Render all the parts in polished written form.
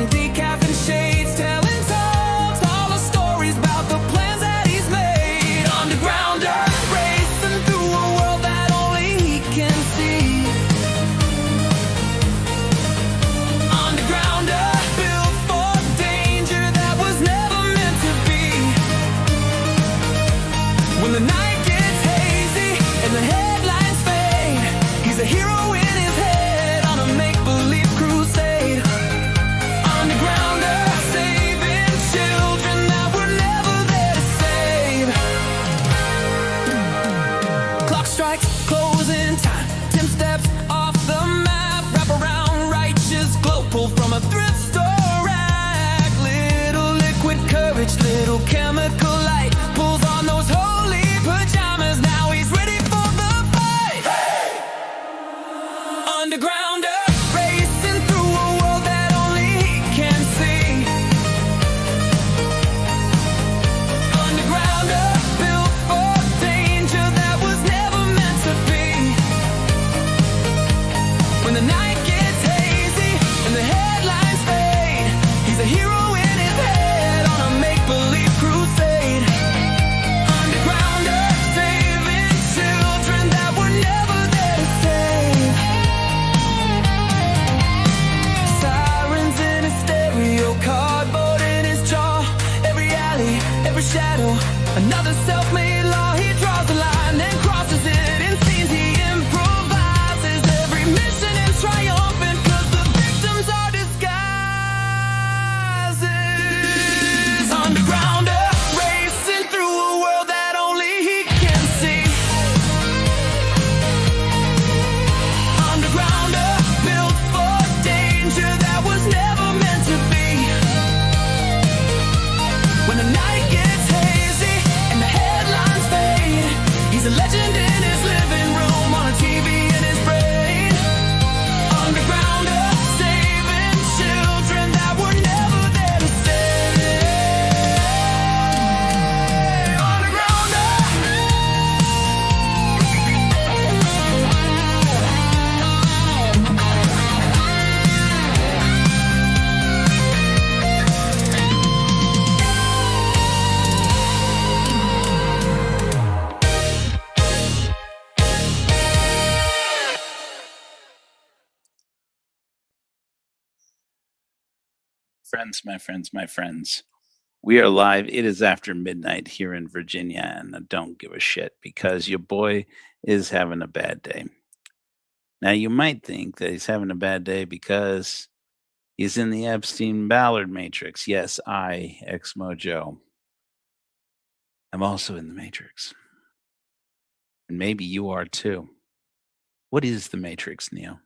decaf and shades, telling songs, all the stories about the plans that he's made. Undergrounder, racing through a world that only he can see. Undergrounder, built for danger that was never meant to be. When the night gets hazy and the headlines fade, he's a hero in his head on a make-believe crusade. Undergrounder, saving children that were never there to save. Clock strikes, closing time. 10 steps off the map. Wrap around righteous glow, pulled from a thrift store rack. Little liquid courage, little chemical light, pulls on those holy pajamas. Now he's ready for the fight. Undergrounder, racing through a world that only he can see. Undergrounder, built for danger that was never meant to be. When the night gets hazy and the headlines fade, he's a hero in his head on a make-believe crusade. Undergrounder, saving children that were never there to save. Sirens in his stereo, cardboard in his jaw. Every alley, every shadow, another self-made law. He draws a line, then crosses it in scenes he improvises. Every mission is triumphant, 'cause the victims are disguises. Undergrounder, racing through a world that only he can see. Undergrounder, built for danger that was never meant to be. When the night gets hazy and the headlines fade, he's a legend in his living room, on a TV in his brain. Undergrounder, saving children that were never there to save. Undergrounder. My friends, we are live. It is after midnight here in Virginia, and I don't give a shit because your boy is having a bad day. Now, you might think that he's having a bad day because he's in the Epstein-Ballard matrix. Yes, I, Ex-Mojo, I'm also in the matrix. And maybe you are too. What is the matrix, Neo?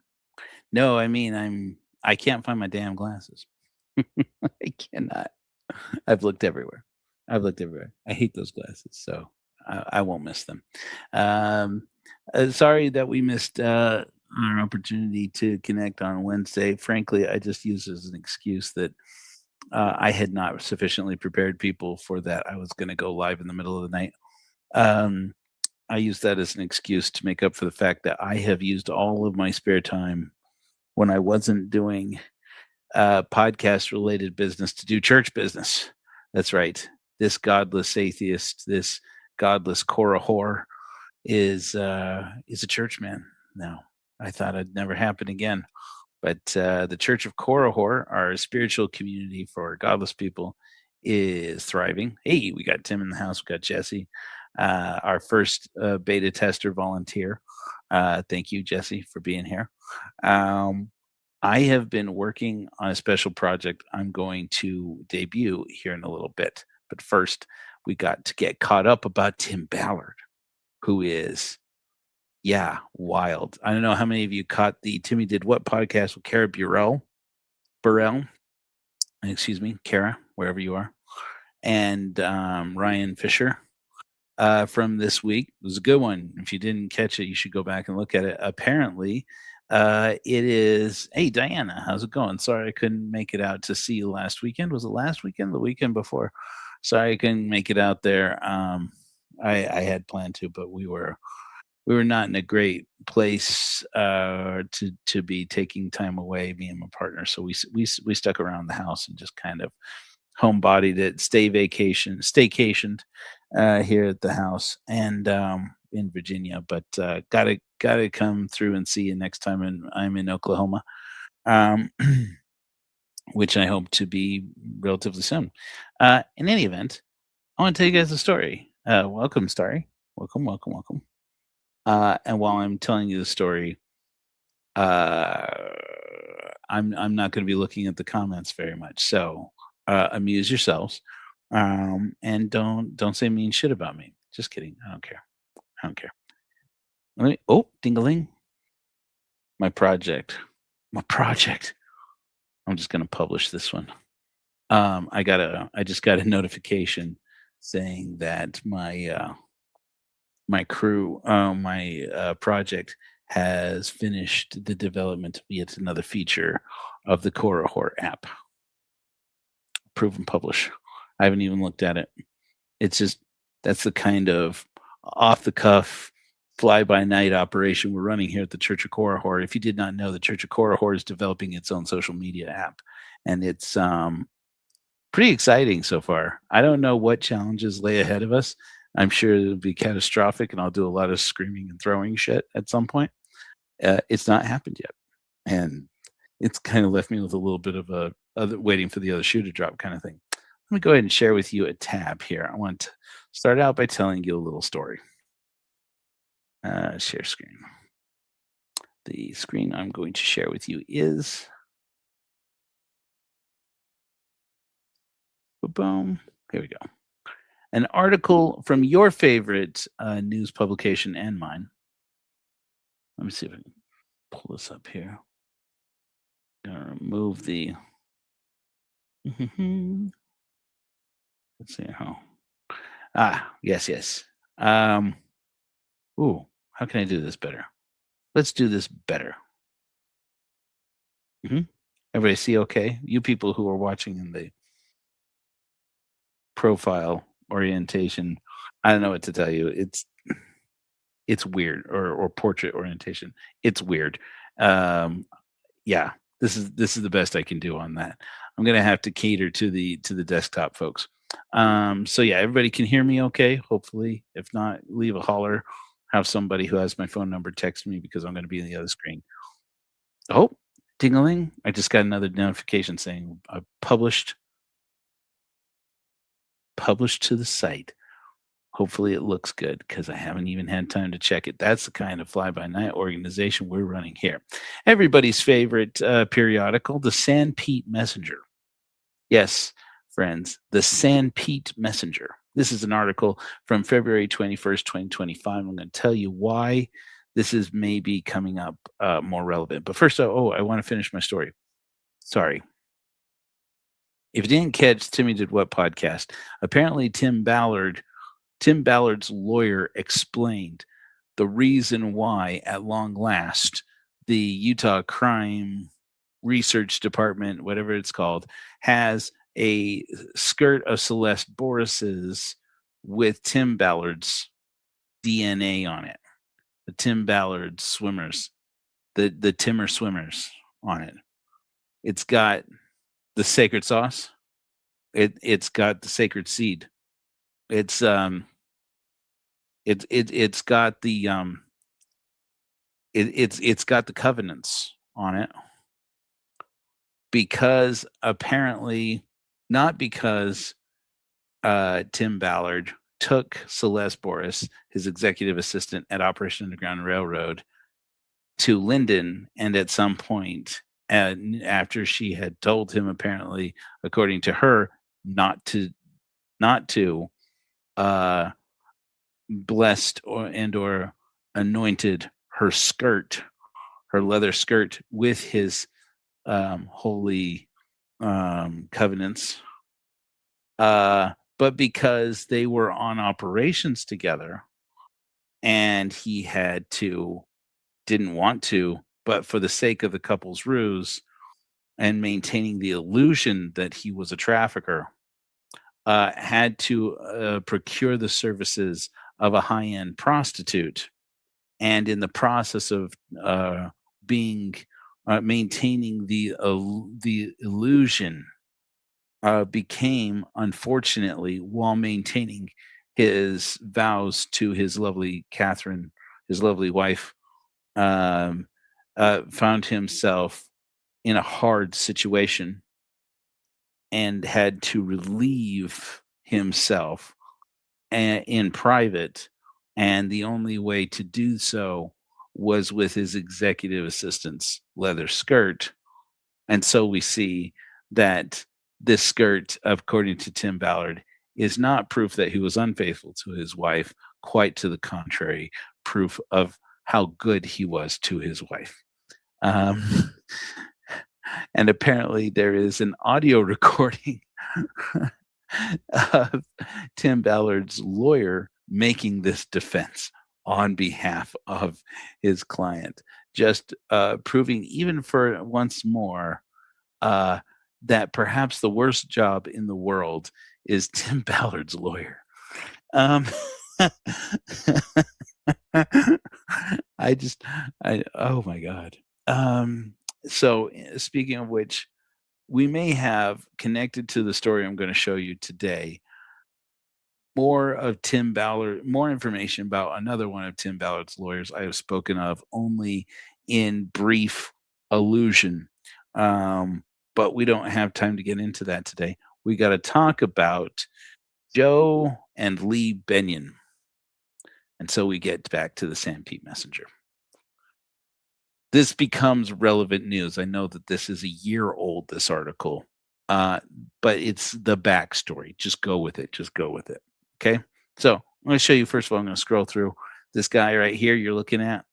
No, I mean, I can't find my damn glasses. I cannot. I've looked everywhere. I hate those glasses, so I won't miss them. Sorry that we missed our opportunity to connect on Wednesday. Frankly, I just used it as an excuse that I had not sufficiently prepared people for that. I was going to go live in the middle of the night. I used that as an excuse to make up for the fact that I have used all of my spare time when I wasn't doing podcast related business to do church business. That's right. This godless atheist, this godless Korihor is a church man now. I thought it'd never happen again. But the Church of Korihor, our spiritual community for godless people, is thriving. Hey, we got Tim in the house. We got Jesse, our first beta tester volunteer. Thank you, Jesse, for being here. I have been working on a special project I'm going to debut here in a little bit. But first, we got to get caught up about Tim Ballard, who is, wild. I don't know how many of you caught the Timmy Did What podcast with Carah Burrell, Carah, wherever you are, and Ryan Fisher from this week. It was a good one. If you didn't catch it, you should go back and look at it. Apparently, it is, hey, Diana, how's it going? Sorry I couldn't make it out to see you last weekend. Was it last weekend? The weekend before? Sorry I couldn't make it out there. I had planned to, but we were we were not in a great place to be taking time away, me and my partner. So we stuck around the house and just kind of homebodied it, staycationed here at the house and in Virginia. But gotta come through and see you next time I'm in Oklahoma, um, which I hope to be relatively soon. In any event, I want to tell you guys a story. Welcome, Starry. Welcome, welcome, welcome. And while I'm telling you the story, uh, I'm not going to be looking at the comments very much. So amuse yourselves, and don't say mean shit about me. Just kidding. I don't care. I don't care. Let me. Oh, dingaling. My project. My project. I'm just going to publish this one. I just got a notification saying that my project has finished the development of yet another feature of the Korihor app. Prove and publish. I haven't even looked at it. It's just that's the kind of off the cuff, fly by night operation we're running here at the Church of Korihor. If you did not know, the Church of Korihor is developing its own social media app, and it's pretty exciting so far. I don't know what challenges lay ahead of us. I'm sure it'll be catastrophic, and I'll do a lot of screaming and throwing shit at some point. It's not happened yet, and it's kind of left me with a little bit of a waiting for the other shoe to drop kind of thing. Let me go ahead and share with you a tab here. I want to start out by telling you a little story. Share screen. The screen I'm going to share with you is boom. Here we go. An article from your favorite news publication and mine. Let me see if I can pull this up here. Gonna remove the. Let's see how. Yes. Ooh, how can I do this better? Let's do this better. Everybody see okay? You people who are watching in the profile orientation, I don't know what to tell you. It's weird, or portrait orientation. It's weird. Yeah, this is the best I can do on that. I'm gonna have to cater to the desktop folks. So yeah, everybody can hear me okay, hopefully. If not, leave a holler. Have somebody who has my phone number text me because I'm gonna be in the other screen. Oh, ding-a-ling. I just got another notification saying published to the site. Hopefully it looks good because I haven't even had time to check it. That's the kind of fly-by-night organization we're running here. Everybody's favorite periodical, the San Pete Messenger. Yes, friends, the San Pete Messenger. This is an article from February 21st, 2025. I'm going to tell you why this is maybe coming up more relevant. But first, I want to finish my story. Sorry. If you didn't catch Timmy Did What podcast, apparently Tim Ballard's lawyer explained the reason why, at long last, the Utah Crime Research Department, whatever it's called, has a skirt of Celeste Boris's with Tim Ballard's DNA on it. The Tim Ballard swimmers, the Timmer swimmers on it. It's got the sacred sauce. It's got the sacred seed. It's got the it's got the covenants on it, because apparently not because Tim Ballard took Celeste Boris, his executive assistant at Operation Underground Railroad, to Linden, and at some point, and after she had told him, apparently, according to her, not to blessed or anointed her skirt, her leather skirt, with his holy covenants, but because they were on operations together, and he didn't want to, but for the sake of the couple's ruse and maintaining the illusion that he was a trafficker, had to procure the services of a high-end prostitute and in the process of being maintaining the illusion, became, unfortunately, while maintaining his vows to his lovely Catherine, his lovely wife, um, found himself in a hard situation and had to relieve himself in private. And the only way to do so was with his executive assistant's leather skirt. And so we see that this skirt, according to Tim Ballard, is not proof that he was unfaithful to his wife. Quite to the contrary, proof of how good he was to his wife. Um, and apparently, there is an audio recording of Tim Ballard's lawyer making this defense on behalf of his client, just proving, even for once more, uh, that perhaps the worst job in the world is Tim Ballard's lawyer. Um, oh my God. So, speaking of which, we may have, connected to the story I'm going to show you today, more of Tim Ballard, more information about another one of Tim Ballard's lawyers I have spoken of only in brief allusion. But we don't have time to get into that today. We got to talk about Joe and Lee Benyon. And so we get back to the Sam Pete Messenger. This becomes relevant news. I know that this is a year old, this article, but it's the backstory. Just go with it. Just go with it. Okay. So I'm going to show you, first of all, I'm going to scroll through this guy right here you're looking at.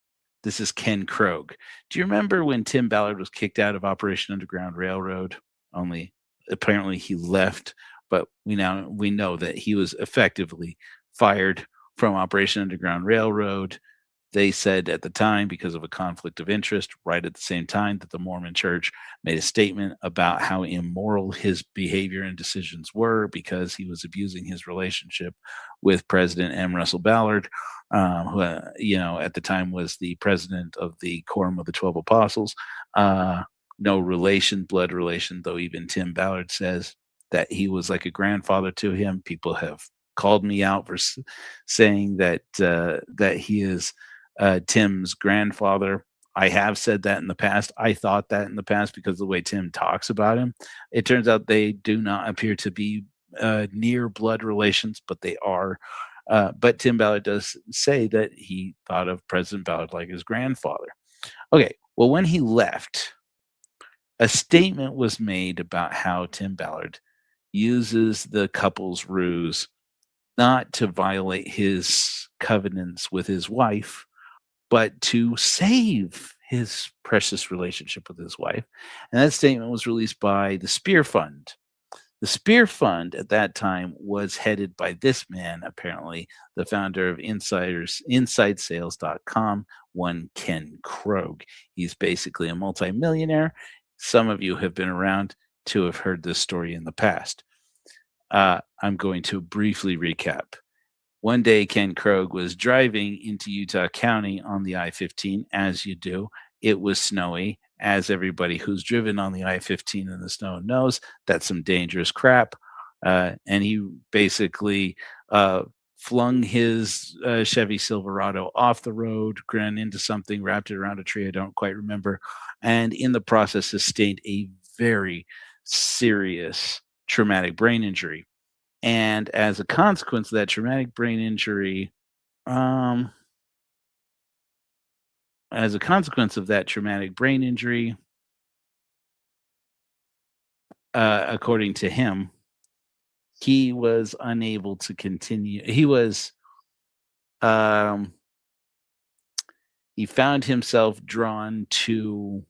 This is Ken Krogue. Do you remember when Tim Ballard was kicked out of Operation Underground Railroad? Only apparently he left, but we know that he was effectively fired from Operation Underground Railroad. They said at the time, because of a conflict of interest, right at the same time that the Mormon Church made a statement about how immoral his behavior and decisions were because he was abusing his relationship with President M. Russell Ballard, who, at the time was the president of the Quorum of the 12 Apostles. No relation, blood relation, though even Tim Ballard says that he was like a grandfather to him. People have called me out for saying that he is Tim's grandfather. I have said that in the past. I thought that in the past because of the way Tim talks about him. It turns out they do not appear to be near blood relations, but they are. But Tim Ballard does say that he thought of President Ballard like his grandfather. Okay, well, when he left, a statement was made about how Tim Ballard uses the couple's ruse not to violate his covenants with his wife, but to save his precious relationship with his wife. And that statement was released by the Spear Fund. The Spear Fund at that time was headed by this man, apparently, the founder of InsideSales.com, one Ken Krogue. He's basically a multimillionaire. Some of you have been around to have heard this story in the past. I'm going to briefly recap. One day, Ken Krogue was driving into Utah County on the I-15, as you do. It was snowy. As everybody who's driven on the I-15 in the snow knows, that's some dangerous crap. And he basically flung his Chevy Silverado off the road, ran into something, wrapped it around a tree, I don't quite remember, and in the process sustained a very serious traumatic brain injury. And as a consequence of that traumatic brain injury, according to him, he was unable to continue. He found himself drawn to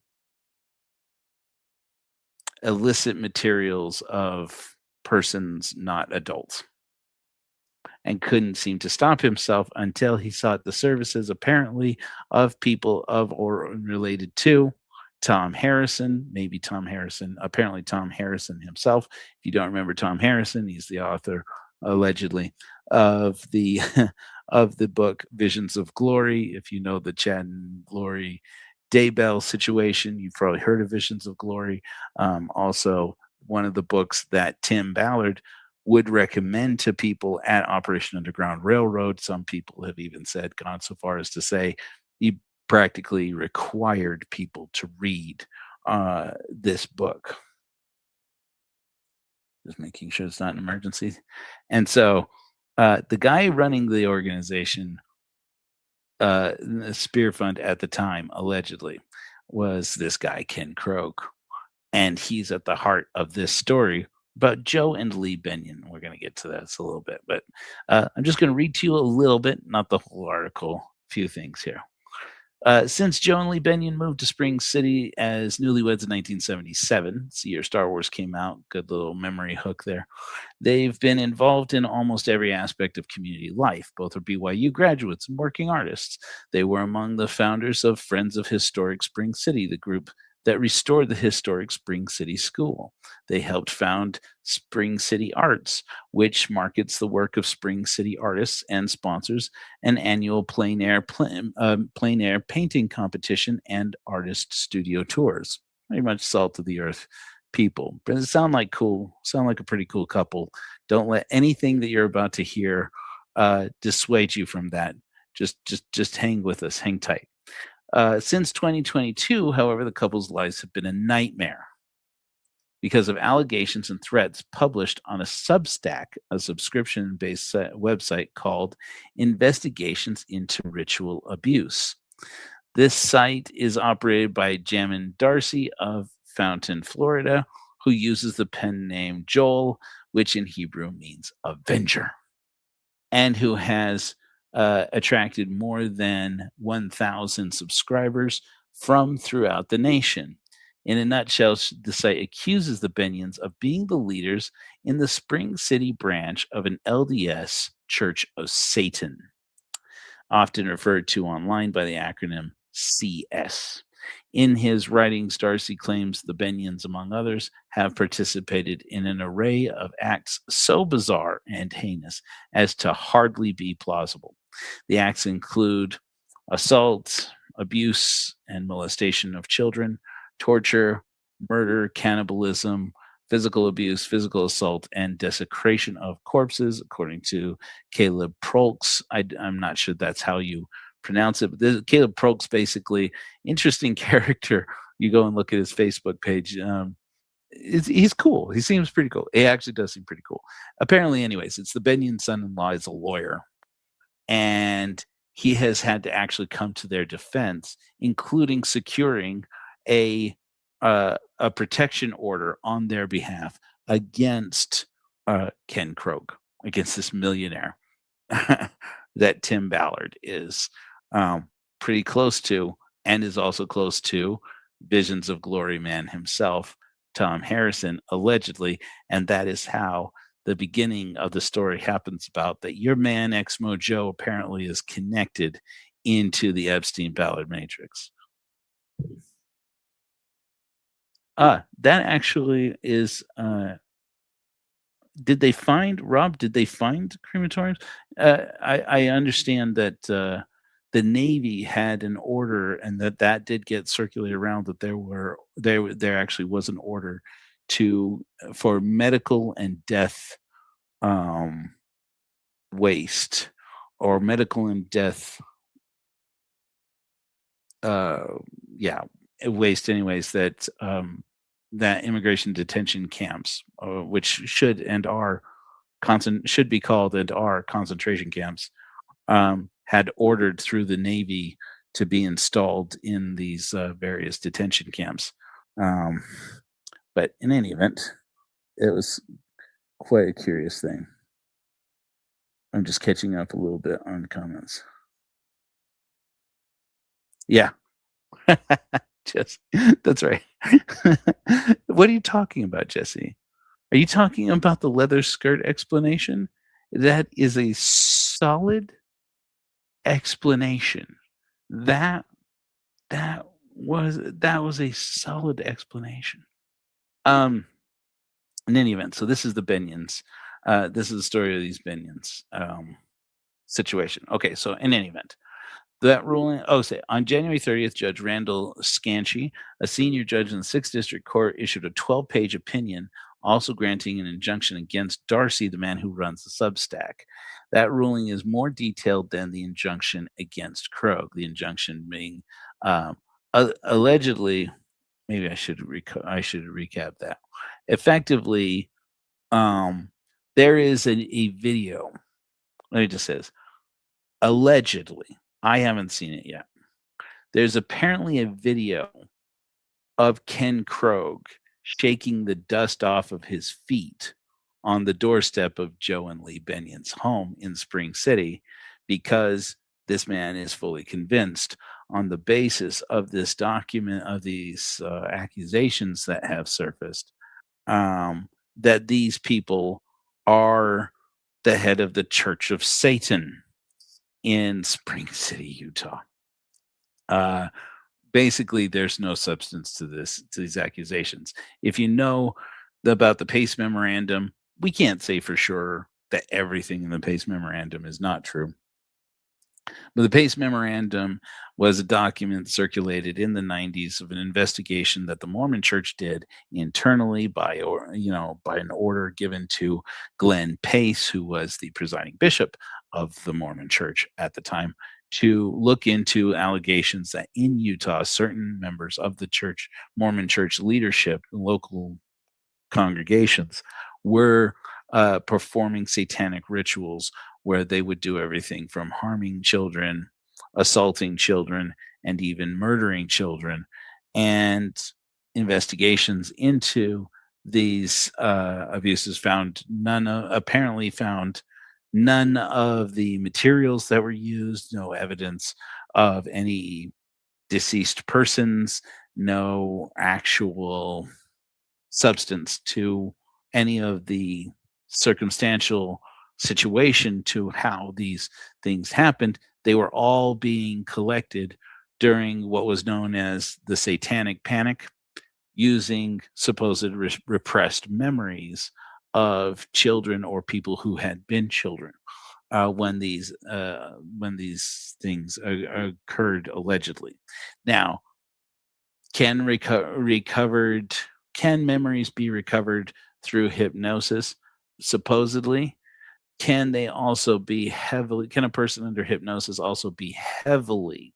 illicit materials of persons not adults and couldn't seem to stop himself until he sought the services, apparently, of people of or related to Tom Harrison, apparently Tom Harrison himself. If you don't remember Tom Harrison, he's the author allegedly, of the of the book Visions of Glory. If you know the Chad and Glory Daybell situation, you've probably heard of Visions of Glory. Also, one of the books that Tim Ballard would recommend to people at Operation Underground Railroad. Some people have even gone so far as to say he practically required people to read this book. Just making sure it's not an emergency. And so the guy running the organization, the Spear Fund at the time, allegedly, was this guy, Ken Krogue. And he's at the heart of this story about Joe and Lee Benyon. We're going to get to that a little bit, but I'm just going to read to you a little bit, not the whole article, a few things here. Since Joe and Lee Benyon moved to Spring City as newlyweds in 1977, it's the year Star Wars came out, good little memory hook there, they've been involved in almost every aspect of community life. Both are BYU graduates and working artists. They were among the founders of Friends of Historic Spring City, the group that restored the historic Spring City School. They helped found Spring City Arts, which markets the work of Spring City artists and sponsors an annual plein air painting competition and artist studio tours. Pretty much salt of the earth people. But it sound like a pretty cool couple. Don't let anything that you're about to hear dissuade you from that. Just hang with us, hang tight. Since 2022, however, the couple's lives have been a nightmare because of allegations and threats published on a Substack, a subscription-based website called Investigations into Ritual Abuse. This site is operated by Jamin Darcy of Fountain, Florida, who uses the pen name Joel, which in Hebrew means avenger, and who has attracted more than 1,000 subscribers from throughout the nation. In a nutshell, the site accuses the Benyons of being the leaders in the Spring City branch of an LDS Church of Satan, often referred to online by the acronym CS. In his writings, Darcy claims the Benyons, among others, have participated in an array of acts so bizarre and heinous as to hardly be plausible. The acts include assault, abuse, and molestation of children, torture, murder, cannibalism, physical abuse, physical assault, and desecration of corpses, according to Caleb Prolks. I'm not sure that's how you pronounce it, but Caleb Prolks, basically, interesting character. You go and look at his Facebook page. He's cool. He seems pretty cool. He actually does seem pretty cool. Apparently, anyways, it's the Benyon son-in-law is a lawyer, and he has had to actually come to their defense, including securing a protection order on their behalf against Ken Krogue, against this millionaire that Tim Ballard is pretty close to, and is also close to Visions of Glory man himself, Tom Harrison, allegedly. And that is how the beginning of the story happens, about that your man Exmo Joe apparently is connected into the Epstein-Ballard matrix. That actually is did they find crematoriums? I understand that the Navy had an order, and that did get circulated around, that there actually was an order for medical and death waste, or medical and death waste, anyways, that that immigration detention camps, which should be called and are concentration camps, had ordered through the Navy to be installed in these various detention camps. But in any event, it was quite a curious thing. I'm just catching up a little bit on comments. Yeah. Jesse, that's right. What are you talking about, Jesse? Are you talking about the leather skirt explanation? That is a solid explanation. That was a solid explanation. In any event, so this is the Benyons. This is the story of these Binions situation. Okay, so in any event, that ruling, oh, say on January 30th, Judge Randall Scanchi, a senior judge in the 6th District Court, issued a 12-page opinion also granting an injunction against Darcy, the man who runs the Substack. That ruling is more detailed than the injunction against Krogue. The injunction being allegedly, maybe I should recap that. Effectively, there is a video. Let me just say this. Allegedly, I haven't seen it yet. There's apparently a video of Ken Krogue shaking the dust off of his feet on the doorstep of Joe and Lee Benion's home in Spring City because this man is fully convinced on the basis of this document, of these accusations that have surfaced, that these people are the head of the Church of Satan in Spring City, Utah. Basically, there's no substance to these accusations. If you know about the Pace Memorandum, we can't say for sure that everything in the Pace Memorandum is not true. But the Pace Memorandum was a document circulated in the 90s of an investigation that the Mormon Church did internally by an order given to Glenn Pace, who was the presiding bishop of the Mormon Church at the time, to look into allegations that in Utah, certain members of the church, Mormon Church leadership, local congregations, were performing satanic rituals where they would do everything from harming children, assaulting children, and even murdering children. And investigations into these abuses apparently found none of the materials that were used, no evidence of any deceased persons, no actual substance to any of the circumstantial situation to how these things happened. They were all being collected during what was known as the Satanic Panic, using supposed repressed memories of children or people who had been children when these things occurred allegedly. Now, can memories be recovered through hypnosis? Supposedly. Can a person under hypnosis also be heavily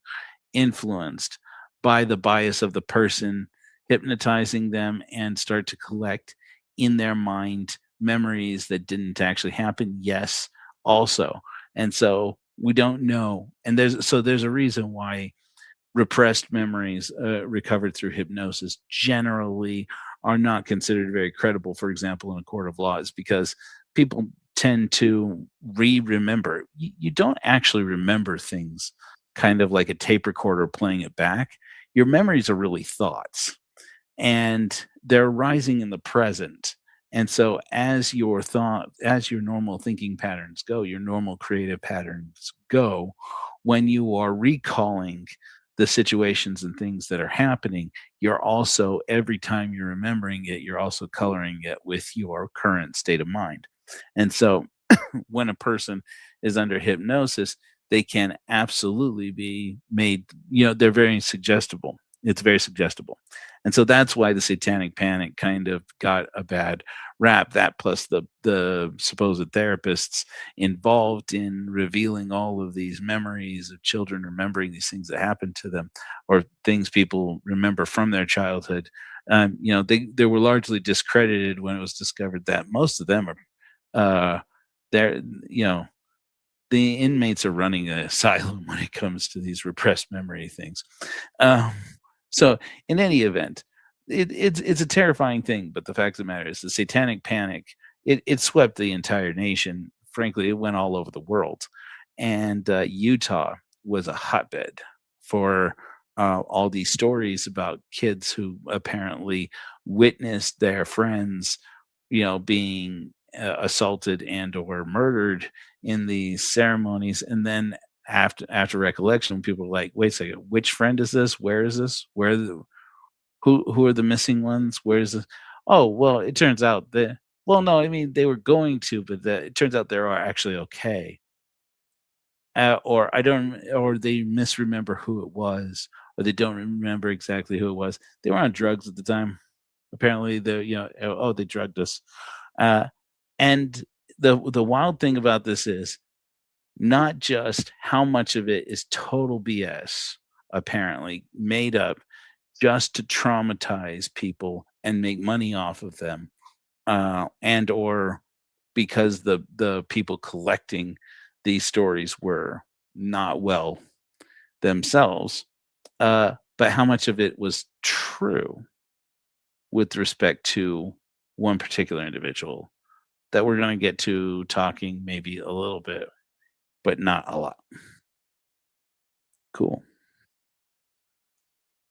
influenced by the bias of the person hypnotizing them and start to collect in their mind memories that didn't actually happen? Yes, also. And so we don't know. And there's a reason why repressed memories recovered through hypnosis generally are not considered very credible, for example, in a court of law, is because people tend to remember. You don't actually remember things kind of like a tape recorder playing it back. Your memories are really thoughts, and they're rising in the present. And so as your normal thinking patterns go, your normal creative patterns go, when you are recalling the situations and things that are happening, you're also, every time you're remembering it, you're also coloring it with your current state of mind. And so when a person is under hypnosis, they can absolutely be made, they're very suggestible. It's very suggestible. And so that's why the Satanic Panic kind of got a bad rap. That plus the supposed therapists involved in revealing all of these memories of children remembering these things that happened to them, or things people remember from their childhood. They were largely discredited when it was discovered that most of them are the inmates are running an asylum when it comes to these repressed memory things. So in any event, it's a terrifying thing. But the fact of the matter is, the Satanic Panic, it swept the entire nation. Frankly, it went all over the world, and Utah was a hotbed for all these stories about kids who apparently witnessed their friends, being assaulted and or murdered in these ceremonies. And then after recollection, people were like, wait a second, which friend is this? Where is this? Who are the missing ones? Where is this? Oh, well, it turns out that Well, no, I mean, they were going to, but it turns out they are actually okay. Or I don't, or they misremember who it was, or they don't remember exactly who it was. They were on drugs at the time. Apparently, oh, they drugged us. Uh, and the wild thing about this is not just how much of it is total BS, apparently made up just to traumatize people and make money off of them, and or because the people collecting these stories were not well themselves, but how much of it was true with respect to one particular individual that we're going to get to talking maybe a little bit, but not a lot. Cool.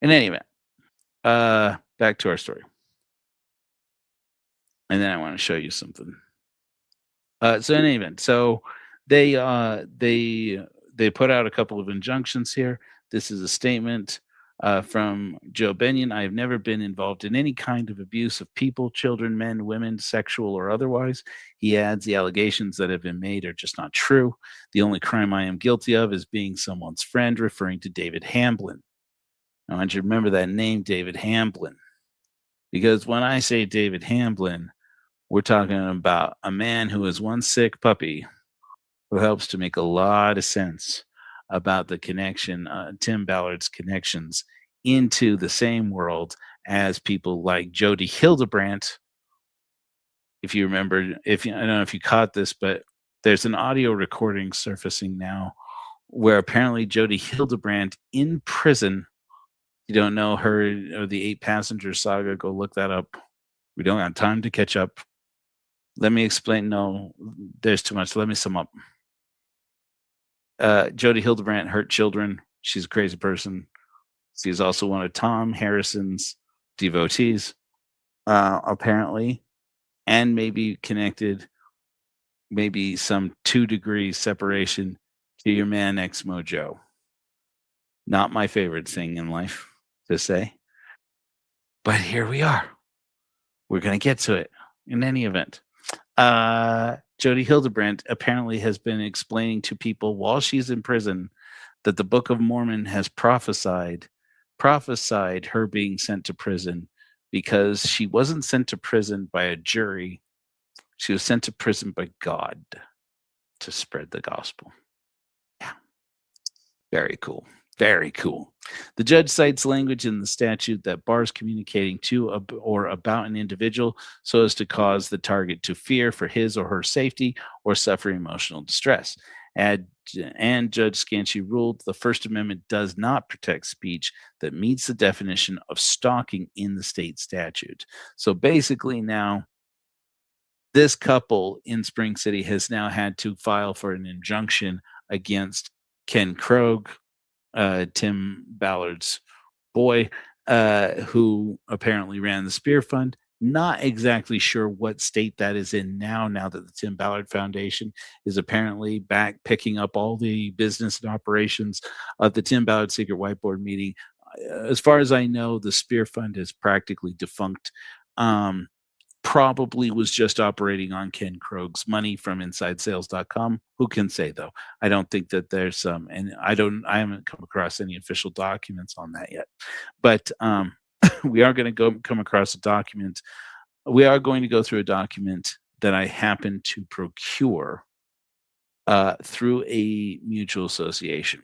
In any event, back to our story, and then I want to show you something. So in any event, so they put out a couple of injunctions here. This is a statement from Joe Benyon. I have never been involved in any kind of abuse of people, children, men, women, sexual or otherwise. He adds, the allegations that have been made are just not true. The only crime I am guilty of is being someone's friend, referring to David Hamblin. I want you to remember that name, David Hamblin, because when I say David Hamblin, we're talking about a man who is one sick puppy who helps to make a lot of sense about the connection, Tim Ballard's connections into the same world as people like Jody Hildebrandt. If you remember, I don't know if you caught this, but there's an audio recording surfacing now where apparently Jody Hildebrandt in prison. You don't know her or the 8 Passenger Saga, go look that up. We don't have time to catch up. Let me explain. No, there's too much. Let me sum up. Jody Hildebrandt hurt children. She's a crazy person. She's also one of Tom Harrison's devotees, apparently, and maybe connected, maybe some 2 degrees separation to your man Ex Mojo. Not my favorite thing in life to say, but here we are. We're going to get to it in any event. Jody Hildebrandt apparently has been explaining to people while she's in prison that the Book of Mormon has prophesied her being sent to prison because she wasn't sent to prison by a jury. She was sent to prison by God to spread the gospel. Yeah. Very cool. Very cool. The judge cites language in the statute that bars communicating to or about an individual so as to cause the target to fear for his or her safety or suffer emotional distress. And Judge Scanchi ruled the First Amendment does not protect speech that meets the definition of stalking in the state statute. So basically now, this couple in Spring City has now had to file for an injunction against Ken Krogue, Tim Ballard's boy, who apparently ran the Spear Fund. Not exactly sure what state that is in now that the Tim Ballard Foundation is apparently back picking up all the business and operations of the Tim Ballard Secret Whiteboard meeting. As far as I know, the Spear Fund is practically defunct. Probably was just operating on Ken Krogue's money from InsideSales.com. Who can say, though? I don't think that there's some, and I haven't come across any official documents on that yet. But we are going to come across a document. We are going to go through a document that I happen to procure through a mutual association.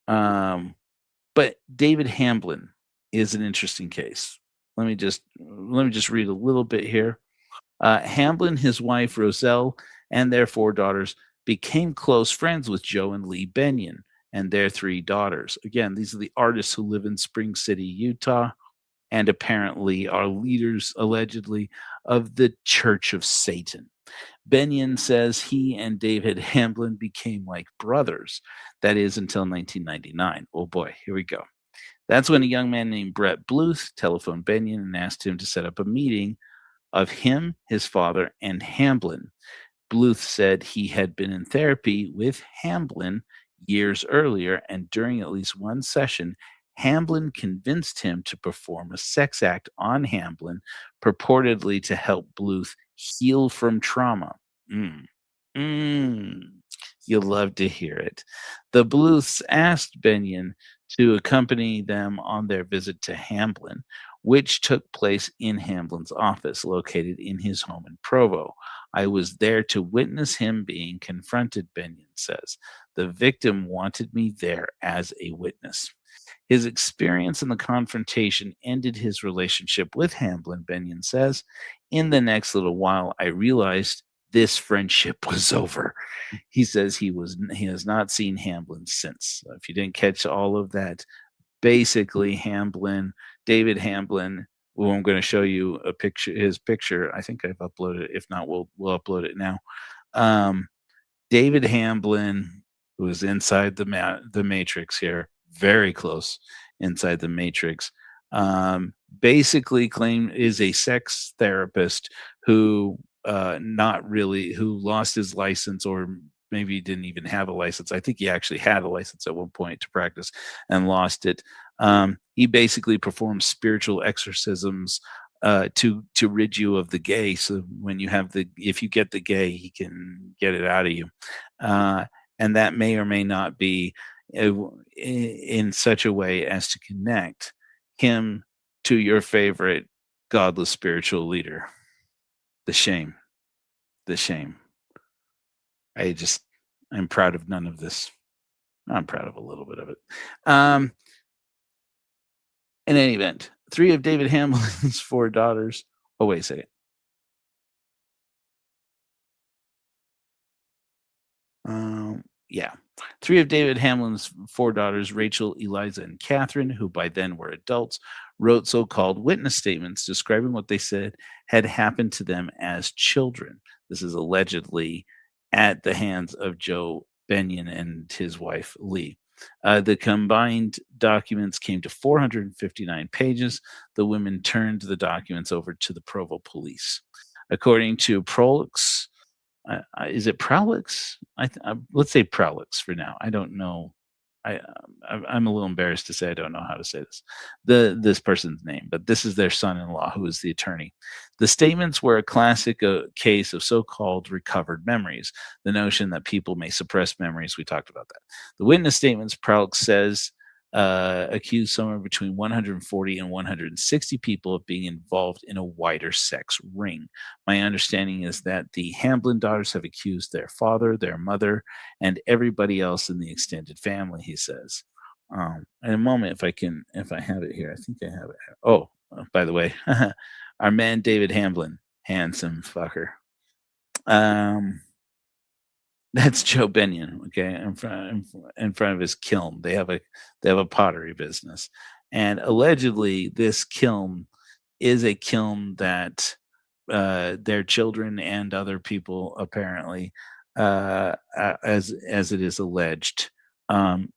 But David Hamblin is an interesting case. Let me just read a little bit here. Hamblin, his wife Roselle, and their 4 daughters became close friends with Joe and Lee Benyon and their 3 daughters. Again, these are the artists who live in Spring City, Utah, and apparently are leaders, allegedly, of the Church of Satan. Benyon says he and David Hamblin became like brothers. That is until 1999. Oh boy, here we go. That's when a young man named Brett Bluth telephoned Benyon and asked him to set up a meeting of him, his father, and Hamblin. Bluth said he had been in therapy with Hamblin years earlier, and during at least one session, Hamblin convinced him to perform a sex act on Hamblin, purportedly to help Bluth heal from trauma. Mm. Mm. You'll love to hear it. The Bluths asked Benyon to accompany them on their visit to Hamblin, which took place in Hamblin's office, located in his home in Provo. I was there to witness him being confronted, Benyon says. The victim wanted me there as a witness. His experience in the confrontation ended his relationship with Hamblin, Benyon says. In the next little while, I realized this friendship was over. He says he has not seen Hamblin since. If you didn't catch all of that, basically David Hamblin, who I'm going to show you his picture. I think I've uploaded it. If not, we'll upload it now. Um, David Hamblin, who is inside the matrix here, very close inside the matrix, basically is a sex therapist who not really who lost his license, or maybe didn't even have a license. I think he actually had a license at one point to practice and lost it. He basically performs spiritual exorcisms to rid you of the gay. So when you have if you get the gay, he can get it out of you, and that may or may not be in such a way as to connect him to your favorite godless spiritual leader. The shame, the shame. I'm proud of none of this. I'm proud of a little bit of it. In any event, 3 of David Hamlin's 4 daughters. Oh, wait a second. Yeah. 3 of David Hamlin's 4 daughters, Rachel, Eliza, and Catherine, who by then were adults, wrote so-called witness statements describing what they said had happened to them as children. This is allegedly at the hands of Joe Benyon and his wife, Lee. The combined documents came to 459 pages. The women turned the documents over to the Provo police. According to Prolix, is it Prolix? Let's say Prolix for now. I don't know. I'm a little embarrassed to say I don't know how to say this person's name, but this is their son-in-law, who is the attorney. The statements were a classic case of so-called recovered memories, the notion that people may suppress memories. We talked about that. The witness statements, Prolix says, accused somewhere between 140 and 160 people of being involved in a wider sex ring. My understanding is that the Hamblin daughters have accused their father, their mother, and everybody else in the extended family, he says. In a moment, if I have it here, I think I have it. Oh, by the way, our man David Hamblin, handsome fucker. That's Joe Benyon, okay, in front of his kiln. They have a pottery business, and allegedly this kiln is a kiln that their children and other people apparently, as it is alleged,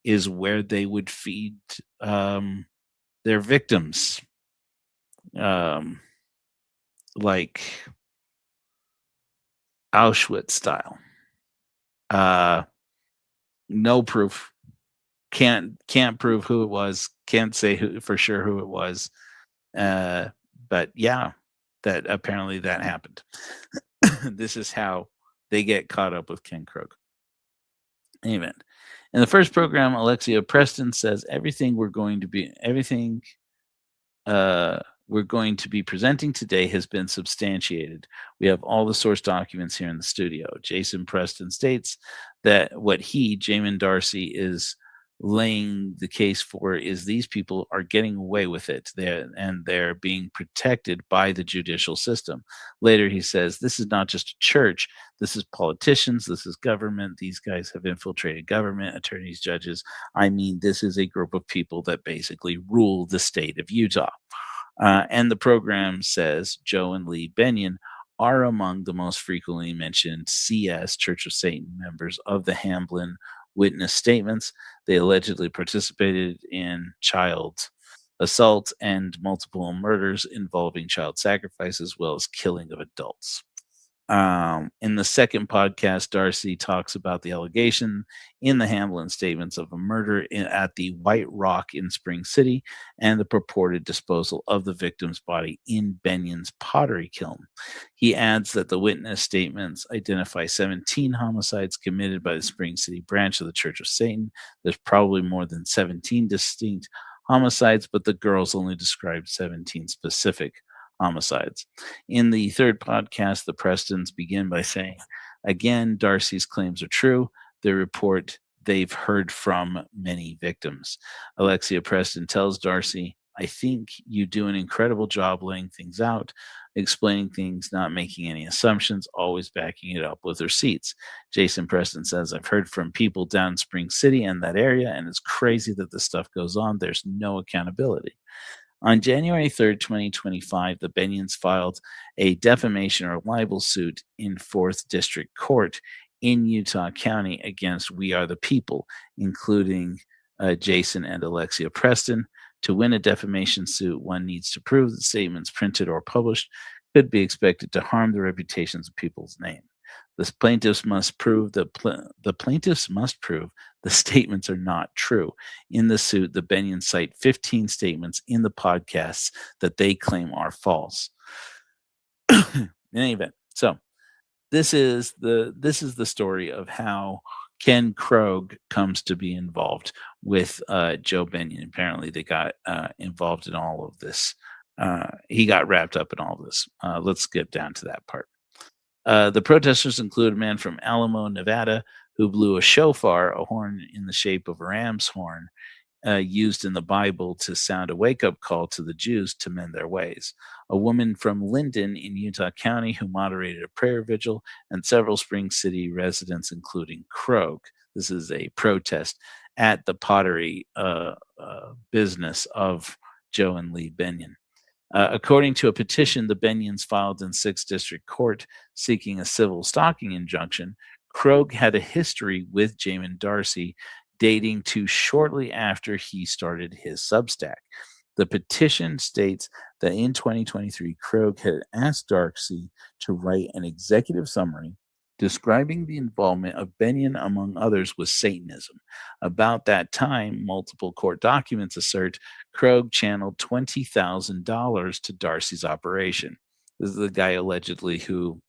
is where they would feed their victims, like Auschwitz style. No proof. Can't prove who it was. Can't say for sure who it was. But yeah, that apparently that happened. This is how they get caught up with Ken Krogue. Amen. In the first program, Alexia Preston says everything we're going to be presenting today has been substantiated. We have all the source documents here in the studio. Jason Preston states that what Jamin Darcy, is laying the case for is these people are getting away with it. They're being protected by the judicial system. Later, he says, this is not just a church. This is politicians. This is government. These guys have infiltrated government, attorneys, judges. I mean, this is a group of people that basically rule the state of Utah. And the program says Joe and Lee Benyon are among the most frequently mentioned CS, Church of Satan, members of the Hamblin witness statements. They allegedly participated in child assault and multiple murders involving child sacrifice, as well as killing of adults. In the second podcast, Darcy talks about the allegation in the Hamlin statements of a murder at the White Rock in Spring City and the purported disposal of the victim's body in Benion's pottery kiln. He adds that the witness statements identify 17 homicides committed by the Spring City branch of the Church of Satan. There's probably more than 17 distinct homicides, but the girls only described 17 specific homicides. In the third podcast, the Prestons begin by saying, again, Darcy's claims are true. They report they've heard from many victims. Alexia Preston tells Darcy, I think you do an incredible job laying things out, explaining things, not making any assumptions, always backing it up with receipts. Jason Preston says, I've heard from people down in Spring City and that area, and it's crazy that this stuff goes on. There's no accountability. On January 3rd, 2025, the Benions filed a defamation or libel suit in 4th District Court in Utah County against We Are the People, including Jason and Alexia Preston. To win a defamation suit, one needs to prove that statements printed or published could be expected to harm the reputations of people's name. The plaintiffs must prove the statements are not true. In the suit, the Benions cite 15 statements in the podcasts that they claim are false. In any event, so this is the story of how Ken Krogue comes to be involved with Joe Benion. Apparently, they got involved in all of this. He got wrapped up in all of this. Let's get down to that part. The protesters include a man from Alamo, Nevada, who blew a shofar, a horn in the shape of a ram's horn, used in the Bible to sound a wake-up call to the Jews to mend their ways. A woman from Linden in Utah County who moderated a prayer vigil, and several Spring City residents, including Krogue. This is a protest at the pottery business of Joe and Lee Benion. According to a petition the Benions filed in 6th District Court seeking a civil stalking injunction, Krogue had a history with Jamin Darcy dating to shortly after he started his Substack. The petition states that in 2023, Krogue had asked Darcy to write an executive summary describing the involvement of Benion, among others, with Satanism. About that time, multiple court documents assert Krogue channeled $20,000 to Darcy's operation. This is the guy allegedly who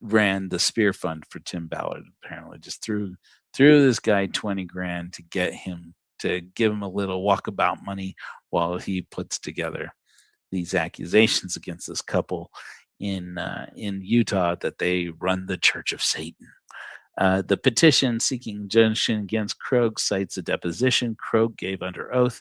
ran the Spear Fund for Tim Ballard. Apparently, just threw this guy 20 grand to get him to give him a little walkabout money while he puts together these accusations against this couple in Utah that they run the Church of Satan. The petition seeking injunction against Krogue cites a deposition Krogue gave under oath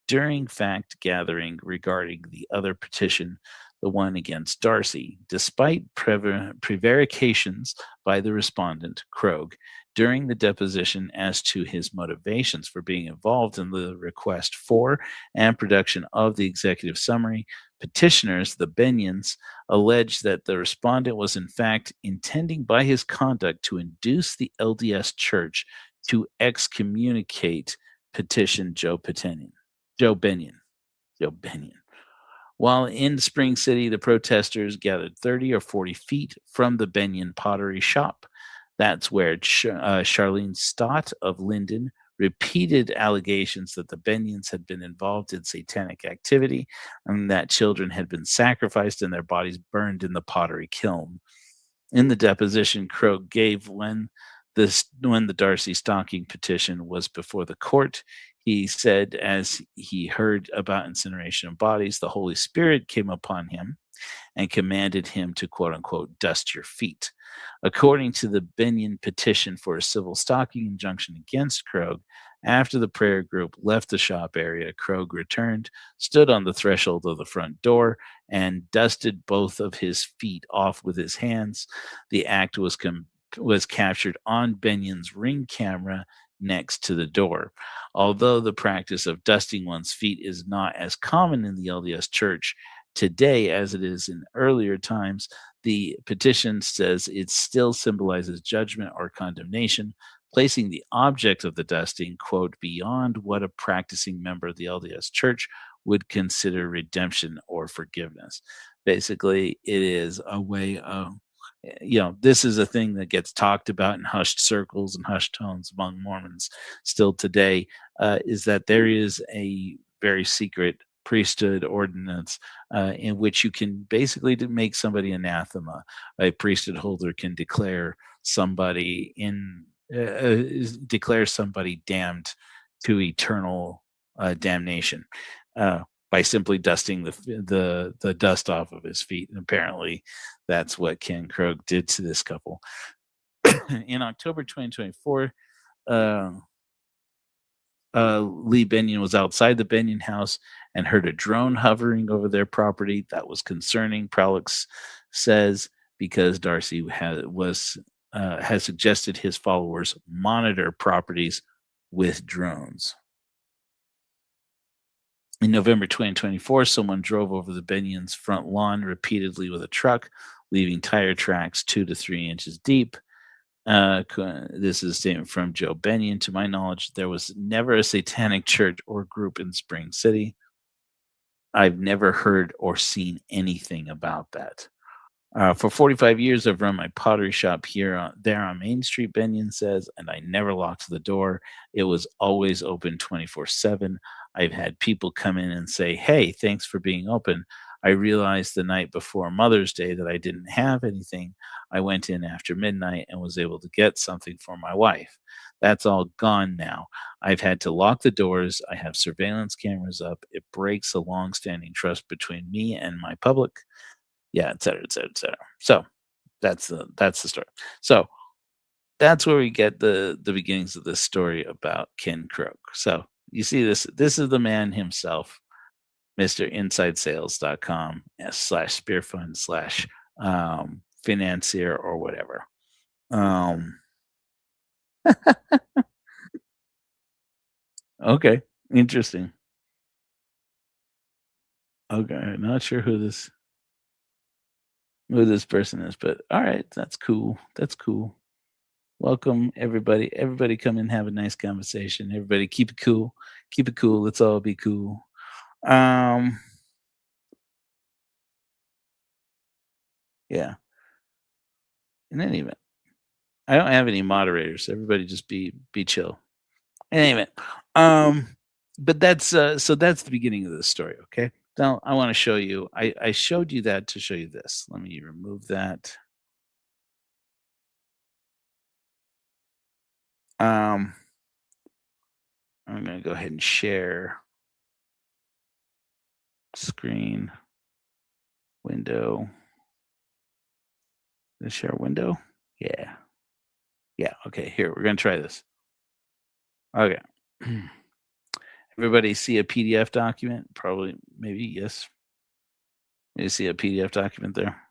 during fact gathering regarding the other petition, the one against Darcy. Despite prevarications by the respondent, Krogue, during the deposition as to his motivations for being involved in the request for and production of the executive summary, petitioners, the Benions, alleged that the respondent was in fact intending by his conduct to induce the LDS Church to excommunicate petition Joe Benion. While in Spring City, the protesters gathered 30 or 40 feet from the Benion pottery shop. That's where Charlene Stott of Linden repeated allegations that the Benions had been involved in satanic activity and that children had been sacrificed and their bodies burned in the pottery kiln. In the deposition Krogue gave when the Darcy stalking petition was before the court, he said as he heard about incineration of bodies, the Holy Spirit came upon him and commanded him to, quote unquote, dust your feet. According to the Benion petition for a civil stalking injunction against Krogue, after the prayer group left the shop area, Krogue returned, stood on the threshold of the front door, and dusted both of his feet off with his hands. The act was captured on Benion's Ring camera next to the door. Although the practice of dusting one's feet is not as common in the LDS Church today as it is in earlier times, the petition says it still symbolizes judgment or condemnation, placing the object of the dusting, quote, beyond what a practicing member of the LDS Church would consider redemption or forgiveness. Basically, it is a way of this is a thing that gets talked about in hushed circles and hushed tones among Mormons still today, is that there is a very secret priesthood ordinance in which you can basically make somebody anathema. A priesthood holder can declare somebody damned to eternal damnation by simply dusting the dust off of his feet. And apparently, that's what Ken Krogue did to this couple. In October 2024, uh, Lee Benyon was outside the Benyon house and heard a drone hovering over their property. That was concerning, Prolix says, because Darcy has suggested his followers monitor properties with drones. In November 2024, someone drove over the Benyon's front lawn repeatedly with a truck, leaving tire tracks 2 to 3 inches deep. This is a statement from Joe Benyon. To my knowledge, there was never a satanic church or group in Spring City. I've never heard or seen anything about that. For 45 years, I've run my pottery shop there on Main Street, Benyon says, and I never locked the door. It was always open 24/7. I've had people come in and say, "Hey, thanks for being open. I realized the night before Mother's Day that I didn't have anything. I went in after midnight and was able to get something for my wife. That's all gone now. I've had to lock the doors. I have surveillance cameras up. It breaks a long-standing trust between me and my public." Yeah, et cetera, et cetera, et cetera. So that's the story. So that's where we get the beginnings of this story about Ken Krogue. So you see this is the man himself, Mr. InsideSales.com /spearfund financier or whatever. Okay, interesting. Okay, not sure who this person is, but all right, that's cool. That's cool. Welcome everybody. Everybody come and have a nice conversation. Everybody keep it cool. Keep it cool. Let's all be cool. Yeah. In any event, I don't have any moderators. Everybody just be chill. In any event, but that's so that's the beginning of the story. Okay. Now I want to show you. I showed you that to show you this. Let me remove that. I'm going to go ahead and share screen window. Let's share window. Yeah. Yeah. Okay. Here, we're going to try this. Okay. Everybody see a PDF document? Probably, maybe, yes. You see a PDF document there?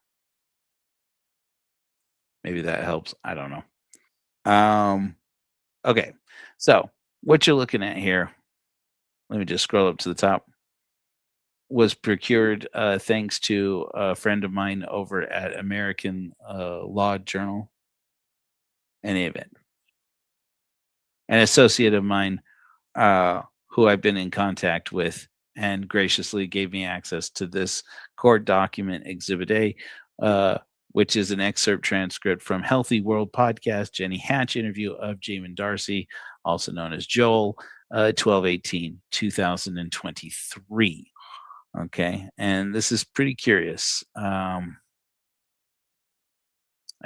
Maybe that helps. I don't know. Okay. So what you're looking at here, let me just scroll up to the top, was procured thanks to a friend of mine over at American Law Journal. Any event. An associate of mine who I've been in contact with and graciously gave me access to this court document, Exhibit A, which is an excerpt transcript from Healthy World podcast, Jenny Hatch interview of Jamin Darcy, also known as Joel, 12/18/2023. Okay, and this is pretty curious. I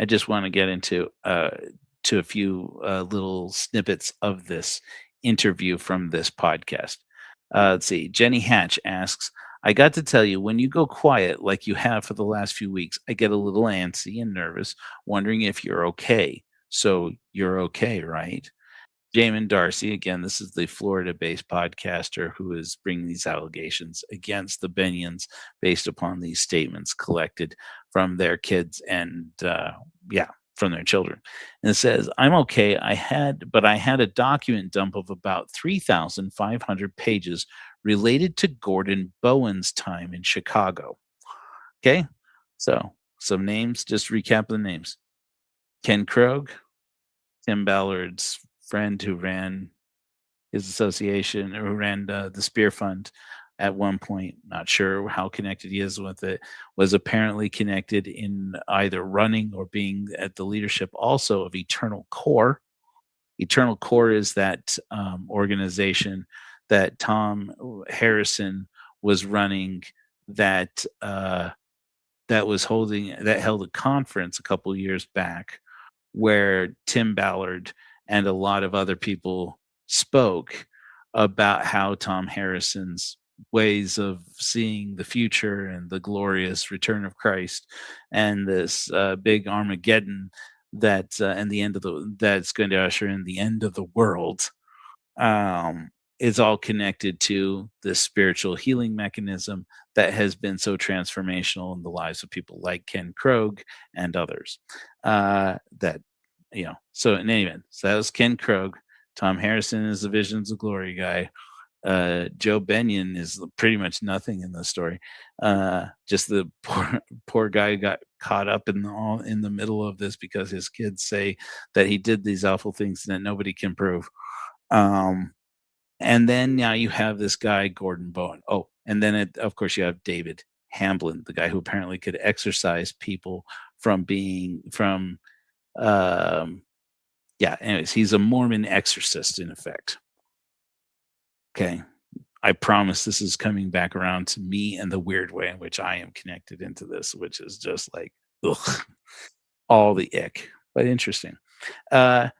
just want to get into to a few little snippets of this interview from this podcast. Let's see. Jenny Hatch asks, I got to tell you, when you go quiet like you have for the last few weeks, I get a little antsy and nervous, wondering if you're okay. So you're okay, right? Jamin Darcy, again, this is the Florida-based podcaster who is bringing these allegations against the Benyons based upon these statements collected from their kids and, from their children. And it says, I'm okay. I had a document dump of about 3,500 pages related to Gordon Bowen's time in Chicago. Okay, so some names, just recap the names. Ken Krogue, Tim Ballard's friend who ran his association, or who ran the Spear Fund, at one point, not sure how connected he is with it, was apparently connected in either running or being at the leadership also of Eternal Core. Eternal Core is that organization that Tom Harrison was running, that that held a conference a couple years back where Tim Ballard and a lot of other people spoke about how Tom Harrison's ways of seeing the future and the glorious return of Christ and this big Armageddon and the end of that's going to usher in the end of the world, um, is all connected to this spiritual healing mechanism that has been so transformational in the lives of people like Ken Krogue and others. That So in any event, so that was Ken Krogue. Tom Harrison is the Visions of Glory guy. Joe Benyon is pretty much nothing in the story. Just the poor guy got caught up in the middle of this because his kids say that he did these awful things that nobody can prove. Um, and then now you have this guy, Gordon Bowen. Oh, and then of course you have David Hamblin, the guy who apparently could exorcise people from being from. Yeah. Anyways, he's a Mormon exorcist in effect. Okay. I promise this is coming back around to me and the weird way in which I am connected into this, which is just like, ugh, all the ick, but interesting. Uh,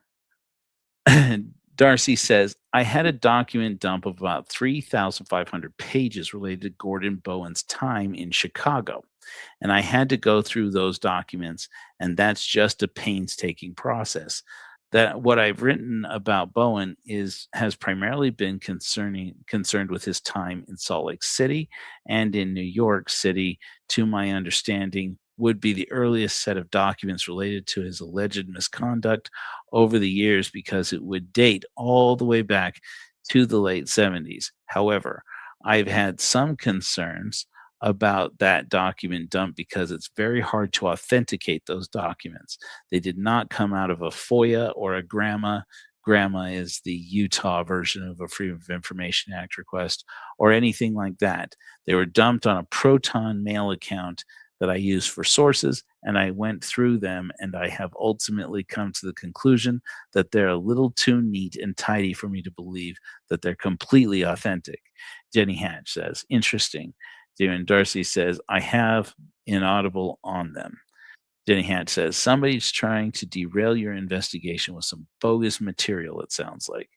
Darcy says, I had a document dump of about 3,500 pages related to Gordon Bowen's time in Chicago. And I had to go through those documents, and that's just a painstaking process. That what I've written about Bowen has primarily been concerned with his time in Salt Lake City and in New York City, to my understanding, would be the earliest set of documents related to his alleged misconduct over the years, because it would date all the way back to the late 70s. However, I've had some concerns about that document dump because it's very hard to authenticate those documents. They did not come out of a FOIA or a GRAMA. GRAMA is the Utah version of a Freedom of Information Act request, or anything like that. They were dumped on a Proton Mail account that I use for sources, and I went through them, and I have ultimately come to the conclusion that they're a little too neat and tidy for me to believe that they're completely authentic. Jenny Hatch says, interesting. David Darcy says, I have inaudible on them. Jenny Hatch says, somebody's trying to derail your investigation with some bogus material, it sounds like.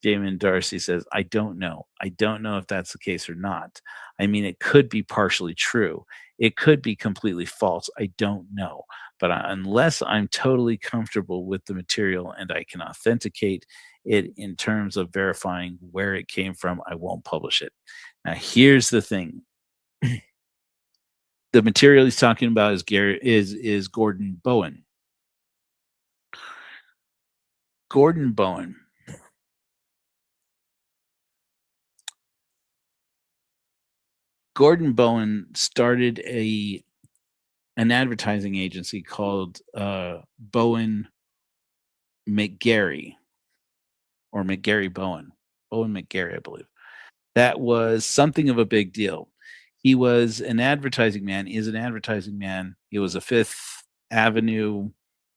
Damon Darcy says, I don't know. I don't know if that's the case or not. I mean, it could be partially true. It could be completely false. I don't know. But unless I'm totally comfortable with the material and I can authenticate it in terms of verifying where it came from, I won't publish it. Now, here's the thing. The material he's talking about is Gordon Bowen. Gordon Bowen. Gordon Bowen started an advertising agency called Bowen McGarry, or McGarry Bowen. Bowen McGarry, I believe. That was something of a big deal. He was an advertising man, is an advertising man. He was a Fifth Avenue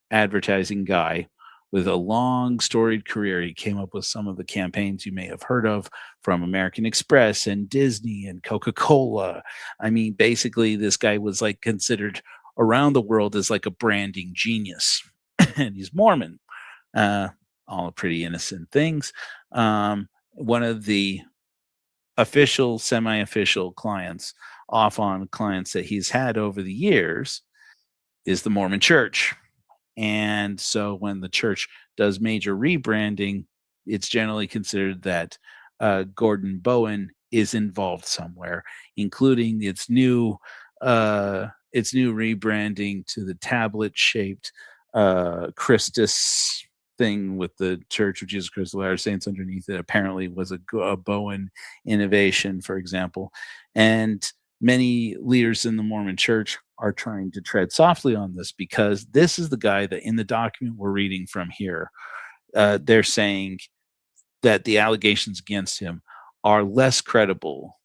advertising guy with a long storied career. He came up with some of the campaigns you may have heard of from American Express and Disney and Coca-Cola. I mean, basically, this guy was like considered around the world as like a branding genius. And he's Mormon. All pretty innocent things. One of the official, semi-official clients, off on clients that he's had over the years, is the Mormon Church. And so when the church does major rebranding, it's generally considered that Gordon Bowen is involved somewhere, including its new rebranding to the tablet-shaped Christus thing with the Church of Jesus Christ of Latter Saints underneath it. Apparently was a Bowen innovation, for example. And many leaders in the Mormon Church are trying to tread softly on this, because this is the guy that in the document we're reading from here, they're saying that the allegations against him are less credible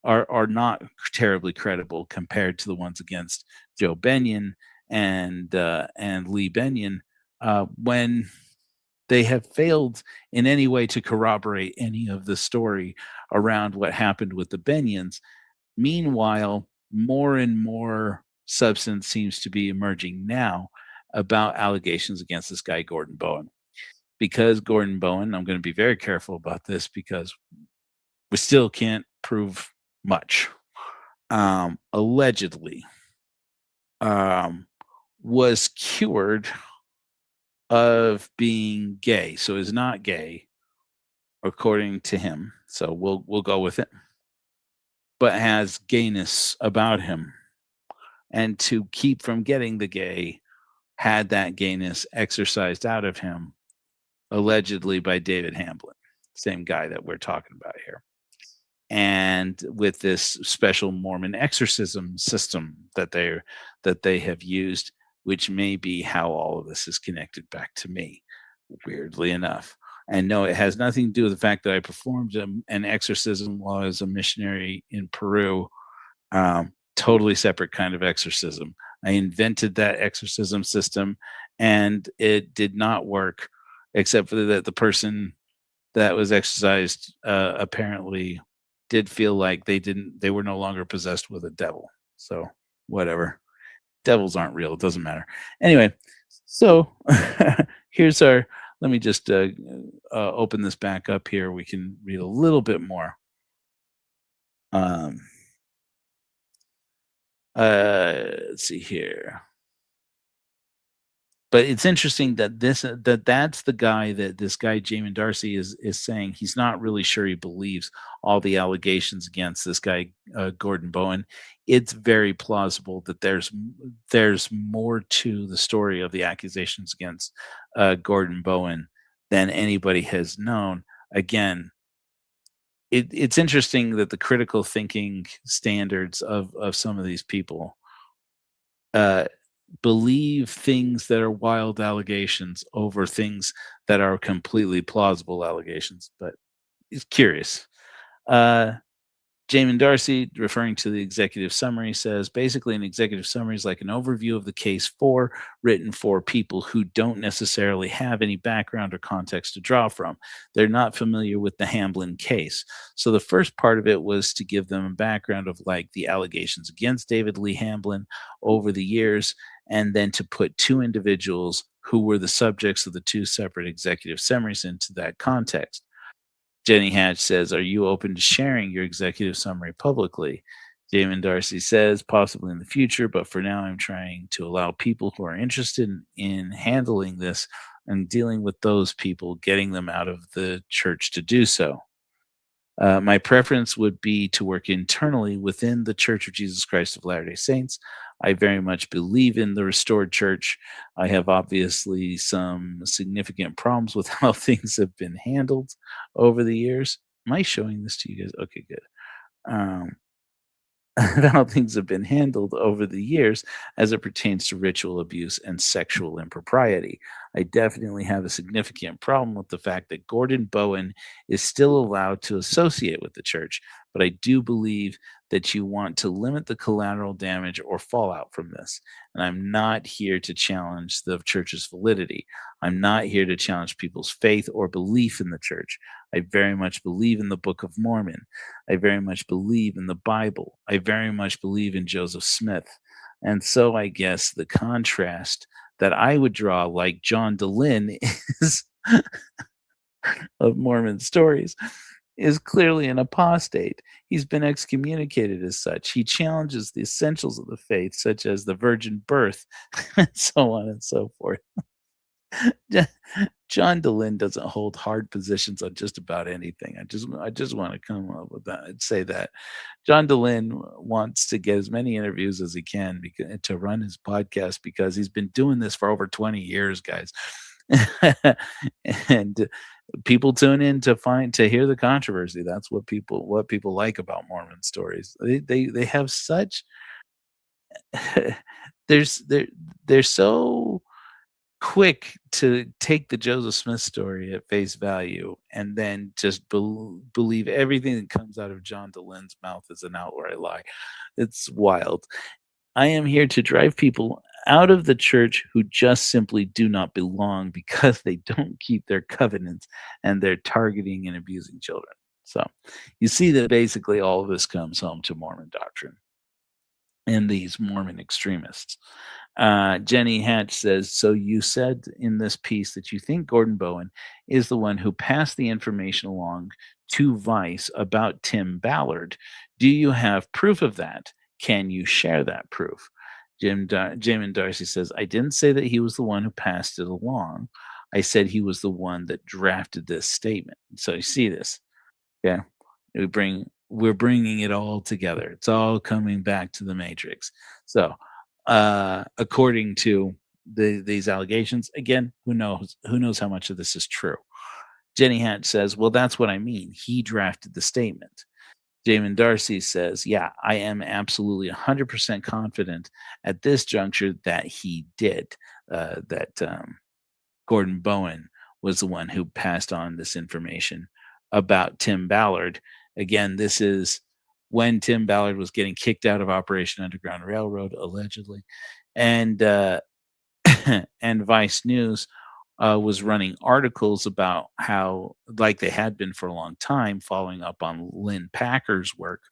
are not terribly credible compared to the ones against Joe Benyon and Lee Benyon, when they have failed in any way to corroborate any of the story around what happened with the Benyons. Meanwhile, more and more substance seems to be emerging now about allegations against this guy, Gordon Bowen. Because Gordon Bowen, I'm going to be very careful about this because we still can't prove much. Allegedly, um, was cured of being gay. So is not gay, according to him. So we'll go with it. But has gayness about him. And to keep from getting the gay, had that gayness exercised out of him, allegedly by David Hamblin, same guy that we're talking about here. And with this special Mormon exorcism system that they have used, which may be how all of this is connected back to me, weirdly enough. And no, it has nothing to do with the fact that I performed an exorcism while I was a missionary in Peru. Totally separate kind of exorcism. I invented that exorcism system, and it did not work, except for that the person that was exorcised apparently did feel like they were no longer possessed with a devil. So whatever. Devils aren't real. It doesn't matter. Anyway, so here's our. Let me just open this back up here. We can read a little bit more. Let's see here. But it's interesting that that's the guy that this guy Jamin Darcy is saying he's not really sure he believes all the allegations against this guy Gordon Bowen. It's very plausible that there's more to the story of the accusations against Gordon Bowen than anybody has known. Again, it's interesting that the critical thinking standards of some of these people believe things that are wild allegations over things that are completely plausible allegations. But it's curious. Jamin Darcy, referring to the executive summary, says basically an executive summary is like an overview of the case written for people who don't necessarily have any background or context to draw from. They're not familiar with the Hamblin case. So the first part of it was to give them a background of like the allegations against David Lee Hamblin over the years, and then to put two individuals who were the subjects of the two separate executive summaries into that context. Jenny Hatch says, "Are you open to sharing your executive summary publicly?" Jamin Darcy says, "Possibly in the future, but for now I'm trying to allow people who are interested in handling this and dealing with those people, getting them out of the church to do so. My preference would be to work internally within the Church of Jesus Christ of Latter-day Saints. I very much believe in the restored church. I have obviously some significant problems with how things have been handled over the years." Am I showing this to you guys? Okay, good. How things have been handled over the years as it pertains to ritual abuse and sexual impropriety. I definitely have a significant problem with the fact that Gordon Bowen is still allowed to associate with the church, but I do believe that you want to limit the collateral damage or fallout from this. And I'm not here to challenge the church's validity. I'm not here to challenge people's faith or belief in the church. I very much believe in the Book of Mormon. I very much believe in the Bible. I very much believe in Joseph Smith. And so I guess the contrast that I would draw, like John DeLynn is of Mormon stories, is clearly an apostate. He's been excommunicated as such. He challenges the essentials of the faith, such as the virgin birth, and so on and so forth. John DeLynn doesn't hold hard positions on just about anything. I just want to come up with that and say that John DeLynn wants to get as many interviews as he can to run his podcast because he's been doing this for over 20 years, guys. And people tune in to hear the controversy. That's what people like about Mormon stories. They have such they're so quick to take the Joseph Smith story at face value and then just believe everything that comes out of John DeLyn's mouth is an outright lie. It's wild. I am here to drive people out of the church who just simply do not belong because they don't keep their covenants and they're targeting and abusing children. So you see that basically all of this comes home to Mormon doctrine and these Mormon extremists. Jenny Hatch says, so you said in this piece that you think Gordon Bowen is the one who passed the information along to Vice about Tim Ballard. Do you have proof of that? Can you share that proof? Jamin Darcy says, I didn't say that he was the one who passed it along. I said he was the one that drafted this statement. So you see this. Yeah. We're bringing it all together. It's all coming back to the Matrix. So, according to these allegations, again, who knows how much of this is true? Jenny Hatch says, well, that's what I mean. He drafted the statement. Jamin Darcy says, yeah, I am absolutely 100% confident at this juncture that he did, that Gordon Bowen was the one who passed on this information about Tim Ballard. Again, this is when Tim Ballard was getting kicked out of Operation Underground Railroad, allegedly. And and Vice News was running articles about how, like they had been for a long time, following up on Lynn Packer's work,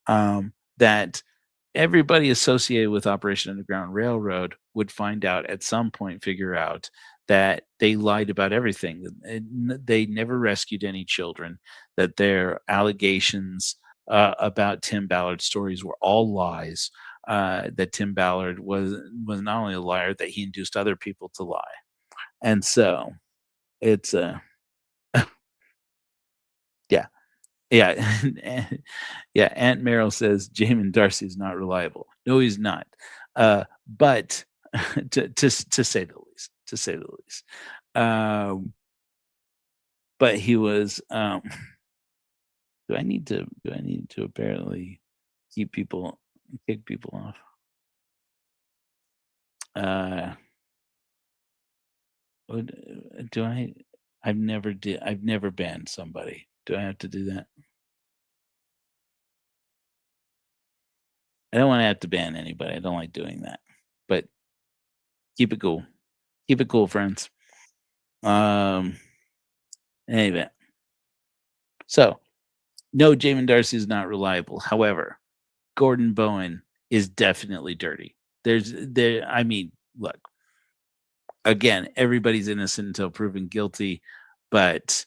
that everybody associated with Operation Underground Railroad would find out at some point, figure out that they lied about everything. They never rescued any children, that their allegations about Tim Ballard's stories were all lies, that Tim Ballard was not only a liar, that he induced other people to lie. And so it's yeah. Yeah. Yeah. Aunt Merrill says Jamin Darcy is not reliable. No, he's not. But to say the least, to say the least. But he was do I need to apparently kick people off? Do I? I've never banned somebody. Do I have to do that? I don't want to have to ban anybody. I don't like doing that. But keep it cool. Keep it cool, friends. Anyway. So, no, Jamin Darcy is not reliable. However, Gordon Bowen is definitely dirty. I mean, look, again, everybody's innocent until proven guilty, but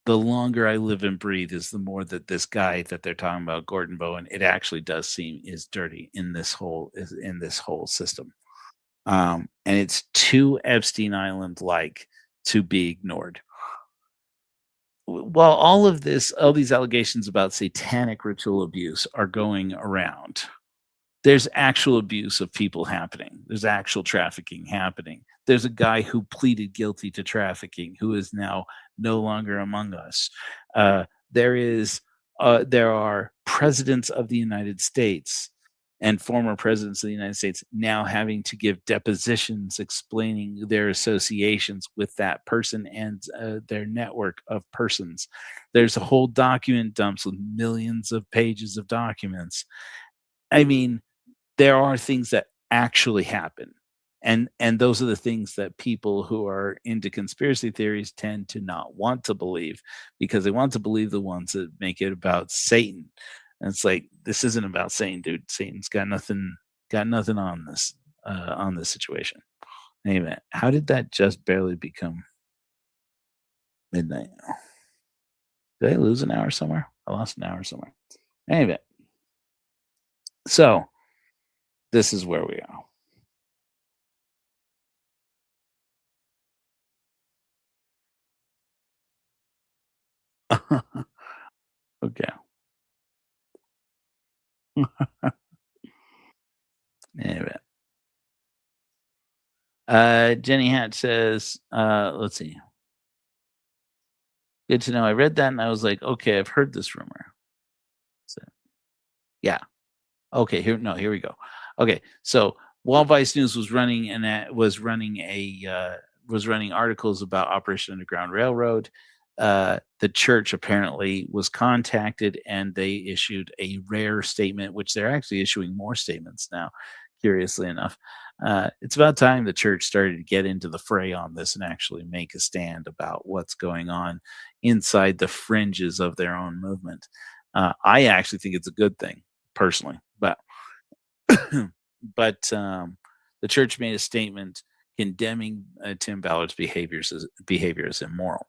the longer I live and breathe is the more that this guy that they're talking about, Gordon Bowen, it actually does seem is dirty in this whole system. And it's too Epstein Island like to be ignored. While all these allegations about satanic ritual abuse are going around, there's actual abuse of people happening. There's actual trafficking happening. There's a guy who pleaded guilty to trafficking who is now no longer among us. There are presidents of the United States and former presidents of the United States now having to give depositions explaining their associations with that person and their network of persons. There's a whole document dumps with millions of pages of documents. I mean, there are things that actually happen. And those are the things that people who are into conspiracy theories tend to not want to believe, because they want to believe the ones that make it about Satan. And it's like, this isn't about Satan, dude. Satan's got nothing on this situation. Anyway, how did that just barely become midnight? Did I lose an hour somewhere? I lost an hour somewhere. Anyway, so this is where we are. Okay. Anyway. Jenny Hatch says, let's see. Good to know. I read that and I was like, okay, I've heard this rumor. So, yeah. Okay, here we go. Okay, so while Vice News was running was running articles about Operation Underground Railroad, the church apparently was contacted and they issued a rare statement, which they're actually issuing more statements now, curiously enough. It's about time the church started to get into the fray on this and actually make a stand about what's going on inside the fringes of their own movement. I actually think it's a good thing, personally, but the church made a statement condemning Tim Ballard's behavior as immoral.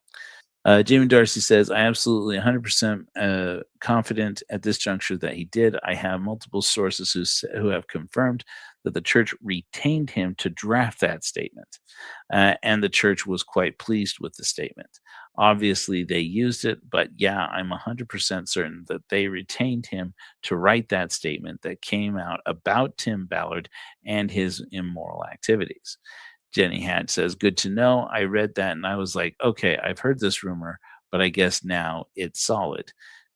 Jamie Darcy says, I absolutely 100% confident at this juncture that he did. I have multiple sources who have confirmed that the church retained him to draft that statement. And the church was quite pleased with the statement. Obviously, they used it, but yeah, I'm 100% certain that they retained him to write that statement that came out about Tim Ballard and his immoral activities. Jenny Hatch says, good to know. I read that and I was like, okay, I've heard this rumor, but I guess now it's solid.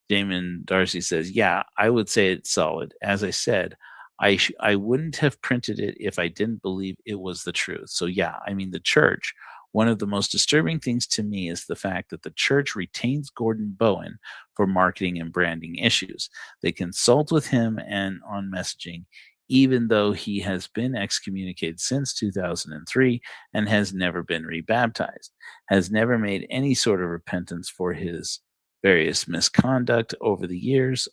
Damon Darcy says, yeah, I would say it's solid. As I said, I wouldn't have printed it if I didn't believe it was the truth. So yeah, I mean, the church, one of the most disturbing things to me is the fact that the church retains Gordon Bowen for marketing and branding issues. They consult with him and on messaging, even though he has been excommunicated since 2003 and has never been rebaptized, has never made any sort of repentance for his various misconduct over the years.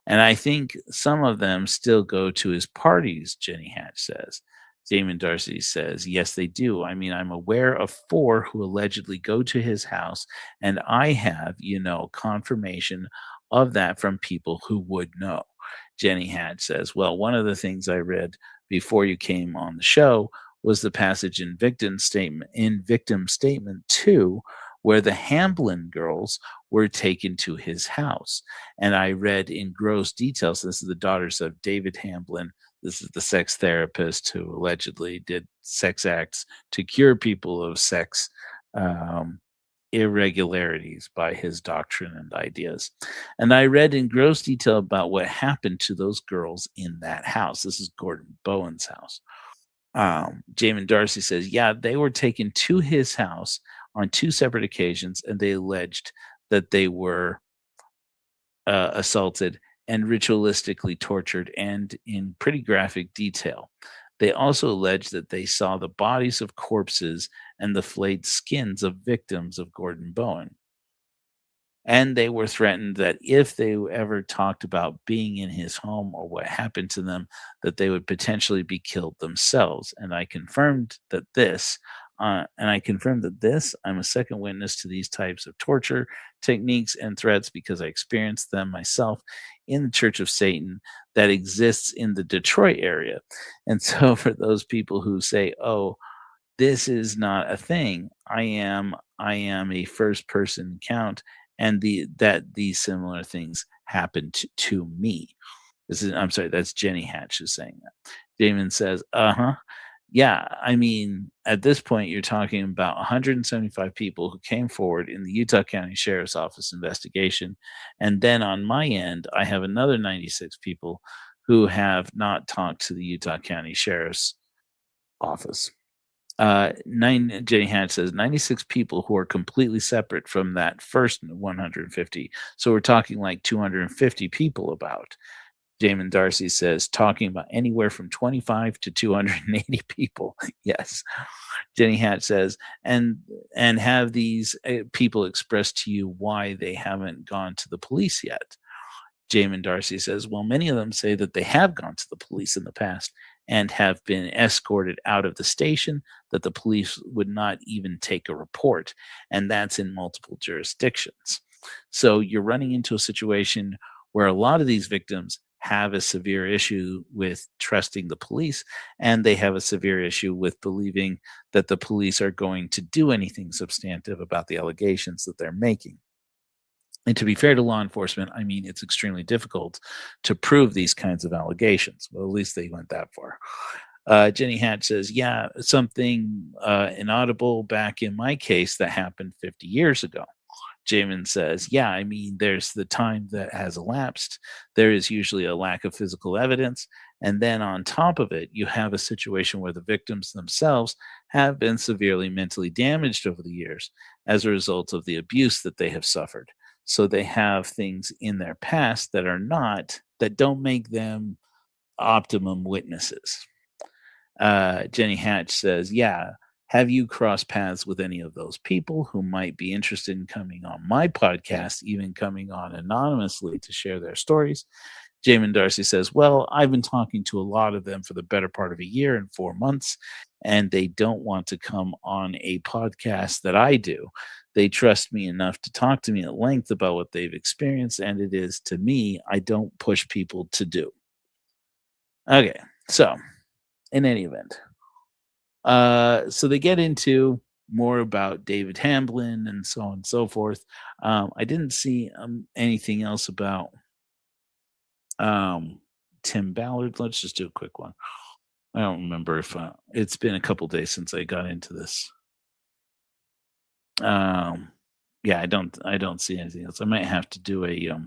And I think some of them still go to his parties, Jenny Hatch says. Damon Darcy says, yes, they do. I mean, I'm aware of 4 who allegedly go to his house, and I have, confirmation of that from people who would know. Jenny Hatch says, well, one of the things I read before you came on the show was the passage in Victim Statement 2, where the Hamblin girls were taken to his house. And I read in gross details, this is the daughters of David Hamblin. This is the sex therapist who allegedly did sex acts to cure people of sex irregularities by his doctrine and ideas. And I read in gross detail about what happened to those girls in that house. This is Gordon Bowen's house. Jamin Darcy says, yeah, they were taken to his house on 2 separate occasions, and they alleged that they were assaulted and ritualistically tortured, and in pretty graphic detail. They also alleged that they saw the bodies of corpses and the flayed skins of victims of Gordon Bowen. And they were threatened that if they ever talked about being in his home or what happened to them, that they would potentially be killed themselves. And I confirmed that I'm a second witness to these types of torture techniques and threats because I experienced them myself in the Church of Satan that exists in the Detroit area. And so for those people who say, oh, this is not a thing, I am a first person account, and these similar things happened to me. That's Jenny Hatch who's saying that. Damon says, yeah, I mean, at this point, you're talking about 175 people who came forward in the Utah County Sheriff's Office investigation. And then on my end, I have another 96 people who have not talked to the Utah County Sheriff's Office. Jenny Hatch says 96 people who are completely separate from that first 150. So we're talking like 250 people about. Damon Darcy says, talking about anywhere from 25 to 280 people. Yes. Jenny Hatch says, and have these people express to you why they haven't gone to the police yet? Damon Darcy says, well, many of them say that they have gone to the police in the past and have been escorted out of the station, that the police would not even take a report. And that's in multiple jurisdictions. So you're running into a situation where a lot of these victims have a severe issue with trusting the police, and they have a severe issue with believing that the police are going to do anything substantive about the allegations that they're making. And to be fair to law enforcement, I mean, it's extremely difficult to prove these kinds of allegations. Well, at least they went that far. Jenny Hatch says, yeah, something inaudible back in my case that happened 50 years ago. Jamin says, yeah, I mean, there's the time that has elapsed. There is usually a lack of physical evidence, And then on top of it, you have a situation where the victims themselves have been severely mentally damaged over the years as a result of the abuse that they have suffered. So they have things in their past that don't make them optimum witnesses. Jenny Hatch says, yeah, have you crossed paths with any of those people who might be interested in coming on my podcast, even coming on anonymously to share their stories? Jamin Darcy says, well, I've been talking to a lot of them for the better part of a year and 4 months, and they don't want to come on a podcast that I do. They trust me enough to talk to me at length about what they've experienced, and it is, to me, I don't push people to do. Okay, so in any event, so they get into more about David Hamblin and so on and so forth. I didn't see anything else about Tim Ballard. Let's just do a quick one. I don't remember if it's been a couple days since I got into this. Yeah, I don't see anything else. I might have to do a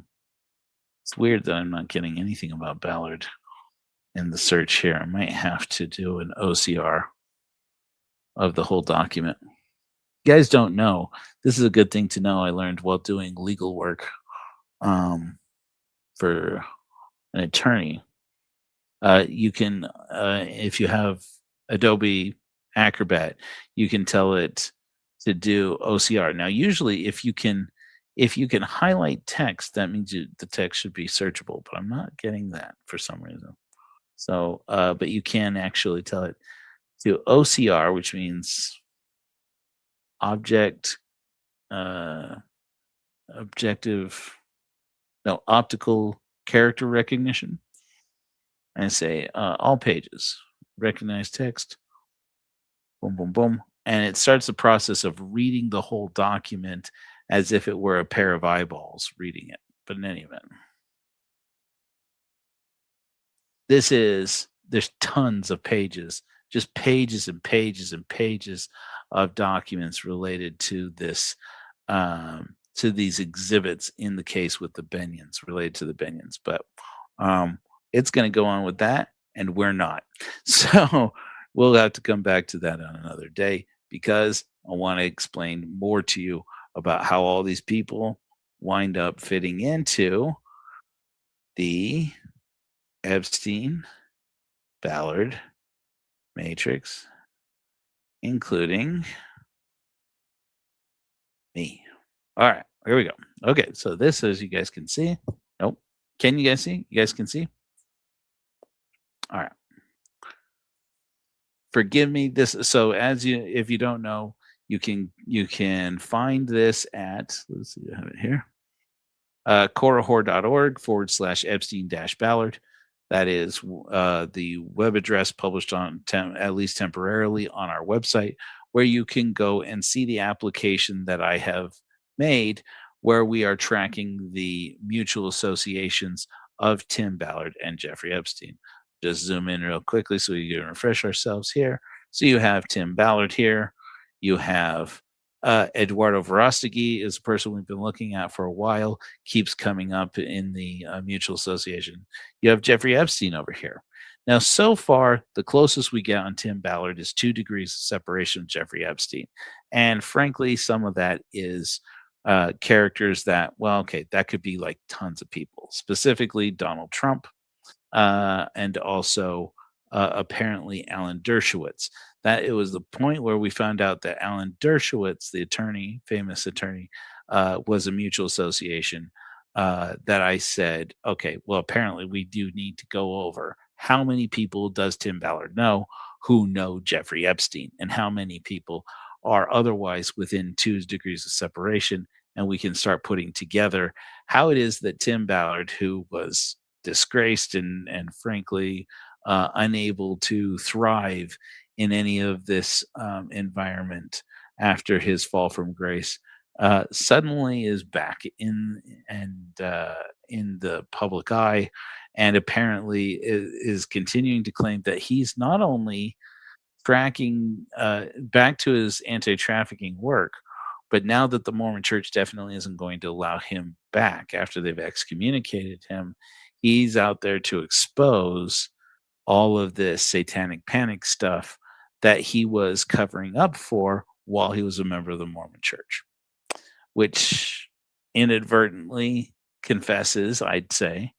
it's weird that I'm not getting anything about Ballard in the search here. I might have to do an OCR of the whole document. You guys don't know. This is a good thing to know. I learned while doing legal work for an attorney. You can, if you have Adobe Acrobat, you can tell it to do OCR. Now, usually, if you can highlight text, that means the text should be searchable. But I'm not getting that for some reason. So, but you can actually tell it to OCR, which means optical character recognition, and say all pages, recognize text, boom, boom, boom. And it starts the process of reading the whole document as if it were a pair of eyeballs reading it. But in any event, there's tons of pages, just pages and pages and pages of documents related to this, to these exhibits in the case with the Benyons, related to the Benyons. But it's going to go on with that, and we're not. So we'll have to come back to that on another day, because I want to explain more to you about how all these people wind up fitting into the Epstein-Ballard matrix, including me. All right, here we go. Okay, so this, as you guys can see. Nope. Can you guys see? You guys can see? All right. Forgive me. So if you don't know, you can find this at, let's see, I have it here. Korihor.org/Epstein-Ballard. That is the web address published on at least temporarily on our website, where you can go and see the application that I have made, where we are tracking the mutual associations of Tim Ballard and Jeffrey Epstein. Just zoom in real quickly so we can refresh ourselves here. So you have Tim Ballard here. You have Eduardo Verostegui is a person we've been looking at for a while, keeps coming up in the mutual association. You have Jeffrey Epstein over here. Now, so far, the closest we get on Tim Ballard is 2 degrees of separation with Jeffrey Epstein. And frankly, some of that is characters that, well, okay, that could be like tons of people, specifically Donald Trump, and also apparently Alan Dershowitz. That it was the point where we found out that Alan Dershowitz, the attorney, famous attorney, was a mutual association, that I said, okay, well, apparently we do need to go over how many people does Tim Ballard know who know Jeffrey Epstein, and how many people are otherwise within 2 degrees of separation, and we can start putting together how it is that Tim Ballard, who was disgraced and frankly unable to thrive in any of this environment after his fall from grace, suddenly is back in the public eye, and apparently is continuing to claim that he's not only tracking back to his anti-trafficking work, but now that the Mormon Church definitely isn't going to allow him back after they've excommunicated him, he's out there to expose all of this satanic panic stuff that he was covering up for while he was a member of the Mormon Church, which inadvertently confesses, I'd say,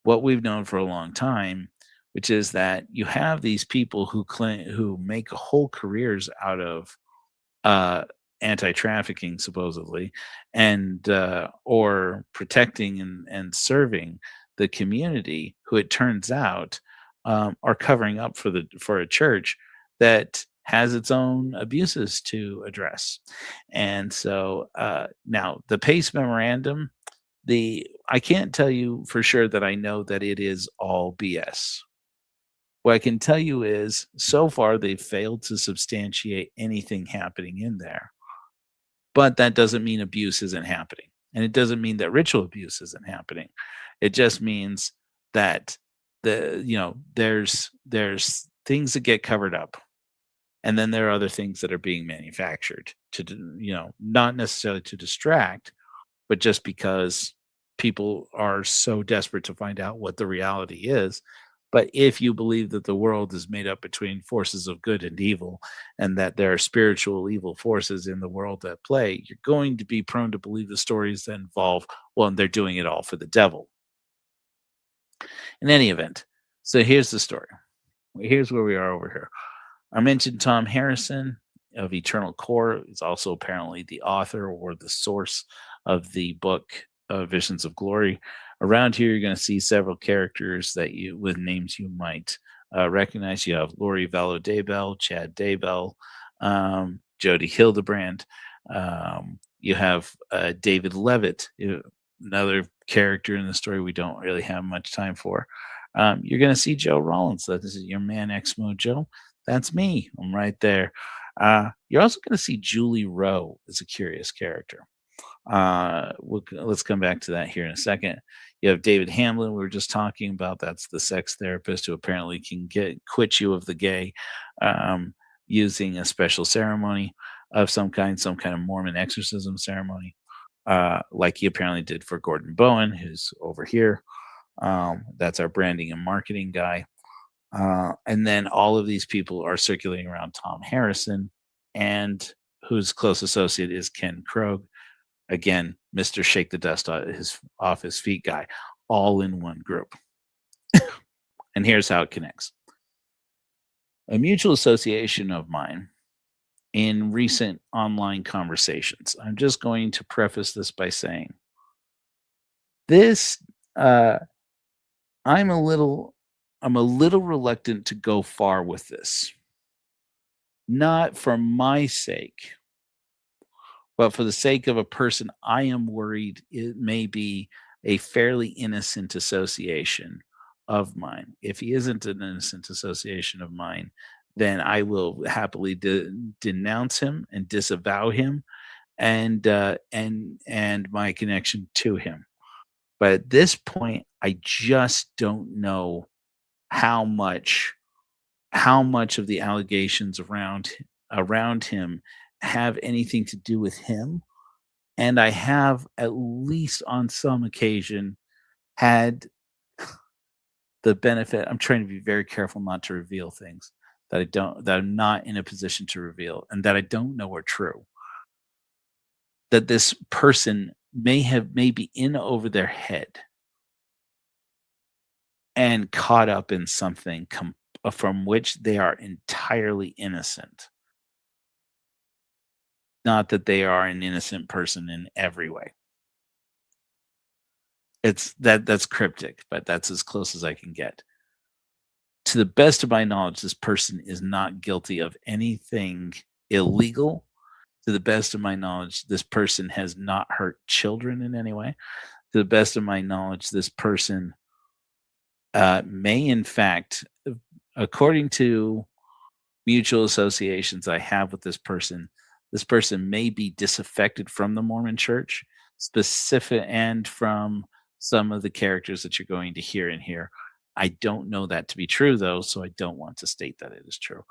what we've known for a long time, which is that you have these people who make whole careers out of uh, anti-trafficking, supposedly, and or protecting and serving the community, who it turns out are covering up for a church that has its own abuses to address. And so now the Pace Memorandum, the I can't tell you for sure that I know that it is all BS. What I can tell you is, so far, they've failed to substantiate anything happening in there. But that doesn't mean abuse isn't happening. And it doesn't mean that ritual abuse isn't happening. It just means that there's things that get covered up. And then there are other things that are being manufactured not necessarily to distract, but just because people are so desperate to find out what the reality is. But if you believe that the world is made up between forces of good and evil, and that there are spiritual evil forces in the world at play, you're going to be prone to believe the stories that involve, well, and they're doing it all for the devil. In any event, so here's the story. Here's where we are over here. I mentioned Tom Harrison of Eternal Core is also apparently the author or the source of the book Visions of Glory. Around here, you're going to see several characters with names you might recognize. You have Lori Vallow Daybell, Chad Daybell, Jody Hildebrand. You have David Levitt, another character in the story we don't really have much time for. You're going to see Joe Rollins. So this is your man Exmo Joe. That's me. I'm right there. You're also going to see Julie Rowe as a curious character. Let's come back to that here in a second. You have David Hamlin, we were just talking about. That's the sex therapist who apparently can quit you of the gay using a special ceremony of some kind of Mormon exorcism ceremony, like he apparently did for Gordon Bowen, who's over here. That's our branding and marketing guy. And then all of these people are circulating around Tom Harrison, and whose close associate is Ken Krogue. Again, Mr. Shake the Dust off his feet guy, all in one group. And here's how it connects. A mutual association of mine in recent online conversations. I'm just going to preface this by saying this, I'm a little reluctant to go far with this. Not for my sake, but for the sake of a person I am worried it may be a fairly innocent association of mine. If he isn't an innocent association of mine, then I will happily denounce him and disavow him and my connection to him. But at this point, I just don't know how much of the allegations around him have anything to do with him. And I have, at least on some occasion, had the benefit. I'm trying to be very careful not to reveal things that I'm not in a position to reveal and that I don't know are true. That this person may be in over their head and caught up in something from which they are entirely innocent. Not that they are an innocent person in every way. That's cryptic, but that's as close as I can get. To the best of my knowledge, this person is not guilty of anything illegal. To the best of my knowledge, this person has not hurt children in any way. To the best of my knowledge, this person may, in fact, according to mutual associations I have with this person may be disaffected from the Mormon Church, specific, and from some of the characters that you're going to hear in here. I don't know that to be true, though, so I don't want to state that it is true.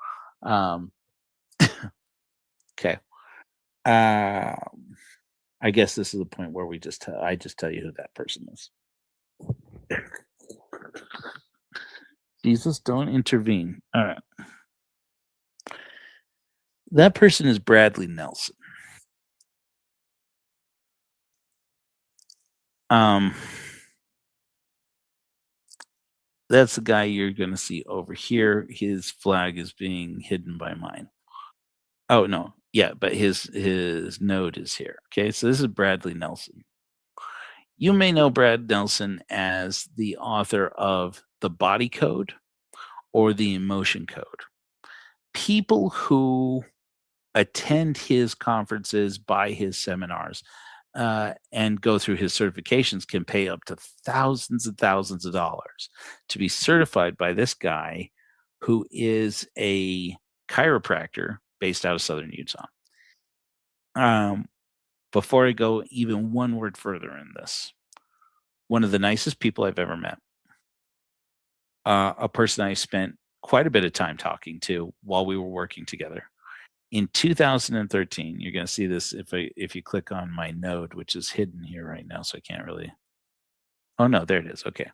Okay. I guess this is the point where I just tell you who that person is. Jesus, don't intervene. All right. That person is Bradley Nelson. Um, that's the guy you're going to see over here. His flag is being hidden by mine. Oh no, yeah, but his node is here. Okay, so this is Bradley Nelson. You may know Brad Nelson as the author of The Body Code or The Emotion Code. People who attend his conferences, buy his seminars, and go through his certifications can pay up to thousands and thousands of dollars to be certified by this guy who is a chiropractor based out of Southern Utah. Um, before I go even one word further in this, one of the nicest people I've ever met, a person I spent quite a bit of time talking to while we were working together. In 2013, you're going to see this if you click on my node, which is hidden here right now, so I can't really. Oh no, there it is. Okay,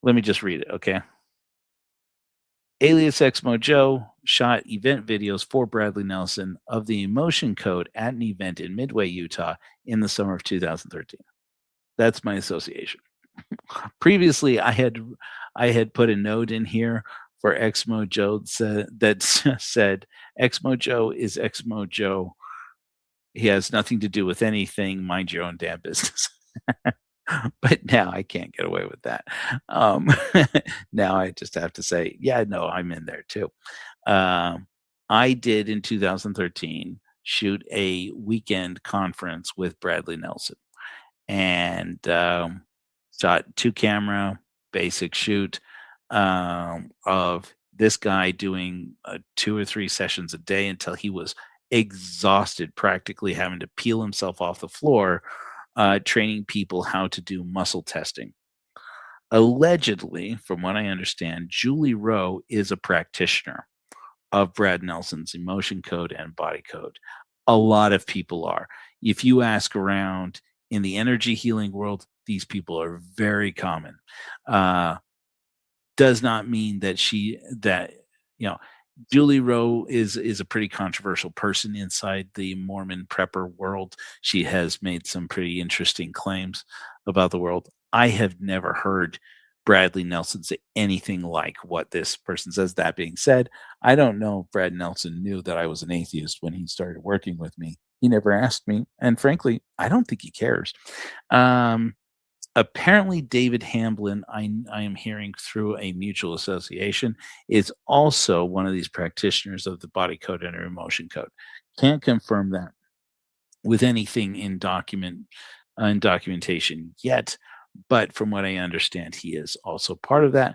let me just read it. Okay. Alias Exmo Joe shot event videos for Bradley Nelson of the Emotion Code at an event in Midway, Utah in the summer of 2013. That's my association. Previously, I had put a note in here for Exmo Joe that said Exmo Joe is Exmo Joe. He has nothing to do with anything. Mind your own damn business. But now I can't get away with that. Um, now I just have to say, yeah, no, I'm in there too. I did in 2013 shoot a weekend conference with Bradley Nelson and shot 2-camera basic shoot of this guy doing 2 or 3 sessions a day until he was exhausted, practically having to peel himself off the floor, training people how to do muscle testing. Allegedly, from what I understand, Julie Rowe is a practitioner of Brad Nelson's emotion code and body code. A lot of people are. If you ask around in the energy healing world, these people are very common. Does not mean that you know, Julie Rowe is a pretty controversial person inside the Mormon prepper world. She has made some pretty interesting claims about the world. I have never heard Bradley Nelson say anything like what this person says. That being said, I don't know if Brad Nelson knew that I was an atheist when he started working with me. He never asked me, and frankly, I don't think he cares. Apparently, David Hamblin, I am hearing through a mutual association, is also one of these practitioners of the body code and emotion code. Can't confirm that with anything in documentation yet, but from what I understand, he is also part of that.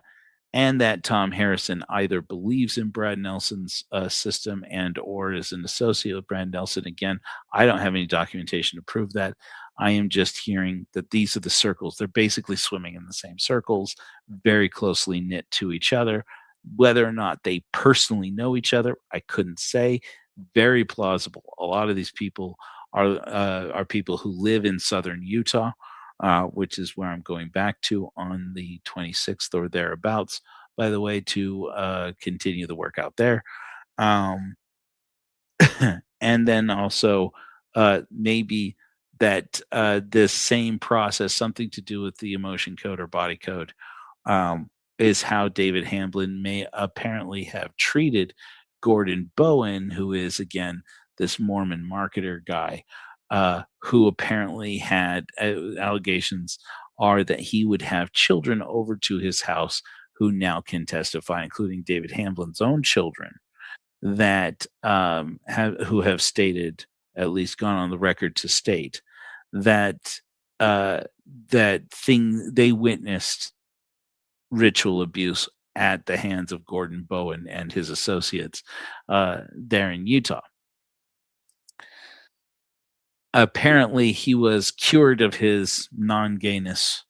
And that Tom Harrison either believes in Brad Nelson's system and or is an associate with Brad Nelson. Again, I don't have any documentation to prove that. I am just hearing that these are the circles. They're basically swimming in the same circles, very closely knit to each other. Whether or not they personally know each other, I couldn't say. Very plausible. A lot of these people are people who live in southern Utah, which is where I'm going back to on the 26th or thereabouts, by the way, to continue the work out there. Um, and then also maybe that this same process, something to do with the emotion code or body code, is how David Hamblin may apparently have treated Gordon Bowen, who is, again, this Mormon marketer guy, who apparently had allegations are that he would have children over to his house who now can testify, including David Hamblin's own children, that who have stated, at least gone on the record to state, that they witnessed ritual abuse at the hands of Gordon Bowen and his associates there in Utah. Apparently, he was cured of his non-gayness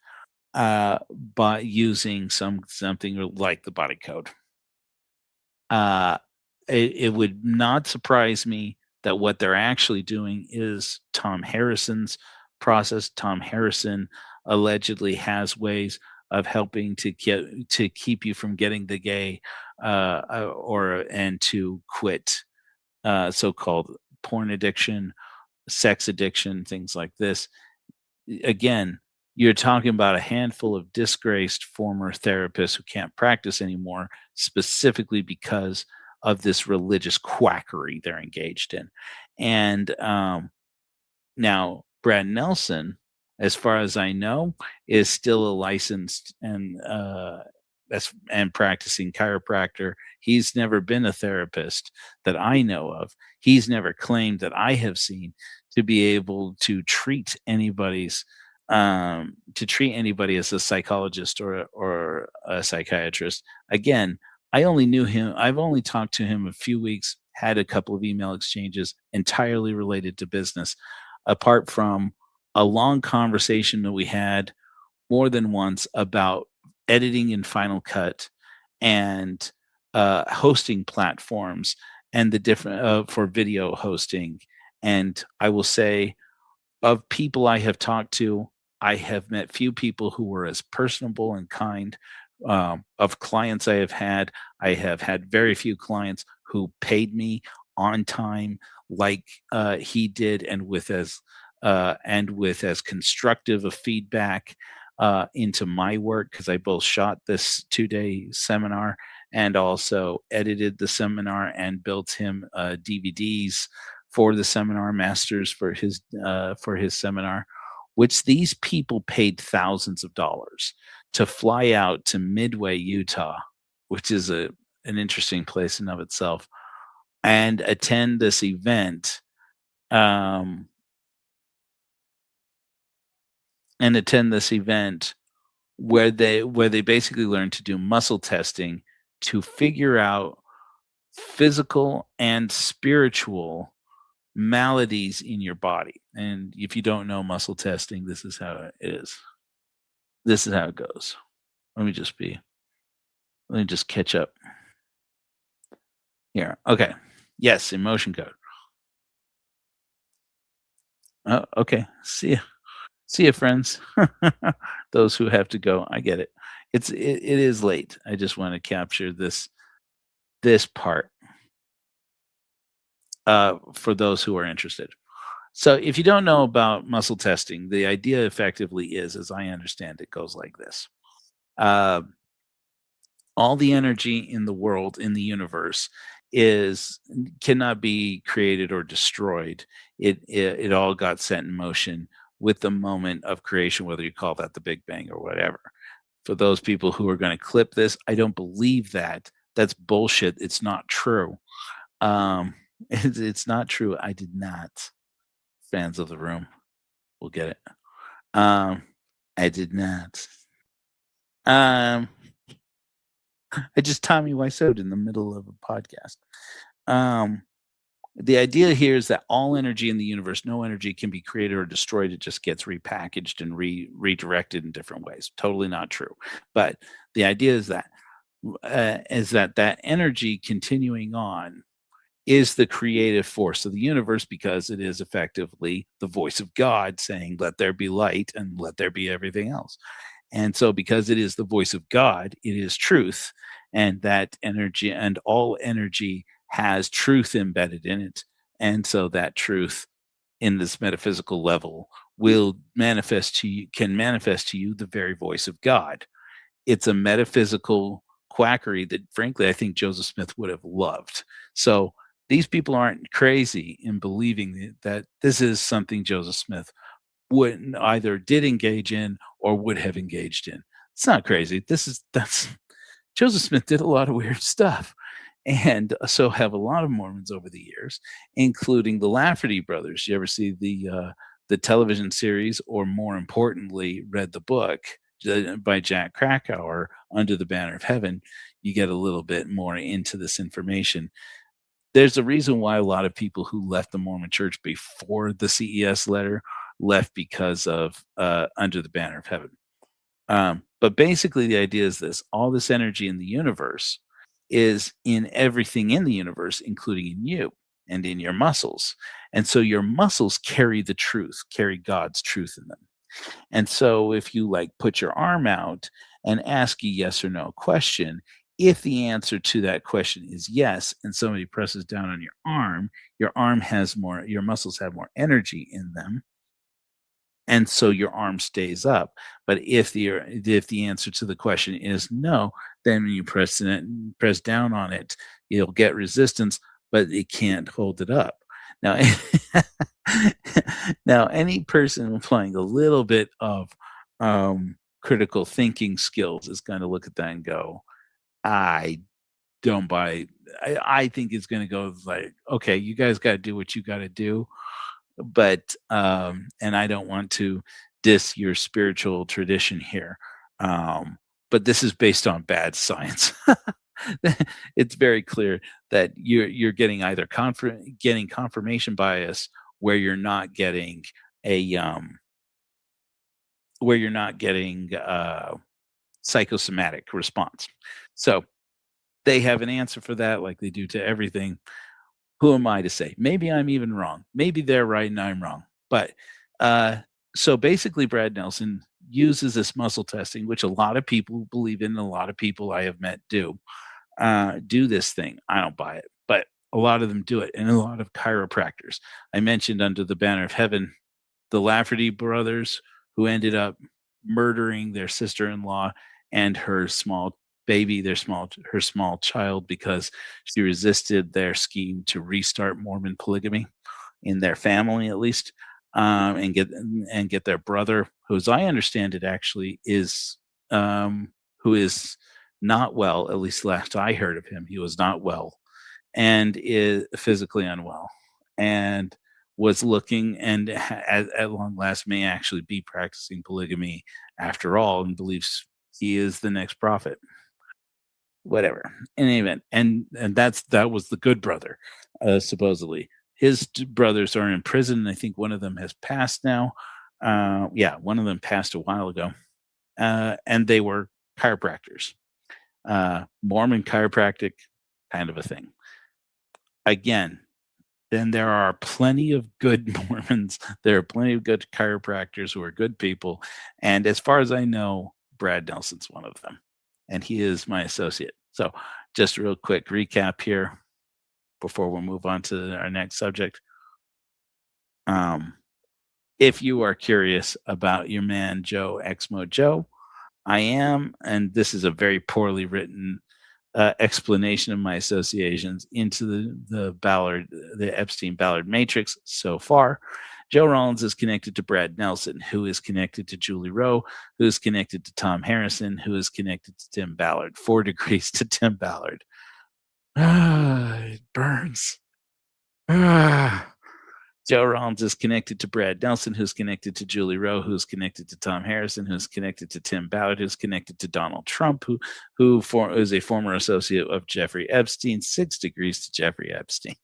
by using something like the body code. It would not surprise me that what they're actually doing is Tom Harrison's process. Tom Harrison allegedly has ways of helping to keep you from getting the gay or and to quit so-called porn addiction, sex addiction, things like this. Again, you're talking about a handful of disgraced former therapists who can't practice anymore, specifically because of this religious quackery they're engaged in. And now, Brad Nelson, as far as I know, is still a licensed and practicing chiropractor. He's never been a therapist that I know of. He's never claimed that I have seen to be able to treat anybody as a psychologist or a psychiatrist. Again, I only knew him. I've only talked to him a few weeks, had a couple of email exchanges entirely related to business, apart from a long conversation that we had more than once about editing in Final Cut and hosting platforms and the different for video hosting. And I will say, of people I have talked to, I have met few people who were as personable and kind. Of clients I have had very few clients who paid me on time like he did, and with as constructive a feedback into my work, because I both shot this 2-day seminar and also edited the seminar and built him DVDs for the seminar, masters for his seminar, which these people paid thousands of dollars to fly out to Midway, Utah, which is an interesting place in of itself, and attend this event. And attend this event where they basically learn to do muscle testing to figure out physical and spiritual maladies in your body. And if you don't know muscle testing, this is how it is. This is how it goes. Let me just catch up here. Okay. Yes, emotion code. Oh, okay. See ya. See ya, friends. Those who have to go, I get it. It is late. I just want to capture this part for those who are interested. So, if you don't know about muscle testing, the idea effectively is, as I understand it, goes like this: uh, all the energy in the world, in the universe, is cannot be created or destroyed. It all got set in motion with the moment of creation, whether you call that the Big Bang or whatever. For those people who are going to clip this, I don't believe that. That's bullshit. It's not true. It's not true. I did not. Fans of the room will get it. I did not. I just Tommy Wiseau'd in the middle of a podcast. The idea here is that all energy in the universe, no energy can be created or destroyed. It just gets repackaged and redirected in different ways. Totally not true. But the idea is that that energy continuing on is the creative force of the universe, because it is effectively the voice of God saying, "Let there be light," and "Let there be everything else." And so, because it is the voice of God, it is truth, and that energy and all energy has truth embedded in it. And so, that truth in this metaphysical level can manifest to you the very voice of God. It's a metaphysical quackery that, frankly, I think Joseph Smith would have loved. So, these people aren't crazy in believing that this is something Joseph Smith would either did engage in or would have engaged in. It's not crazy. That's Joseph Smith did a lot of weird stuff, and so have a lot of Mormons over the years, including the Lafferty brothers. You ever see the television series, or more importantly, read the book by Jack Krakauer, Under the Banner of Heaven? You get a little bit more into this information. There's a reason why a lot of people who left the Mormon Church before the CES letter left, because of Under the Banner of Heaven. But basically, the idea is this: all this energy in the universe is in everything in the universe, including in you and in your muscles. And so your muscles carry the truth, carry God's truth in them. And so if you like put your arm out and ask a yes or no question. If the answer to that question is yes, and somebody presses down on your arm has more, your muscles have more energy in them, and so your arm stays up. But if the answer to the question is no, then when you press down on it, you'll get resistance, but it can't hold it up. Now, now any person applying a little bit of critical thinking skills is going to look at that and go, "I don't buy." I think it's going to go like, "Okay, you guys got to do what you got to do." But and I don't want to diss your spiritual tradition here, but this is based on bad science. It's very clear that you're getting either getting confirmation bias where you're not getting a where you're not getting psychosomatic response. So they have an answer for that, like they do to everything. Who am I to say? Maybe I'm even wrong. Maybe they're right and I'm wrong. But uh, so basically, Brad Nelson uses this muscle testing, which a lot of people believe in, and a lot of people I have met do this thing. I don't buy it, but a lot of them do it, and a lot of chiropractors. I mentioned under the banner of heaven, the Lafferty brothers who ended up murdering their sister-in-law and her small baby, her small child, because she resisted their scheme to restart Mormon polygamy in their family, at least, and get their brother, who, as I understand it, actually is who is not well. At least last I heard of him, he was not well and is physically unwell, and was looking and at long last may actually be practicing polygamy after all, and believes he is the next prophet. Whatever. In any event, and that was the good brother, supposedly. His brothers are in prison. I think one of them has passed now. Yeah, one of them passed a while ago, and they were chiropractors, Mormon chiropractic kind of a thing. Again, then there are plenty of good Mormons. There are plenty of good chiropractors who are good people, and as far as I know, Brad Nelson's one of them, and he is my associate. So, just a real quick recap here before we move on to our next subject. Um, if you are curious about your man Joe Exmo Joe, I am, and this is a very poorly written explanation of my associations into the Epstein-Ballard matrix so far. Joe Rollins is connected to Brad Nelson, who is connected to Julie Rowe, who is connected to Tom Harrison, who is connected to Tim Ballard. 4 degrees to Tim Ballard. It burns. Joe Rollins is connected to Brad Nelson, who's connected to Julie Rowe, who's connected to Tom Harrison, who's connected to Tim Ballard, who's connected to Donald Trump, who is a former associate of Jeffrey Epstein. 6 degrees to Jeffrey Epstein.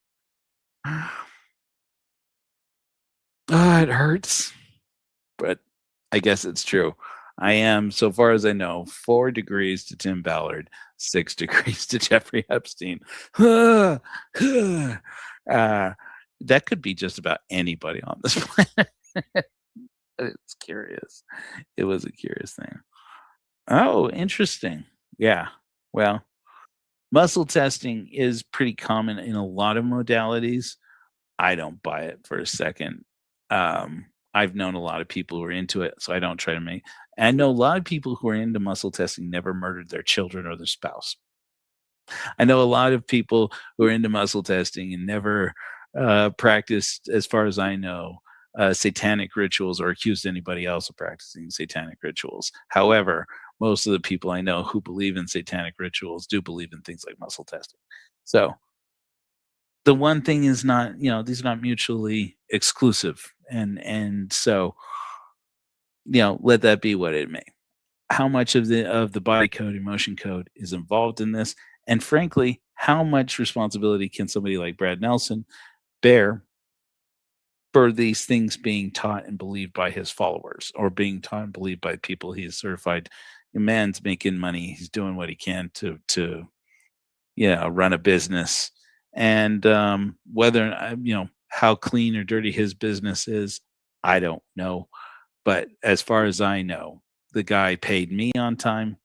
It hurts, but I guess it's true. I am, so far as I know, 4 degrees to Tim Ballard, 6 degrees to Jeffrey Epstein. That could be just about anybody on this planet. It's curious. It was a curious thing. Oh, interesting. Yeah. Well, muscle testing is pretty common in a lot of modalities. I don't buy it for a second. I've known a lot of people who are into it, so I don't try to make. I know a lot of people who are into muscle testing never murdered their children or their spouse. I know a lot of people who are into muscle testing and never practiced, as far as I know, satanic rituals or accused anybody else of practicing satanic rituals. However, most of the people I know who believe in satanic rituals do believe in things like muscle testing. So the one thing is not, these are not mutually exclusive, and so let that be what it may. How much of the body code, emotion code is involved in this, and frankly, how much responsibility can somebody like Brad Nelson bear for these things being taught and believed by his followers, or being taught and believed by people he's certified? The man's making money. He's doing what he can to run a business, and whether how clean or dirty his business is, I don't know. But as far as I know, the guy paid me on time.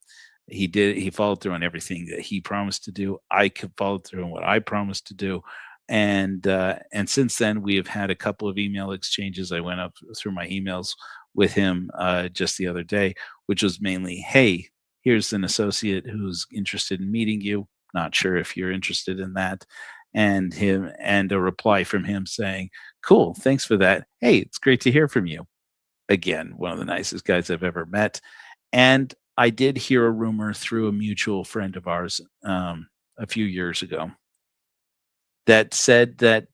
He followed through on everything that he promised to do. I could follow through on what I promised to do. And since then we have had a couple of email exchanges. I went up through my emails with him just the other day, which was mainly, hey, here's an associate who's interested in meeting you. Not sure if you're interested in that. And a reply from him saying, cool, thanks for that. Hey, it's great to hear from you. Again, one of the nicest guys I've ever met. And I did hear a rumor through a mutual friend of ours a few years ago that said that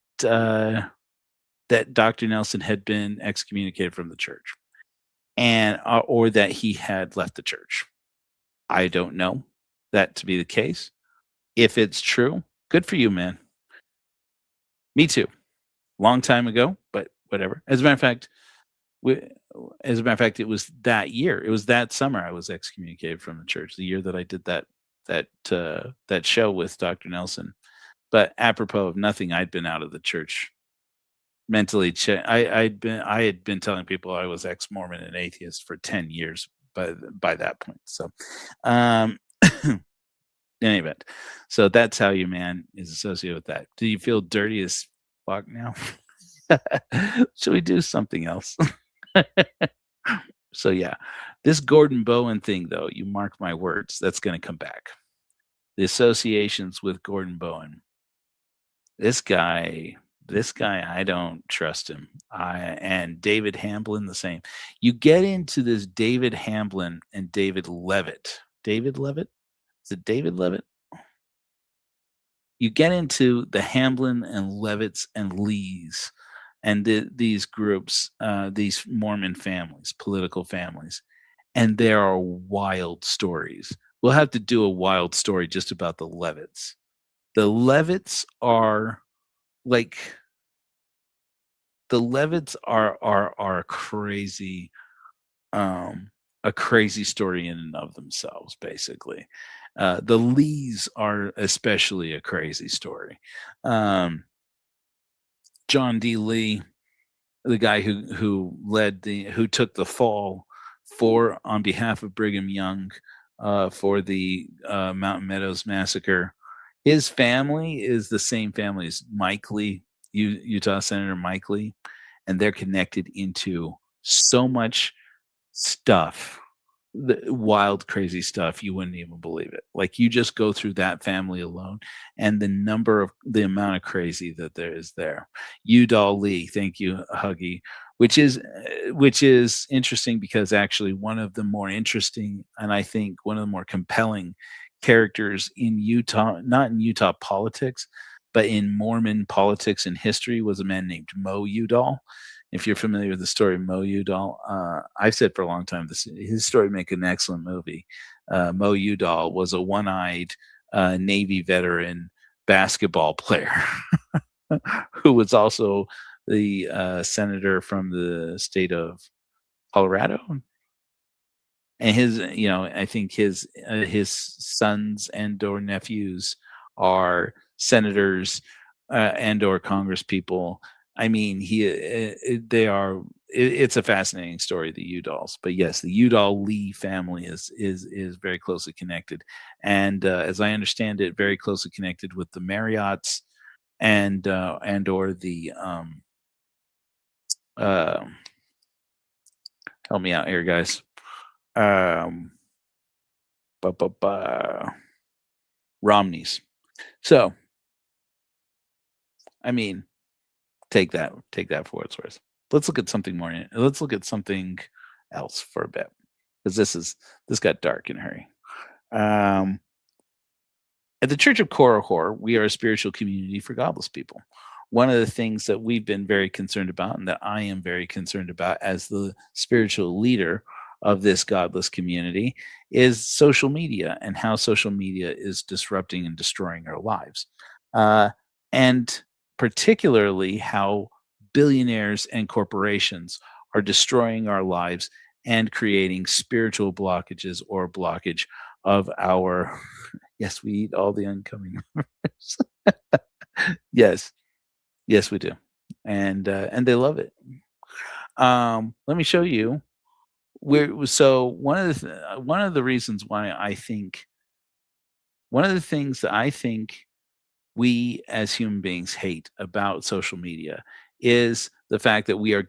Dr. Nelson had been excommunicated from the church, and or that he had left the church. I don't know that to be the case. If it's true, good for you, man. Me too. Long time ago, but whatever. As a matter of fact, it was that year. It was that summer I was excommunicated from the church. The year that I did that show with Dr. Nelson. But apropos of nothing, I'd been out of the church mentally. I had been telling people I was ex-Mormon and atheist for 10 years by that point. So, in any event, so that's how your man is associated with that. Do you feel dirty as fuck now? Should we do something else? So yeah, this Gordon Bowen thing, though, you mark my words, that's going to come back. The associations with Gordon Bowen. This guy, I don't trust him. And David Hamblin, the same. You get into this David Hamblin and David Levitt. David Levitt? Is it David Levitt? You get into the Hamblin and Levitts and Lees and these groups, these Mormon families, political families, and there are wild stories. We'll have to do a wild story just about the Levitts. The Levitts are crazy, a crazy story in and of themselves, basically. The Lees are especially a crazy story. John D. Lee, the guy who took the fall on behalf of Brigham Young for the Mountain Meadows massacre. His family is the same family as Mike Lee, Utah Senator Mike Lee, and they're connected into so much stuff, the wild, crazy stuff. You wouldn't even believe it. Like, you just go through that family alone, and the amount of crazy that there is there. Udall Lee, thank you, Huggy, which is interesting because actually one of the more interesting and I think one of the more compelling characters in Utah, not in Utah politics, but in Mormon politics and history, was a man named Mo Udall. If you're familiar with the story of Mo Udall, I've said for a long time his story would make an excellent movie. Mo Udall was a one-eyed Navy veteran basketball player who was also the senator from the state of Colorado. And I think his sons and or nephews are senators and or Congress people. I mean, it's a fascinating story, the Udalls. But yes, the Udall Lee family is very closely connected, and as I understand it, very closely connected with the Marriotts and or the help me out here, guys. Romneys. So, I mean, take that for what it's worth. Let's look at something more. Let's look at something else for a bit, because this got dark in a hurry. At the Church of Korihor, we are a spiritual community for godless people. One of the things that we've been very concerned about, and that I am very concerned about as the spiritual leader of this godless community, is social media and how social media is disrupting and destroying our lives. And particularly how billionaires and corporations are destroying our lives and creating spiritual blockages or blockage of our, yes, we eat all the incoming members. Yes, we do. And they love it. Let me show you one of the reasons why I think one of the things that I think we as human beings hate about social media is the fact that we are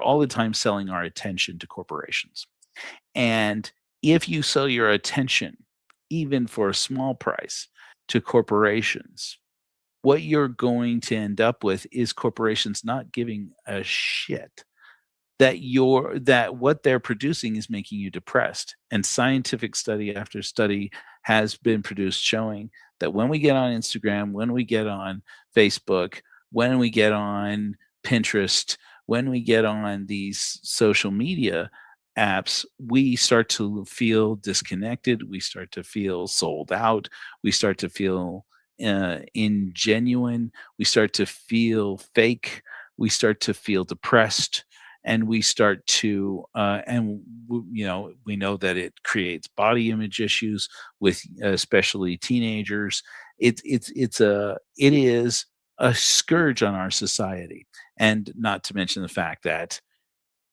all the time selling our attention to corporations. And if you sell your attention, even for a small price, to corporations, what you're going to end up with is corporations not giving a shit that what they're producing is making you depressed. And scientific study after study has been produced showing that when we get on Instagram, when we get on Facebook, when we get on Pinterest, when we get on these social media apps, we start to feel disconnected. We start to feel sold out. We start to feel ingenuine. We start to feel fake. We start to feel depressed, and we start to we know that it creates body image issues with especially teenagers. It is a scourge on our society, and not to mention the fact that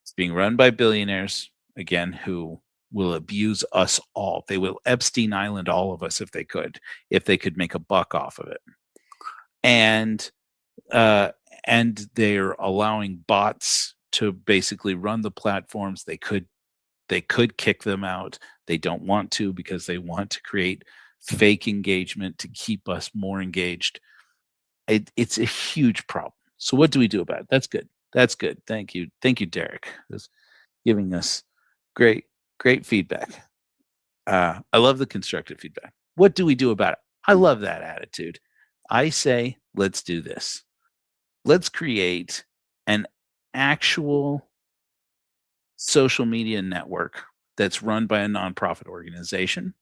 it's being run by billionaires, again, who will abuse us all. They will Epstein Island all of us if they could make a buck off of it. And uh, and they're allowing bots to basically run the platforms. They could kick them out. They don't want to because they want to create fake engagement to keep us more engaged. It's a huge problem. So what do we do about it? That's good. That's good. Thank you, Derek. That's giving us great, great feedback. I love the constructive feedback. What do we do about it? I love that attitude. I say, let's do this. Let's create an actual social media network that's run by a nonprofit organization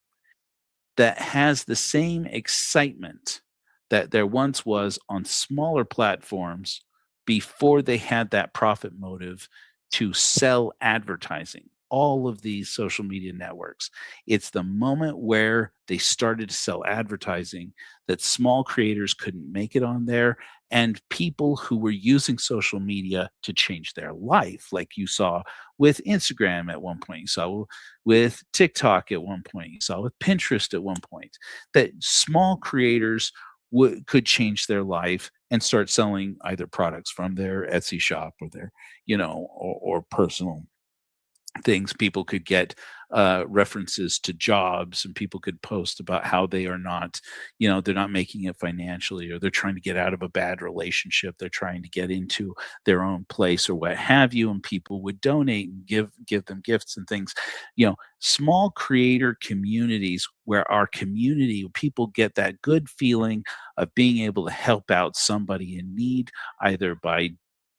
that has the same excitement that there once was on smaller platforms before they had that profit motive to sell advertising. All of these social media networks, it's the moment where they started to sell advertising that small creators couldn't make it on there, and people who were using social media to change their life, like you saw with Instagram at one point, you saw with TikTok at one point, you saw with Pinterest at one point, that small creators could change their life and start selling either products from their Etsy shop or their, or personal things. People could get references to jobs, and people could post about how they are not, they're not making it financially, or they're trying to get out of a bad relationship. They're trying to get into their own place or what have you. And people would donate and give them gifts and things. Small creator communities where people get that good feeling of being able to help out somebody in need, either by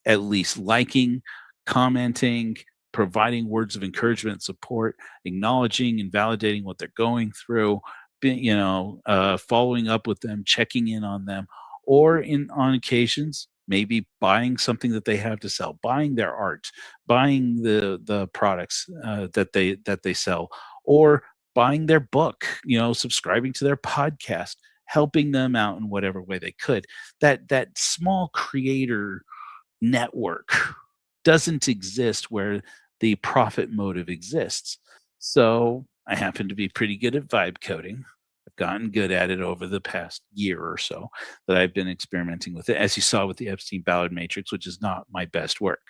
at least liking, commenting, providing words of encouragement, support, acknowledging and validating what they're going through, following up with them, checking in on them, or on occasions, maybe buying something that they have to sell, buying their art, buying the products that they sell, or buying their book, subscribing to their podcast, helping them out in whatever way they could. That small creator network doesn't exist where the profit motive exists. So I happen to be pretty good at vibe coding. I've gotten good at it over the past year or so that I've been experimenting with it, as you saw with the Epstein-Ballard matrix, which is not my best work.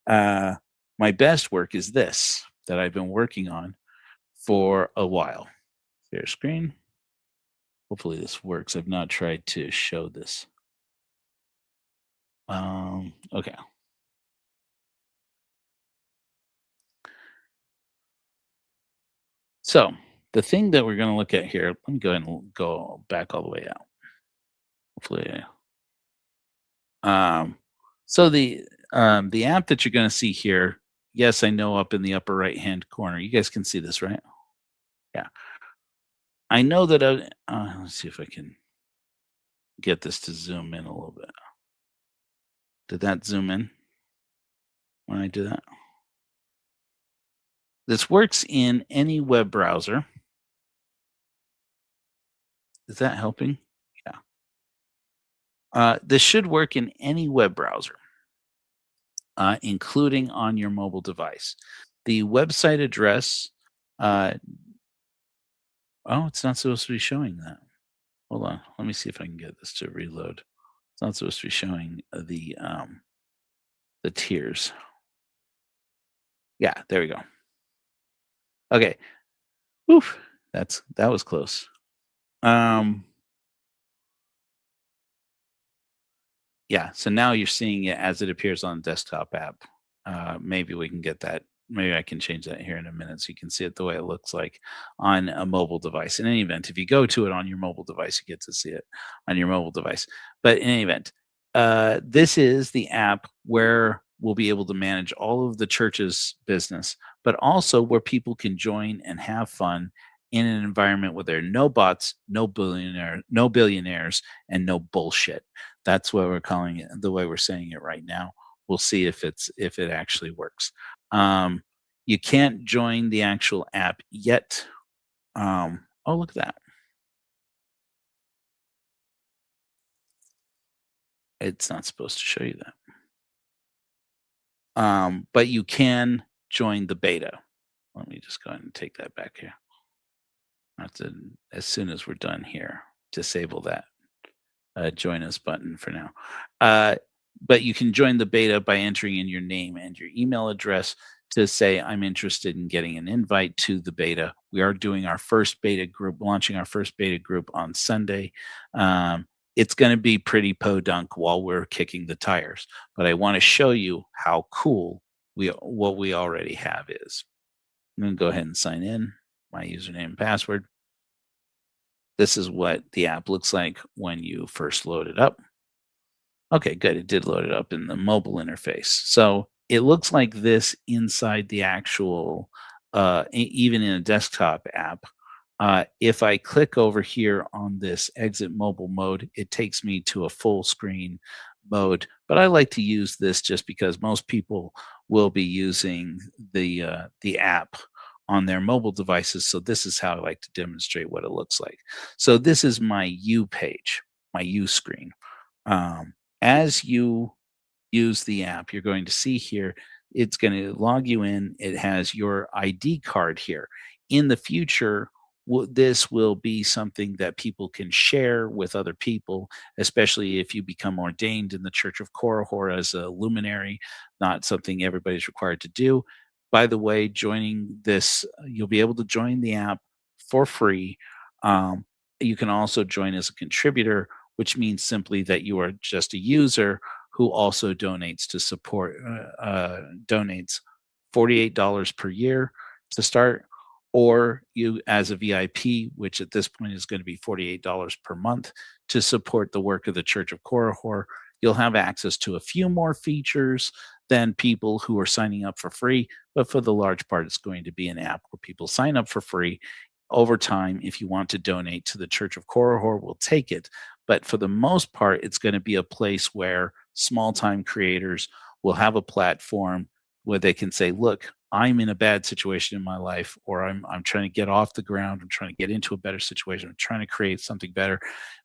My best work is this that I've been working on for a while. Share screen. Hopefully this works. I've not tried to show this. Okay. So the thing that we're going to look at here, let me go ahead and go back all the way out. Hopefully, so the app that you're going to see here, yes, I know up in the upper right hand corner, you guys can see this, right? Yeah, I know that. Let's see if I can get this to zoom in a little bit. Did that zoom in when I do that? This works in any web browser. Is that helping? Yeah. This should work in any web browser, including on your mobile device. The website address, uh, oh, it's not supposed to be showing that. Hold on. Let me see if I can get this to reload. It's not supposed to be showing the tiers. Yeah, there we go. Okay. Oof. That was close. Um, yeah, so now you're seeing it as it appears on the desktop app. Maybe we can get that. Maybe I can change that here in a minute so you can see it the way it looks like on a mobile device. In any event, if you go to it on your mobile device, you get to see it on your mobile device. But in any event, this is the app where we'll be able to manage all of the church's business, but also where people can join and have fun in an environment where there are no bots, no billionaires, and no bullshit. That's what we're calling it, the way we're saying it right now. We'll see if it actually works. Um, you can't join the actual app yet. Oh, look at that. It's not supposed to show you that. But you can join the beta. Let me just go ahead and take that back here. As soon as we're done here, disable that join us button for now. Uh, but you can join the beta by entering in your name and your email address to say, I'm interested in getting an invite to the beta. We are doing our first beta group, launching our first beta group on Sunday. It's going to be pretty podunk while we're kicking the tires, but I want to show you how cool what we already have is. I'm going to go ahead and sign in, my username and password. This is what the app looks like when you first load it up. Okay, good. It did load it up in the mobile interface. So it looks like this inside the actual, even in a desktop app. If I click over here on this exit mobile mode, it takes me to a full screen mode. But I like to use this just because most people will be using the app on their mobile devices. So this is how I like to demonstrate what it looks like. So this is my U page, my U screen. As you use the app, you're going to see here, it's going to log you in. It has your ID card here. In the future, this will be something that people can share with other people, especially if you become ordained in the Church of Korihor as a luminary, not something everybody's required to do. By the way, joining this, you'll be able to join the app for free. You can also join as a contributor, which means simply that you are just a user who also donates to support, donates $48 per year to start, or you as a VIP, which at this point is going to be $48 per month to support the work of the Church of Korihor. You'll have access to a few more features than people who are signing up for free, but for the large part, it's going to be an app where people sign up for free. Over time, if you want to donate to the Church of Korihor, we'll take it. But for the most part, it's going to be a place where small time creators will have a platform where they can say, look, I'm in a bad situation in my life, or I'm trying to get off the ground. I'm trying to get into a better situation. I'm trying to create something better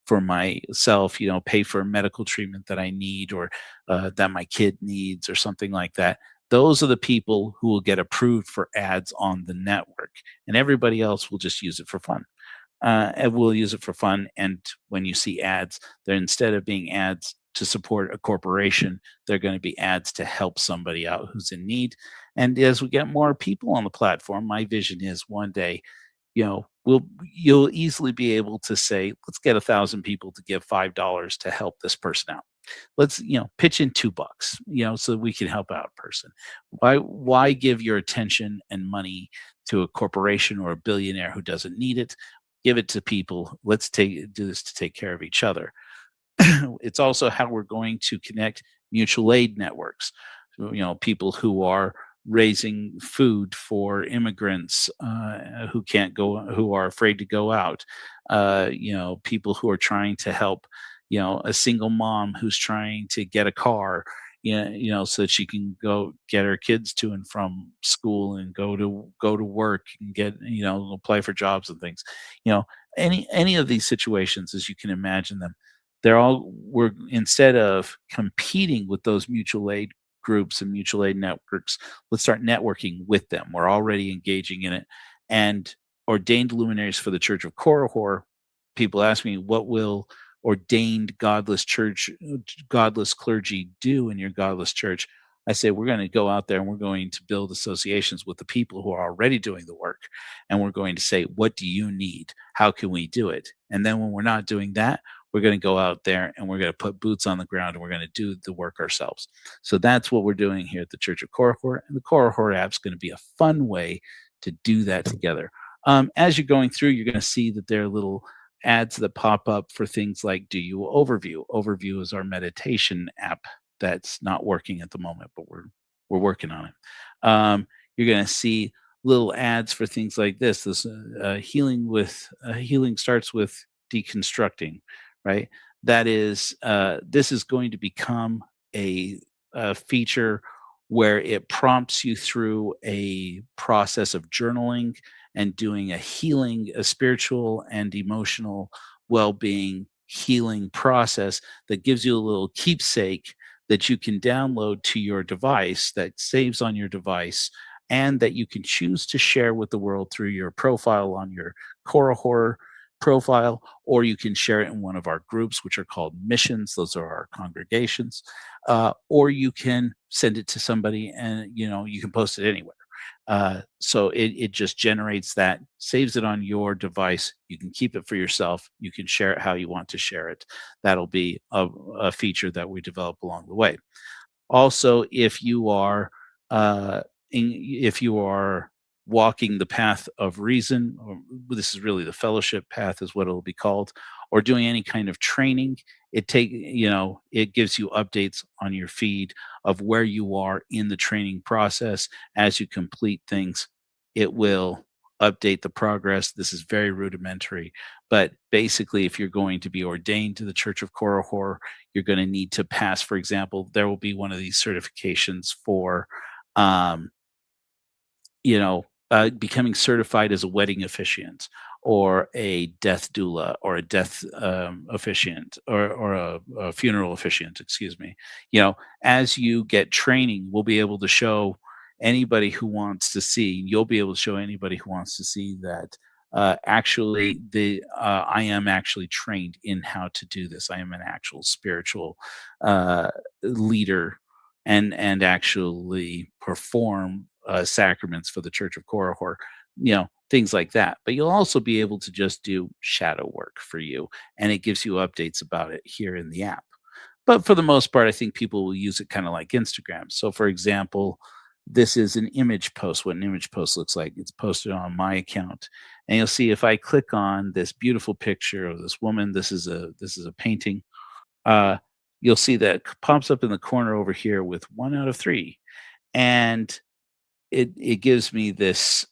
for myself, pay for medical treatment that I need, or that my kid needs, or something like that. Those are the people who will get approved for ads on the network, and everybody else will just use it for fun. And we'll use it for fun. And when you see ads, they're, instead of being ads to support a corporation, they're going to be ads to help somebody out who's in need. And as we get more people on the platform, my vision is one day, you'll easily be able to say, let's get 1,000 people to give $5 to help this person out. Let's pitch in $2, so that we can help out a person. Why give your attention and money to a corporation or a billionaire who doesn't need it? Give it to people. Let's do this to take care of each other. It's also how we're going to connect mutual aid networks. People who are raising food for immigrants who can't go, who are afraid to go out. People who are trying to help, a single mom who's trying to get a car, so that she can go get her kids to and from school and go to work and get, apply for jobs and things. Any of these situations, as you can imagine them, we're, instead of competing with those mutual aid groups and mutual aid networks. Let's start networking with them. We're already engaging in it. And ordained luminaries for the Church of Korihor, people ask me, what will ordained godless clergy do in your godless church? I say, we're going to go out there and we're going to build associations with the people who are already doing the work. And we're going to say, what do you need? How can we do it? And then when we're not doing that, we're going to go out there and we're going to put boots on the ground and we're going to do the work ourselves. So that's what we're doing here at the Church of Korihor. And the Korihor app is going to be a fun way to do that together. As you're going through, you're going to see that there are little ads that pop up for things like Do You Overview. Overview is our meditation app that's not working at the moment, but we're working on it. You're going to see little ads for things like this. Healing starts with deconstructing, right? That is, this is going to become a feature where it prompts you through a process of journaling and doing a spiritual and emotional well-being healing process that gives you a little keepsake that you can download to your device, that saves on your device, and that you can choose to share with the world through your profile on your Korihor profile, or you can share it in one of our groups, which are called missions. Those are our congregations. Or you can send it to somebody and, you can post it anywhere. So it just generates that, saves it on your device. You can keep it for yourself. You can share it how you want to share it. That'll be a feature that we develop along the way. Also, if you are walking the path of reason, or this is really the fellowship path is what it'll be called, or doing any kind of training, it gives you updates on your feed of where you are in the training process. As you complete things, it will update the progress. This is very rudimentary, but basically, if you're going to be ordained to the Church of Korihor, you're going to need to pass, for example, there will be one of these certifications for becoming certified as a wedding officiant or a death doula or a death officiant or a funeral officiant, excuse me. As you get training, we'll be able to show anybody who wants to see, you'll be able to show anybody who wants to see that I am actually trained in how to do this. I am an actual spiritual leader and actually perform sacraments for the Church of Korihor, things like that. But you'll also be able to just do shadow work for you, and it gives you updates about it here in the app. But for the most part, I think people will use it kind of like Instagram. So, for example, this is an image post, what an image post looks like. It's posted on my account. And you'll see if I click on this beautiful picture of this woman, this is a painting, you'll see that it pops up in the corner over here with 1 out of 3. And it gives me this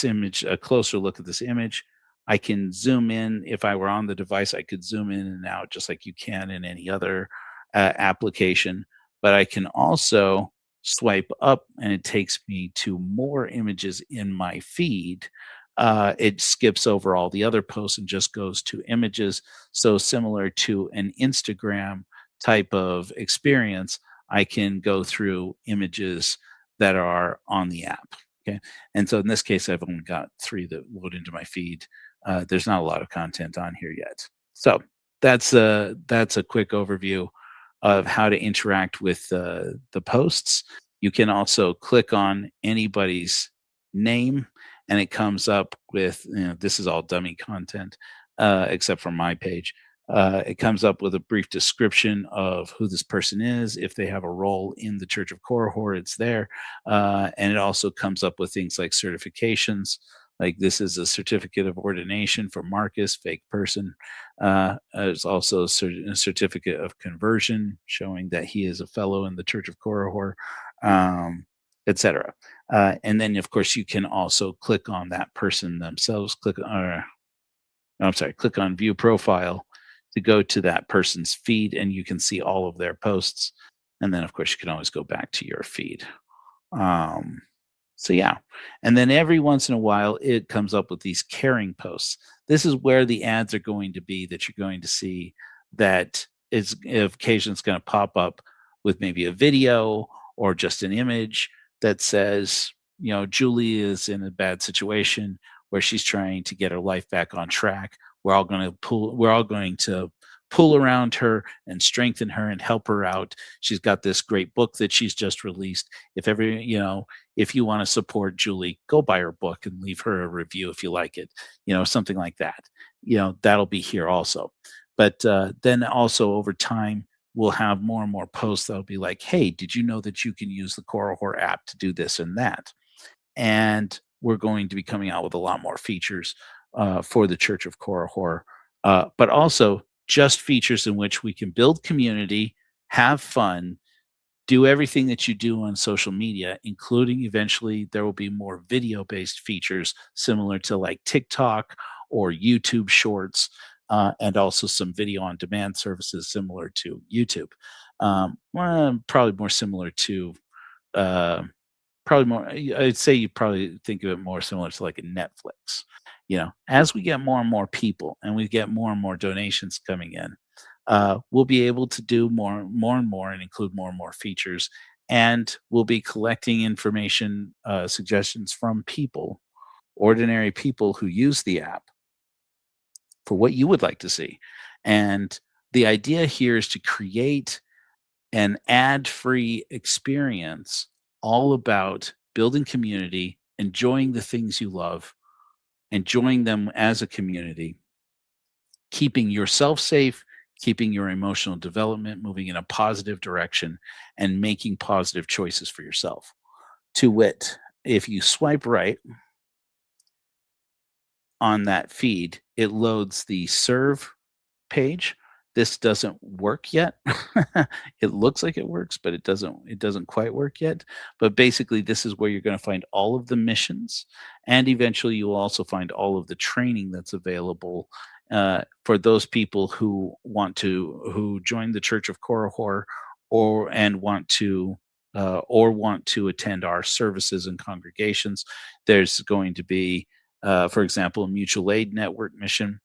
image, a closer look at this image. I can zoom in. If I were on the device, I could zoom in and out just like you can in any other application. But I can also swipe up and it takes me to more images in my feed. It skips over all the other posts and just goes to images. So similar to an Instagram type of experience, I can go through images that are on the app. Okay. And so in this case, I've only got 3 that load into my feed. There's not a lot of content on here yet. So that's a quick overview of how to interact with the posts. You can also click on anybody's name and it comes up with, this is all dummy content, except for my page. It comes up with a brief description of who this person is. If they have a role in the Church of Korihor, it's there. And it also comes up with things like certifications. Like this is a certificate of ordination for Marcus, fake person. There's also a certificate of conversion showing that he is a fellow in the Church of Korihor, etc. And then, of course, you can also click on that person themselves. Click on View Profile to go to that person's feed, and you can see all of their posts. And then, of course, you can always go back to your feed. So yeah, and then every once in a while, it comes up with these caring posts. This is where the ads are going to be that you're going to see that is occasionally it's going to pop up with maybe a video or just an image that says, Julie is in a bad situation where she's trying to get her life back on track. We're all going to pull around her and strengthen her and help her out. She's got this great book that she's just released. If you want to support Julie, go buy her book and leave her a review if you like it, something like that. That'll be here also. But then also over time, we'll have more and more posts that'll be like, hey, did you know that you can use the Korihor app to do this and that? And we're going to be coming out with a lot more features for the Church of Korihor, but also just features in which we can build community, have fun, do everything that you do on social media, including eventually there will be more video-based features similar to like TikTok or YouTube Shorts, and also some video on demand services similar to YouTube. Probably more similar to uh, probably more. I'd say you probably think of it more similar to like a Netflix. As we get more and more people and we get more and more donations coming in, we'll be able to do more and more and include more and more features. And we'll be collecting information, suggestions from people, ordinary people who use the app for what you would like to see. And the idea here is to create an ad-free experience all about building community, enjoying the things you love, enjoying them as a community, keeping yourself safe, keeping your emotional development moving in a positive direction, and making positive choices for yourself. To wit, if you swipe right on that feed, it loads the serve page. This doesn't work yet. It looks like it works, but it doesn't quite work yet. But basically, this is where you're going to find all of the missions, and eventually you will also find all of the training that's available for those people who join the Church of Korihor and want to attend our services and congregations. There's going to be, for example, a mutual aid network mission.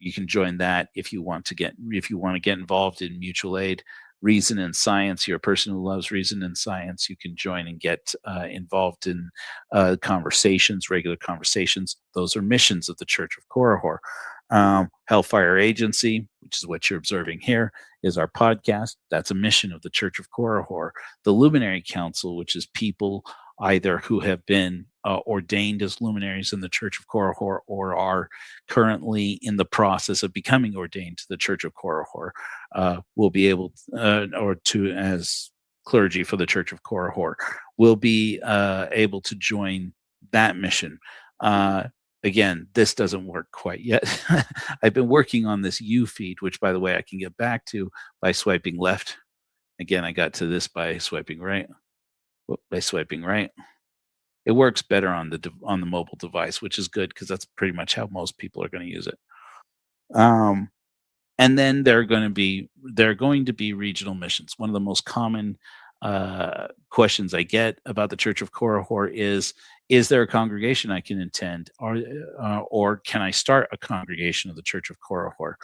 You can join that if you want to get involved in mutual aid. Reason and Science, you're a person who loves reason and science, you can join and get involved in regular conversations. Those are missions of the Church of Korihor. Hellfire Agency, which is what you're observing here, is our podcast. That's a mission of the Church of Korihor. The Luminary Council, which is people either who have been ordained as luminaries in the Church of Korihor or are currently in the process of becoming ordained to the Church of Korihor, will be able as clergy for the Church of Korihor, will be able to join that mission. Again, this doesn't work quite yet. I've been working on this U feed, which, by the way, I can get back to by swiping left. Again, I got to this by swiping right. It works better on the mobile device, which is good because that's pretty much how most people are going to use it. And then there are going to be regional missions. One of the most common questions I get about the Church of Korihor is there a congregation I can attend, or can I start a congregation of the Church of Korihor?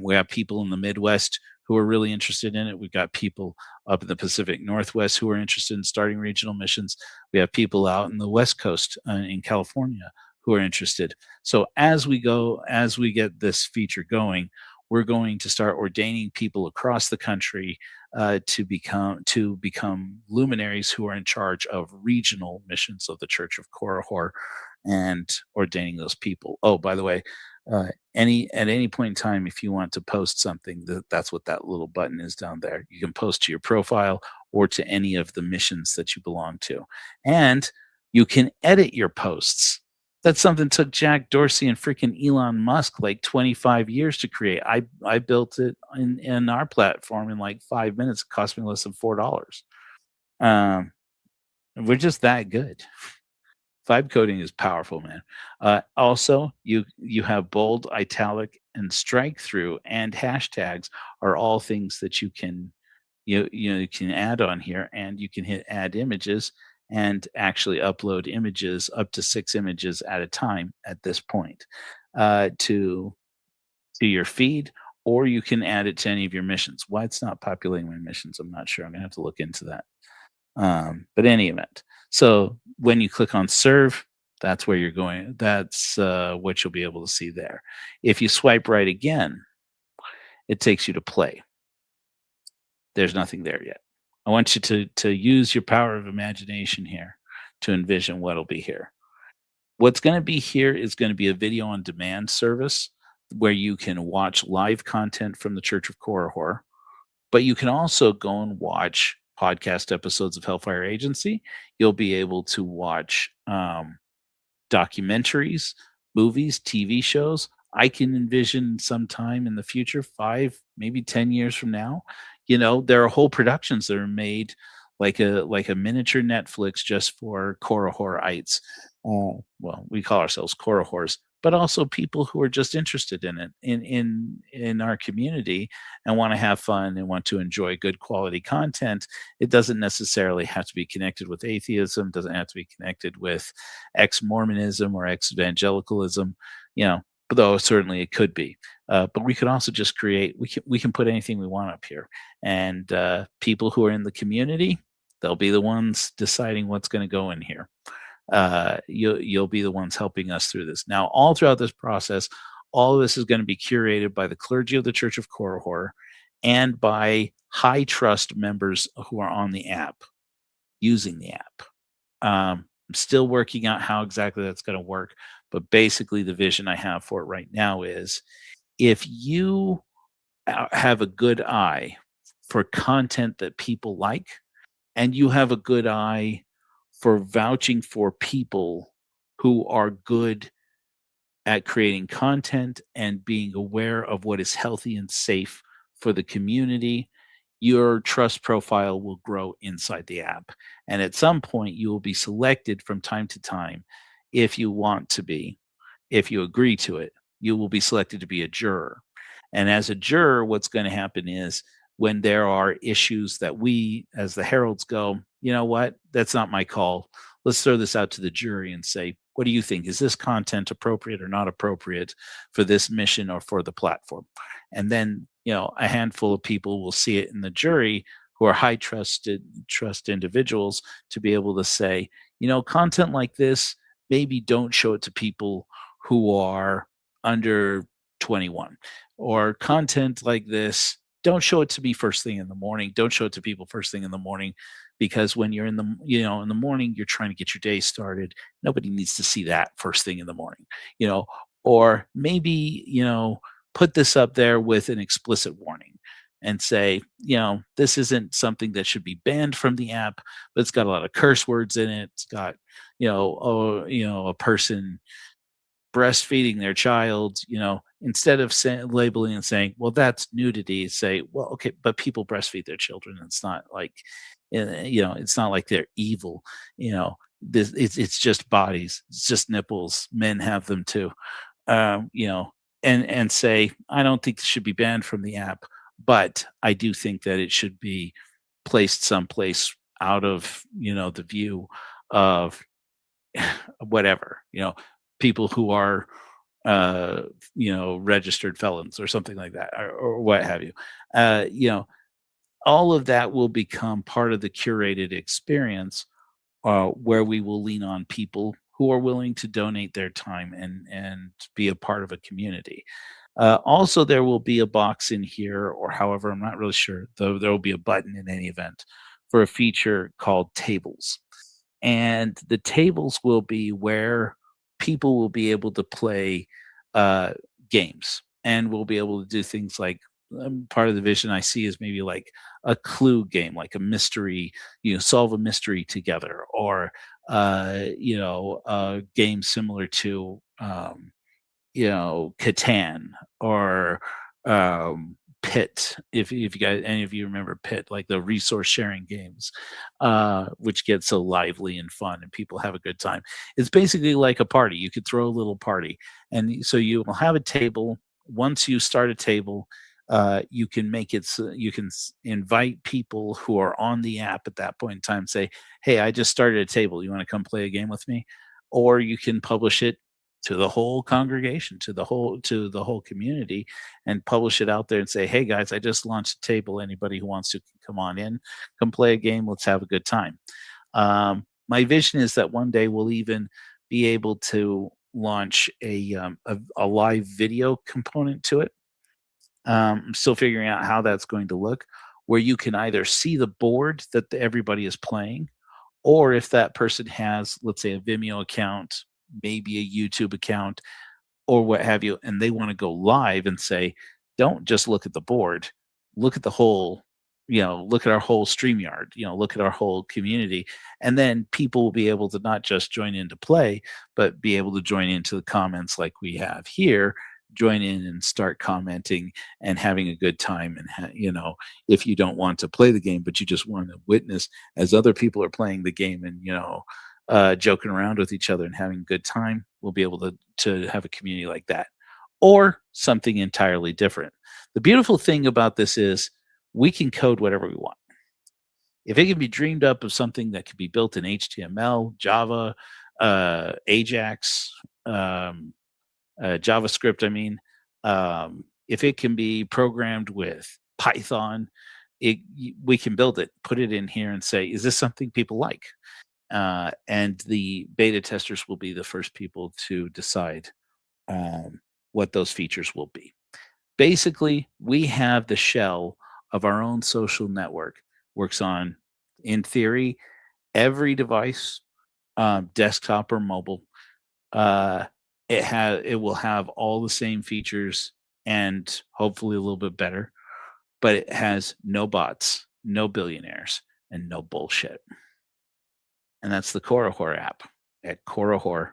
We have people in the Midwest who are really interested in it. We've got people up in the Pacific Northwest who are interested in starting regional missions. We have people out in the West Coast in California who are interested. So as we get this feature going, we're going to start ordaining people across the country to become luminaries who are in charge of regional missions of the Church of Korihor and ordaining those people. Oh, by the way, at any point in time, if you want to post something, that's what that little button is down there. You can post to your profile or to any of the missions that you belong to, and you can edit your posts. That's something that took Jack Dorsey and freaking Elon Musk like 25 years to create. I built it in our platform in like 5 minutes. It cost me less than $4. We're just that good. Vibe coding is powerful, man. Also, you have bold, italic, and strike through, and hashtags are all things that you can add on here, and you can hit add images and actually upload images, up to 6 images at a time at this point, to your feed, or you can add it to any of your missions. Why it's not populating my missions, I'm not sure. I'm gonna have to look into that. But any event, so when you click on serve, that's where you're going. That's what you'll be able to see there. If you swipe right again, it takes you to play. There's nothing there yet. I want you to use your power of imagination here to envision what'll be here. What's going to be here is going to be a video on demand service where you can watch live content from the Church of Korihor, but you can also go and watch podcast episodes of Hellfire Agency. You'll be able to watch documentaries, movies, TV shows. I can envision sometime in the future, 5, maybe 10 years from now, there are whole productions that are made like a miniature Netflix just for Korihorites. Well, we call ourselves Korihors, but also people who are just interested in it in our community and want to have fun and want to enjoy good quality content. It doesn't necessarily have to be connected with atheism, doesn't have to be connected with ex-Mormonism or ex-evangelicalism, but though certainly it could be. But we could also just create, we can put anything we want up here. And people who are in the community, they'll be the ones deciding what's going to go in here. You'll be the ones helping us through this. Now, all throughout this process, all of this is going to be curated by the clergy of the Church of Korihor and by high trust members who are on the app, using the app. I'm still working out how exactly that's going to work, but basically the vision I have for it right now is if you have a good eye for content that people like, and you have a good eye for vouching for people who are good at creating content and being aware of what is healthy and safe for the community, your trust profile will grow inside the app. And at some point, you will be selected from time to time if you want to be. If you agree to it, you will be selected to be a juror. And as a juror, what's going to happen is when there are issues that we, as the heralds, go, you know what, that's not my call. Let's throw this out to the jury and say, what do you think? Is this content appropriate or not appropriate for this mission or for the platform? And then, a handful of people will see it in the jury who are high trust individuals to be able to say, content like this, maybe don't show it to people who are under 21, or content like this, don't show it to me first thing in the morning. Don't show it to people first thing in the morning, because when you're in the morning, you're trying to get your day started. Nobody needs to see that first thing in the morning, or maybe, put this up there with an explicit warning and say, this isn't something that should be banned from the app, but it's got a lot of curse words in it. It's got, a person breastfeeding their child, instead of labeling and saying, well, that's nudity, say, well, okay, but people breastfeed their children. It's not like, it's not like they're evil. It's just bodies. It's just nipples. Men have them too. And say, I don't think it should be banned from the app, but I do think that it should be placed someplace out of, the view of whatever, people who are, registered felons or something like that, or what have you. All of that will become part of the curated experience, where we will lean on people who are willing to donate their time and be a part of a community. Also, there will be a box in here, or however, I'm not really sure, though there will be a button in any event for a feature called tables. And the tables will be where people will be able to play games, and we'll be able to do things like, part of the vision I see is maybe like a clue game, like a mystery, solve a mystery together, or a game similar to Catan, or Pit, if you guys, any of you remember Pit, like the resource sharing games, which get so lively and fun and people have a good time. It's basically like a party. You could throw a little party, and so you will have a table. Once you start a table, you can make it so you can invite people who are on the app at that point in time, say, hey, I just started a table, you want to come play a game with me? Or you can publish it to the whole congregation, to the whole community, and publish it out there and say, "Hey guys, I just launched a table. Anybody who wants to come on in, come play a game. Let's have a good time." My vision is that one day we'll even be able to launch a live video component to it. I'm still figuring out how that's going to look, where you can either see the board that everybody is playing, or if that person has, let's say, a Vimeo account, maybe a YouTube account, or what have you, and they want to go live and say, don't just look at the board, look at the whole, look at our whole StreamYard, look at our whole community. And then people will be able to not just join in to play, but be able to join into the comments like we have here, join in and start commenting and having a good time. And, if you don't want to play the game, but you just want to witness as other people are playing the game and, joking around with each other and having a good time, we'll be able to have a community like that, or something entirely different. The beautiful thing about this is we can code whatever we want. If it can be dreamed up of something that can be built in HTML, Java, Ajax, JavaScript, if it can be programmed with Python, we can build it, put it in here and say, is this something people like? And the beta testers will be the first people to decide what those features will be. Basically, we have the shell of our own social network. Works on, in theory, every device, desktop or mobile. It will have all the same features and hopefully a little bit better, but it has no bots, no billionaires, and no bullshit. And that's the Korihor app at korihor.app.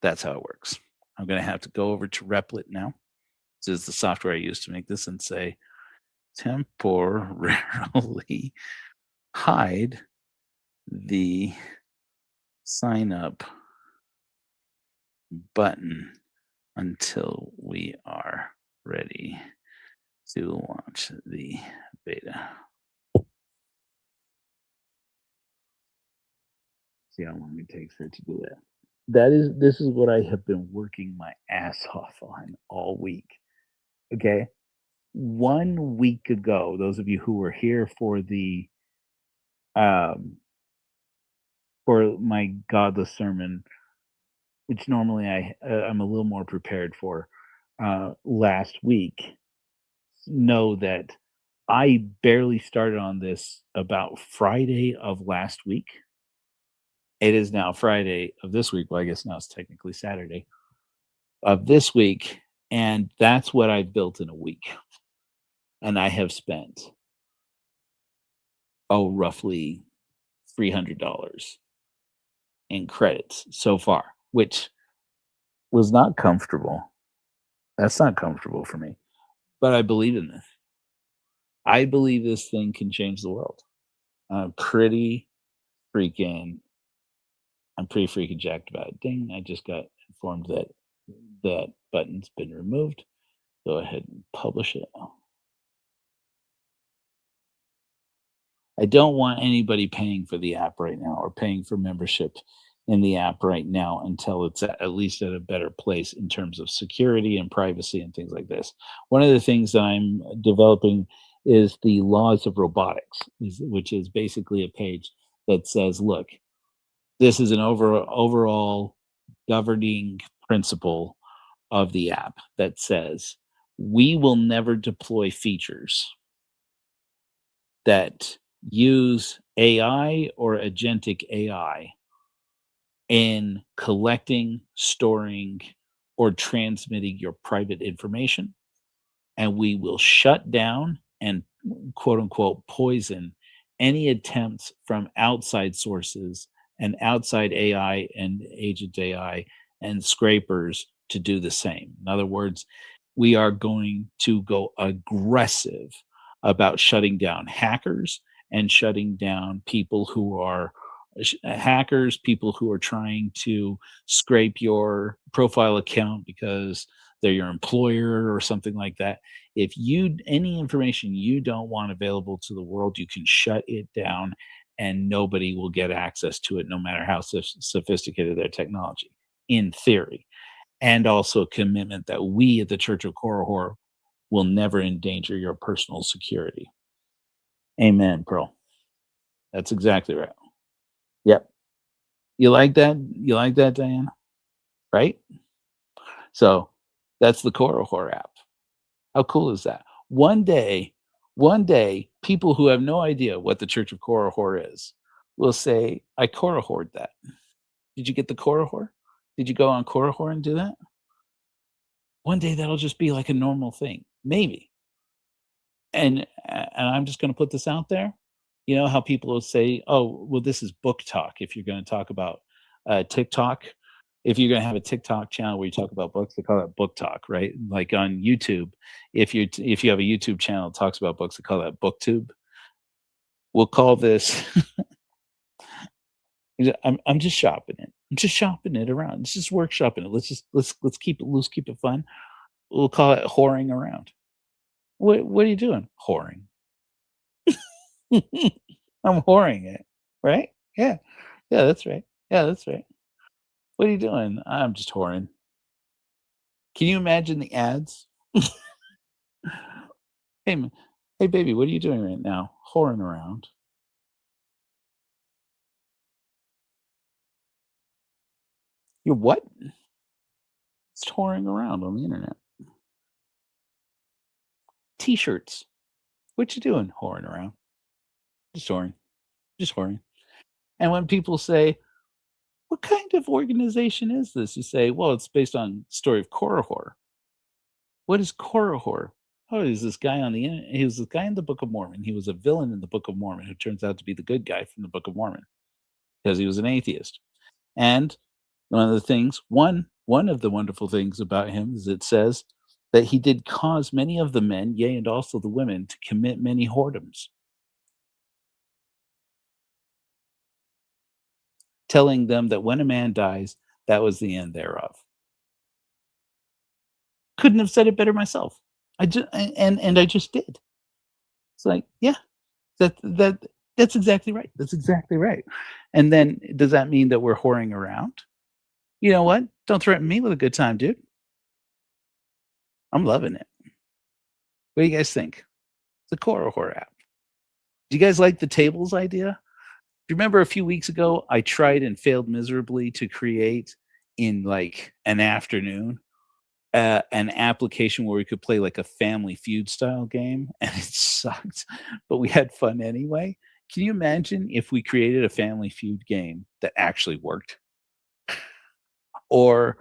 That's how it works. I'm going to have to go over to Replit now. This is the software I use to make this, and say temporarily hide the sign up button until we are ready to launch the beta. See how long it takes for it to do that. This is what I have been working my ass off on all week. Okay. 1 week ago, those of you who were here for the for my godless sermon, which normally I'm a little more prepared for, last week, know that I barely started on this about Friday of last week. It is now Friday of this week. Well, I guess now it's technically Saturday of this week. And that's what I've built in a week. And I have spent, roughly $300 in credits so far, which was not comfortable. That's not comfortable for me. But I believe in this. I believe this thing can change the world. I'm pretty freaking jacked about it. Ding, I just got informed that that button's been removed. Go ahead and publish it. I don't want anybody paying for the app right now or paying for membership in the app right now until it's at least at a better place in terms of security and privacy and things like this. One of the things that I'm developing is the laws of robotics, which is basically a page that says, look, this is an overall governing principle of the app that says we will never deploy features that use AI or agentic AI in collecting, storing, or transmitting your private information. And we will shut down and quote unquote poison any attempts from outside sources and outside AI and agent AI and scrapers to do the same. In other words, we are going to go aggressive about shutting down hackers and shutting down people who are hackers, people who are trying to scrape your profile account because they're your employer or something like that. If any information you don't want available to the world, you can shut it down and nobody will get access to it no matter how sophisticated their technology, in theory. And also a commitment that we at the Church of Korihor will never endanger your personal security. Amen, Pearl. That's exactly right. Yep. You like that? You like that, Diana? Right? So that's the Korihor app. How cool is that? One day, people who have no idea what the Church of Korihor is will say, I Korihored that. Did you get the Korihor? Did you go on Korihor and do that? One day that'll just be like a normal thing. Maybe. And I'm just gonna put this out there. You know how people will say, "Oh, well, this is book talk," if you're gonna talk about, TikTok. If you're gonna have a TikTok channel where you talk about books, they call that book talk, right? Like on YouTube, if you have a YouTube channel that talks about books, they call that booktube. We'll call this I'm just shopping it. I'm just shopping it around. It's just workshopping it. Let's keep it loose, keep it fun. We'll call it whoring around. What are you doing? Whoring. I'm whoring it, right? Yeah. Yeah, that's right. Yeah, that's right. What are you doing? I'm just whoring. Can you imagine the ads? Hey, hey, baby, what are you doing right now? Whoring around. You're what? It's whoring around on the internet. T-shirts. What you doing? Whoring around. Just whoring. Just whoring. And when people say, what kind of organization is this? You say, well, it's based on the story of Korihor. What is Korihor? Oh, he's this guy on the internet. He was this guy in the Book of Mormon. He was a villain in the Book of Mormon who turns out to be the good guy from the Book of Mormon because he was an atheist. And one of the things, one of the wonderful things about him is it says that he did cause many of the men, yea, and also the women, to commit many whoredoms, telling them that when a man dies, that was the end thereof. Couldn't have said it better myself. I just and I just did. It's like, yeah, that's exactly right. That's exactly right. And then does that mean that we're whoring around? You know what? Don't threaten me with a good time, dude. I'm loving it. What do you guys think? The Korihor app. Do you guys like the tables idea? Do you remember a few weeks ago I tried and failed miserably to create in like an afternoon an application where we could play like a Family Feud style game, and it sucked, but we had fun anyway. Can you imagine if we created a Family Feud game that actually worked? Or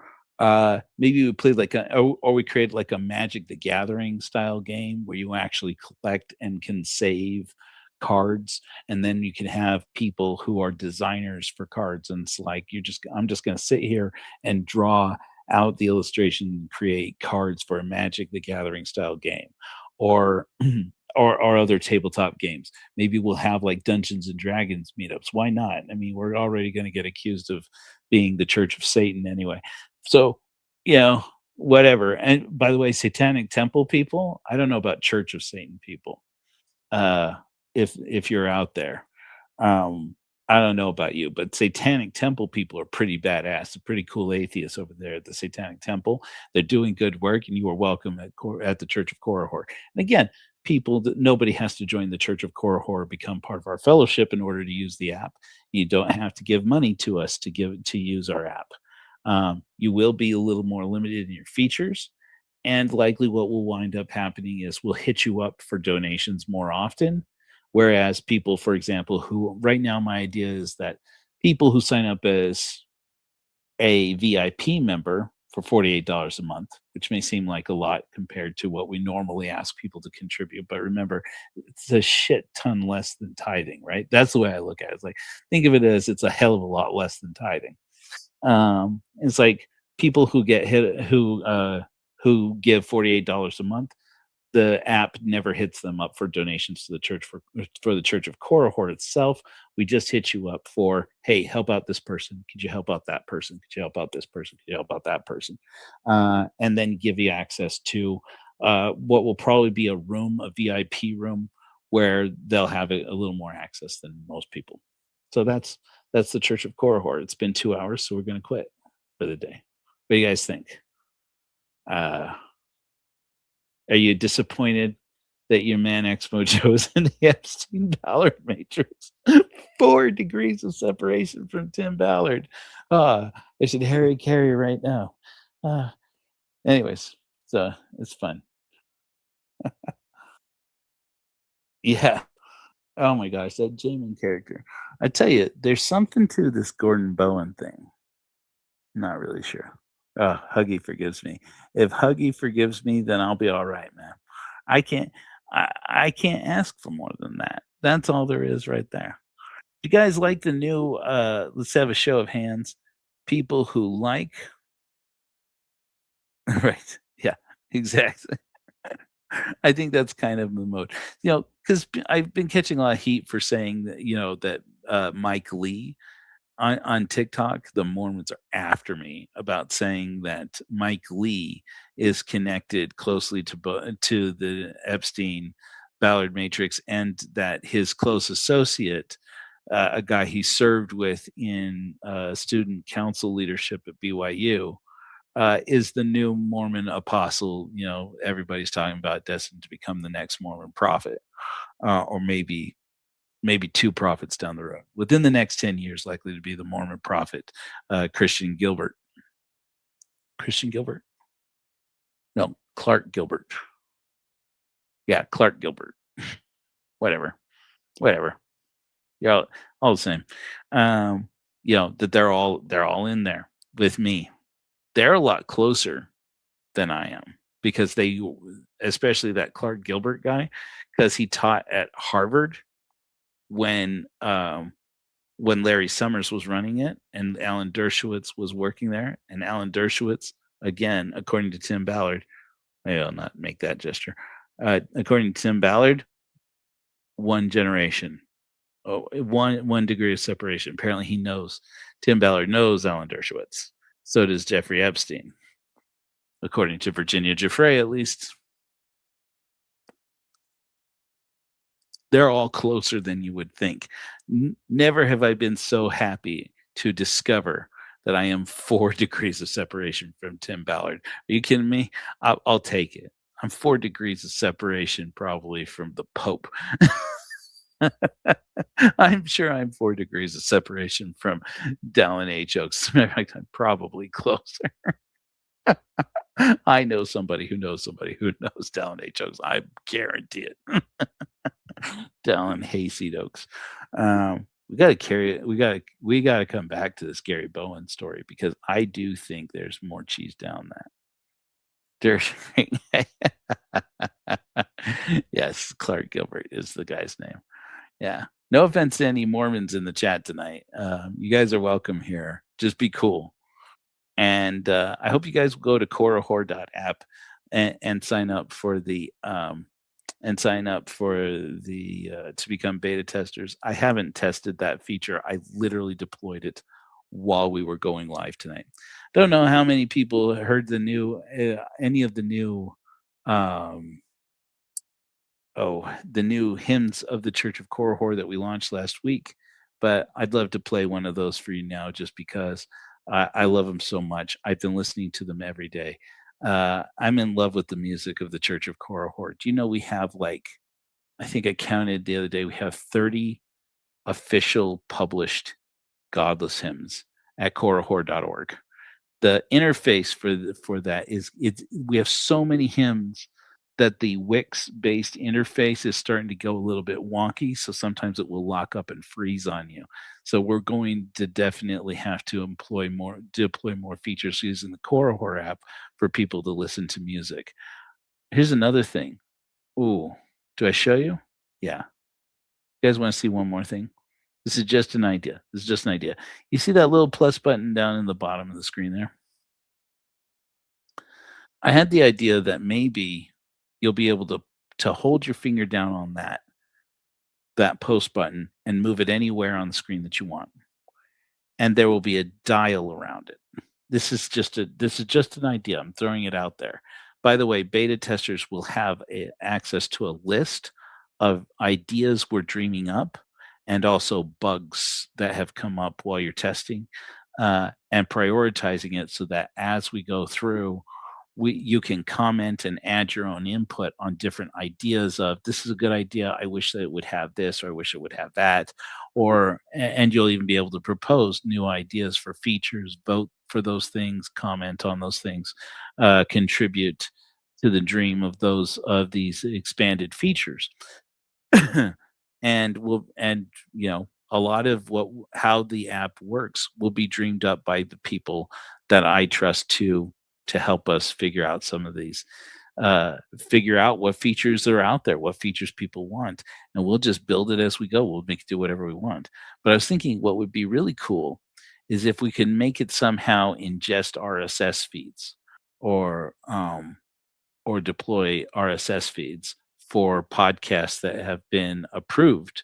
maybe we played like or we created like a Magic the Gathering style game where you actually collect and can save cards, and then you can have people who are designers for cards, and it's like I'm just going to sit here and draw out the illustration and create cards for a Magic the Gathering style game, or or other tabletop games. Maybe we'll have like Dungeons and Dragons meetups. Why not? I mean, we're already going to get accused of being the Church of Satan anyway. So, you know, whatever. And by the way, Satanic Temple people, I don't know about Church of Satan people. Uh, if you're out there, um, I don't know about you, but Satanic Temple people are pretty badass. They're pretty cool atheists over there at the Satanic Temple. They're doing good work, and you are welcome at the Church of Korihor. And again, people that nobody has to join the Church of Korihor or become part of our fellowship in order to use the app. You don't have to give money to us to use our app. You will be a little more limited in your features, and likely what will wind up happening is we'll hit you up for donations more often. Whereas people, for example, who right now my idea is that people who sign up as a VIP member for $48 a month, which may seem like a lot compared to what we normally ask people to contribute. But remember, it's a shit ton less than tithing, right? That's the way I look at it. It's like, think of it as it's a hell of a lot less than tithing. It's like people who get hit, who give $48 a month, the app never hits them up for donations to the church for the Church of Korihor itself. We just hit you up for, hey, help out this person. Could you help out that person? Could you help out this person? Could you help out that person? And then give you access to what will probably be a VIP room where they'll have a little more access than most people. So that's the Church of Korihor. It's been 2 hours, so we're going to quit for the day. What do you guys think? Uh, are you disappointed that your man X Mojo is in the Epstein-Ballard matrix? 4 degrees of separation from Tim Ballard. I should Harry Carey right now. Uh, anyways, so it's fun. Yeah. Oh my gosh, that Jamin character. I tell you, there's something to this Gordon Bowen thing. Not really sure. Oh, Huggy forgives me. If Huggy forgives me, then I'll be all right, man. I can't I can't ask for more than that. That's all there is right there. You guys like the new let's have a show of hands. People who like right. Yeah, exactly. I think that's kind of the mode. Because I've been catching a lot of heat for saying that, that Mike Lee on TikTok, the Mormons are after me about saying that Mike Lee is connected closely to the Epstein Ballard matrix, and that his close associate, a guy he served with in student council leadership at BYU, is the new Mormon apostle. Everybody's talking about destined to become the next Mormon prophet, or maybe two prophets down the road. Within the next 10 years, likely to be the Mormon prophet, Christian Gilbert. Christian Gilbert? No, Clark Gilbert. Yeah, Clark Gilbert. Whatever. You're all the same. That they're all in there with me. They're a lot closer than I am, because especially that Clark Gilbert guy, because he taught at Harvard when Larry Summers was running it and Alan Dershowitz was working there. And Alan Dershowitz, again, according to Tim Ballard, maybe I'll not make that gesture. According to Tim Ballard, one generation, one degree of separation. Apparently Tim Ballard knows Alan Dershowitz. So does Jeffrey Epstein, according to Virginia Giuffre, at least. They're all closer than you would think. Never have I been so happy to discover that I am 4 degrees of separation from Tim Ballard. Are you kidding me? I'll take it. I'm 4 degrees of separation probably from the Pope. I'm sure I'm 4 degrees of separation from Dallin H. Oaks. In fact, I'm probably closer. I know somebody who knows Dallin H. Oaks. I guarantee it. Dallin Hayseed Oaks. We got to carry it. We got to come back to this Gary Bowen story, because I do think there's more cheese down that. There's yes, Clark Gilbert is the guy's name. Yeah. No offense to any Mormons in the chat tonight. You guys are welcome here. Just be cool. And I hope you guys will go to korihor.app and sign up for the to become beta testers. I haven't tested that feature. I literally deployed it while we were going live tonight. Don't know how many people heard any of the new the new hymns of the Church of Korihor that we launched last week, but I'd love to play one of those for you now, just because I love them so much. I've been listening to them every day. I'm in love with the music of the Church of Korihor. Do you know we have, I think I counted the other day, we have 30 official published godless hymns at korihor.org. The interface for that is we have so many hymns that the Wix-based interface is starting to go a little bit wonky, so sometimes it will lock up and freeze on you. So we're going to definitely have to deploy more features using the Korihor app for people to listen to music. Here's another thing. Ooh, do I show you? Yeah. You guys want to see one more thing? This is just an idea. You see that little plus button down in the bottom of the screen there? I had the idea that maybe you'll be able to hold your finger down on that post button and move it anywhere on the screen that you want. And there will be a dial around it. This is just an idea. I'm throwing it out there. By the way, beta testers will have access to a list of ideas we're dreaming up and also bugs that have come up while you're testing, and prioritizing it so that as we go through, you can comment and add your own input on different ideas of this is a good idea. I wish that it would have this, or I wish it would have that, and you'll even be able to propose new ideas for features, vote for those things, comment on those things, contribute to the dream of these expanded features. And a lot of how the app works will be dreamed up by the people that I trust to help us figure out some of these, figure out what features are out there, what features people want, and we'll just build it as we go. We'll make it do whatever we want. But I was thinking what would be really cool is if we can make it somehow ingest RSS feeds, or deploy RSS feeds for podcasts that have been approved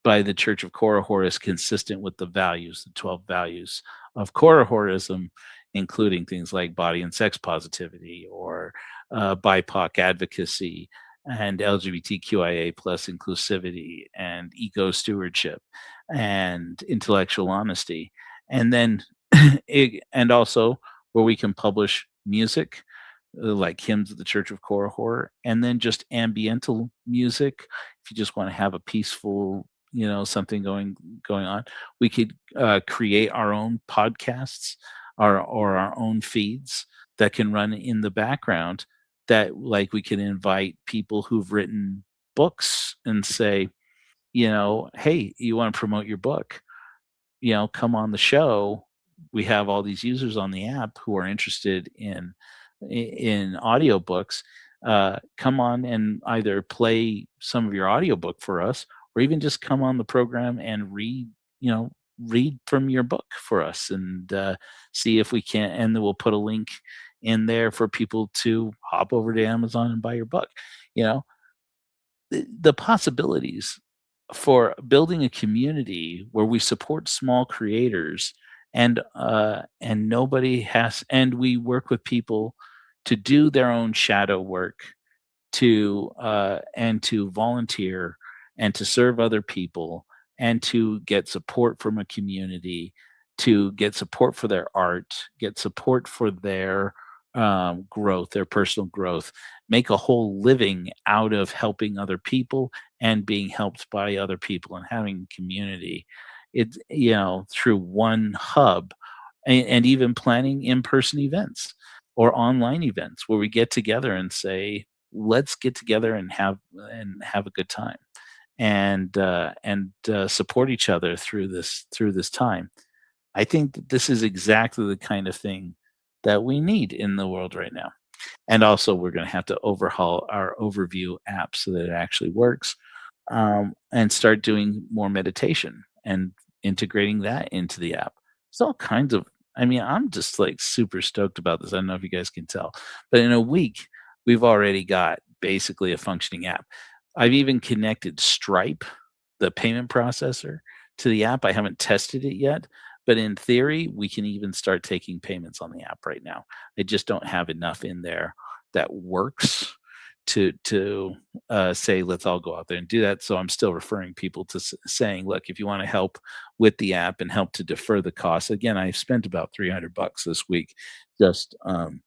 by the Church of Korihor is consistent with the values, the 12 values of Korihorism, including things like body and sex positivity, or BIPOC advocacy, and LGBTQIA plus inclusivity, and eco stewardship, and intellectual honesty. And then, and also where we can publish music, like hymns of the Church of Korihor, and then just ambiental music. If you just want to have a peaceful, something going on, we could create our own podcasts, or our own feeds that can run in the background. That, like, we can invite people who've written books and say, hey, you want to promote your book? Come on the show. We have all these users on the app who are interested in audiobooks. Come on and either play some of your audiobook for us, or even just come on the program and read from your book for us, and see if we can. And then we'll put a link in there for people to hop over to Amazon and buy your book. The possibilities for building a community where we support small creators, and we work with people to do their own shadow work, and to volunteer, and to serve other people, and to get support from a community, to get support for their art, get support for their growth, their personal growth, make a whole living out of helping other people and being helped by other people, and having community. It through one hub, and even planning in-person events or online events where we get together and say, let's get together and have a good time, and support each other through this time. I think that this is exactly the kind of thing that we need in the world right now. And also, we're going to have to overhaul our overview app so that it actually works, and start doing more meditation and integrating that into the app. It's all kinds of. I mean, I'm just like super stoked about this. I don't know if you guys can tell, but in a week, we've already got basically a functioning app. I've even connected Stripe, the payment processor, to the app. I haven't tested it yet, but in theory, we can even start taking payments on the app right now. I just don't have enough in there that works to say, let's all go out there and do that. So I'm still referring people to saying, look, if you want to help with the app and help to defer the cost. Again, I've spent about $300 this week just vibe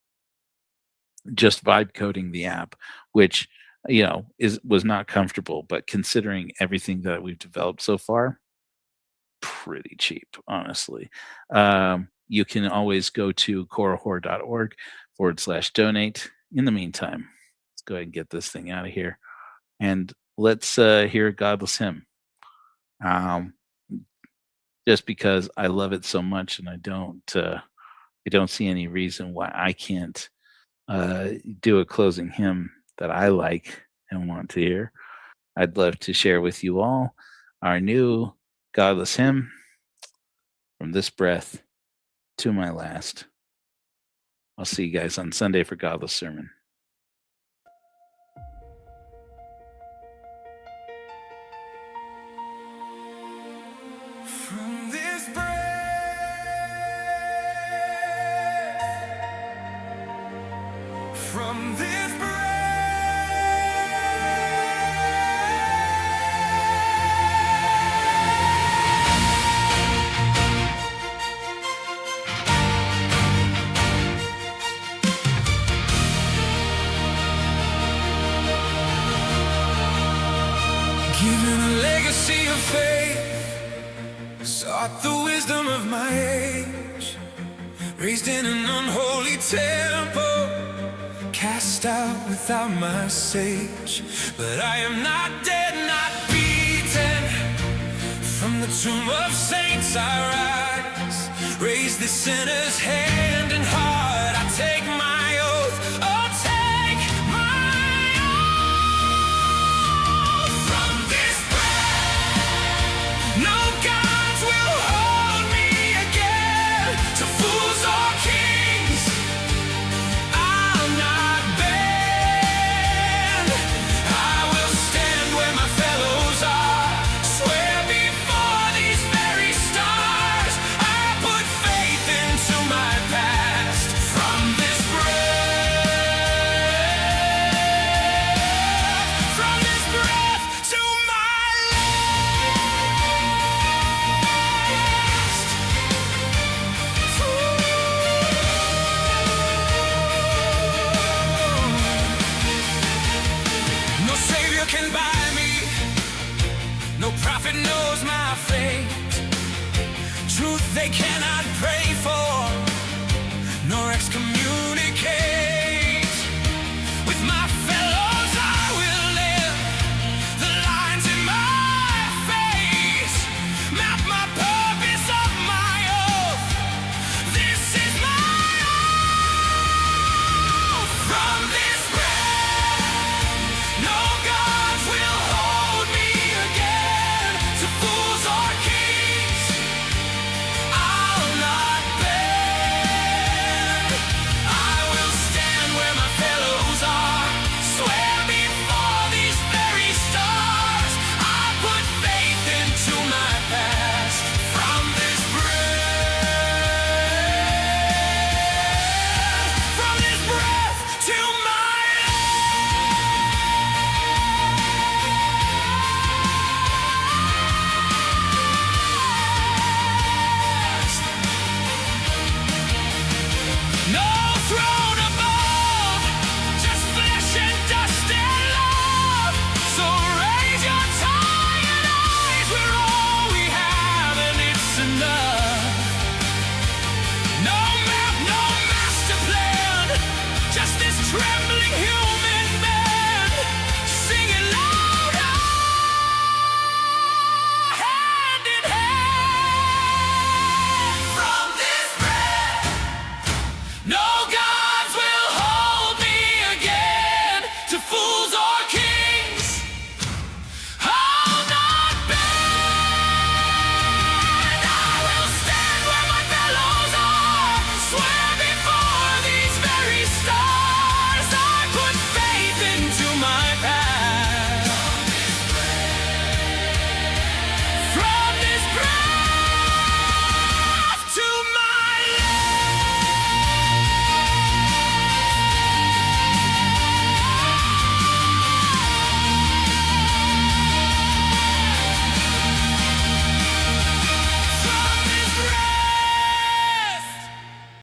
coding the app, which was not comfortable, but considering everything that we've developed so far, pretty cheap, honestly. You can always go to korihor.org/donate. In the meantime, let's go ahead and get this thing out of here, and let's hear a godless hymn. Just because I love it so much, and I don't see any reason why I can't do a closing hymn that I like and want to hear. I'd love to share with you all our new godless hymn, From This Breath to My Last. I'll see you guys on Sunday for Godless Sermon. From this breath, from this breath, Given a legacy of faith, sought the wisdom of my age, raised in an unholy temple, cast out without my sage. But I am not dead, not beaten. From the tomb of saints I rise, raise the sinner's hand and heart. I take my oath, oh take my oath. From this breath, no gods will hold me again. To fools or kings, I'll not bend. I will stand where my fellows are, swear before these very stars. I put faith into my past. From this breath, from this breath to my last. No savior can buy me, no prophet knows my fate. Truth they cannot pray for, nor excommunicate.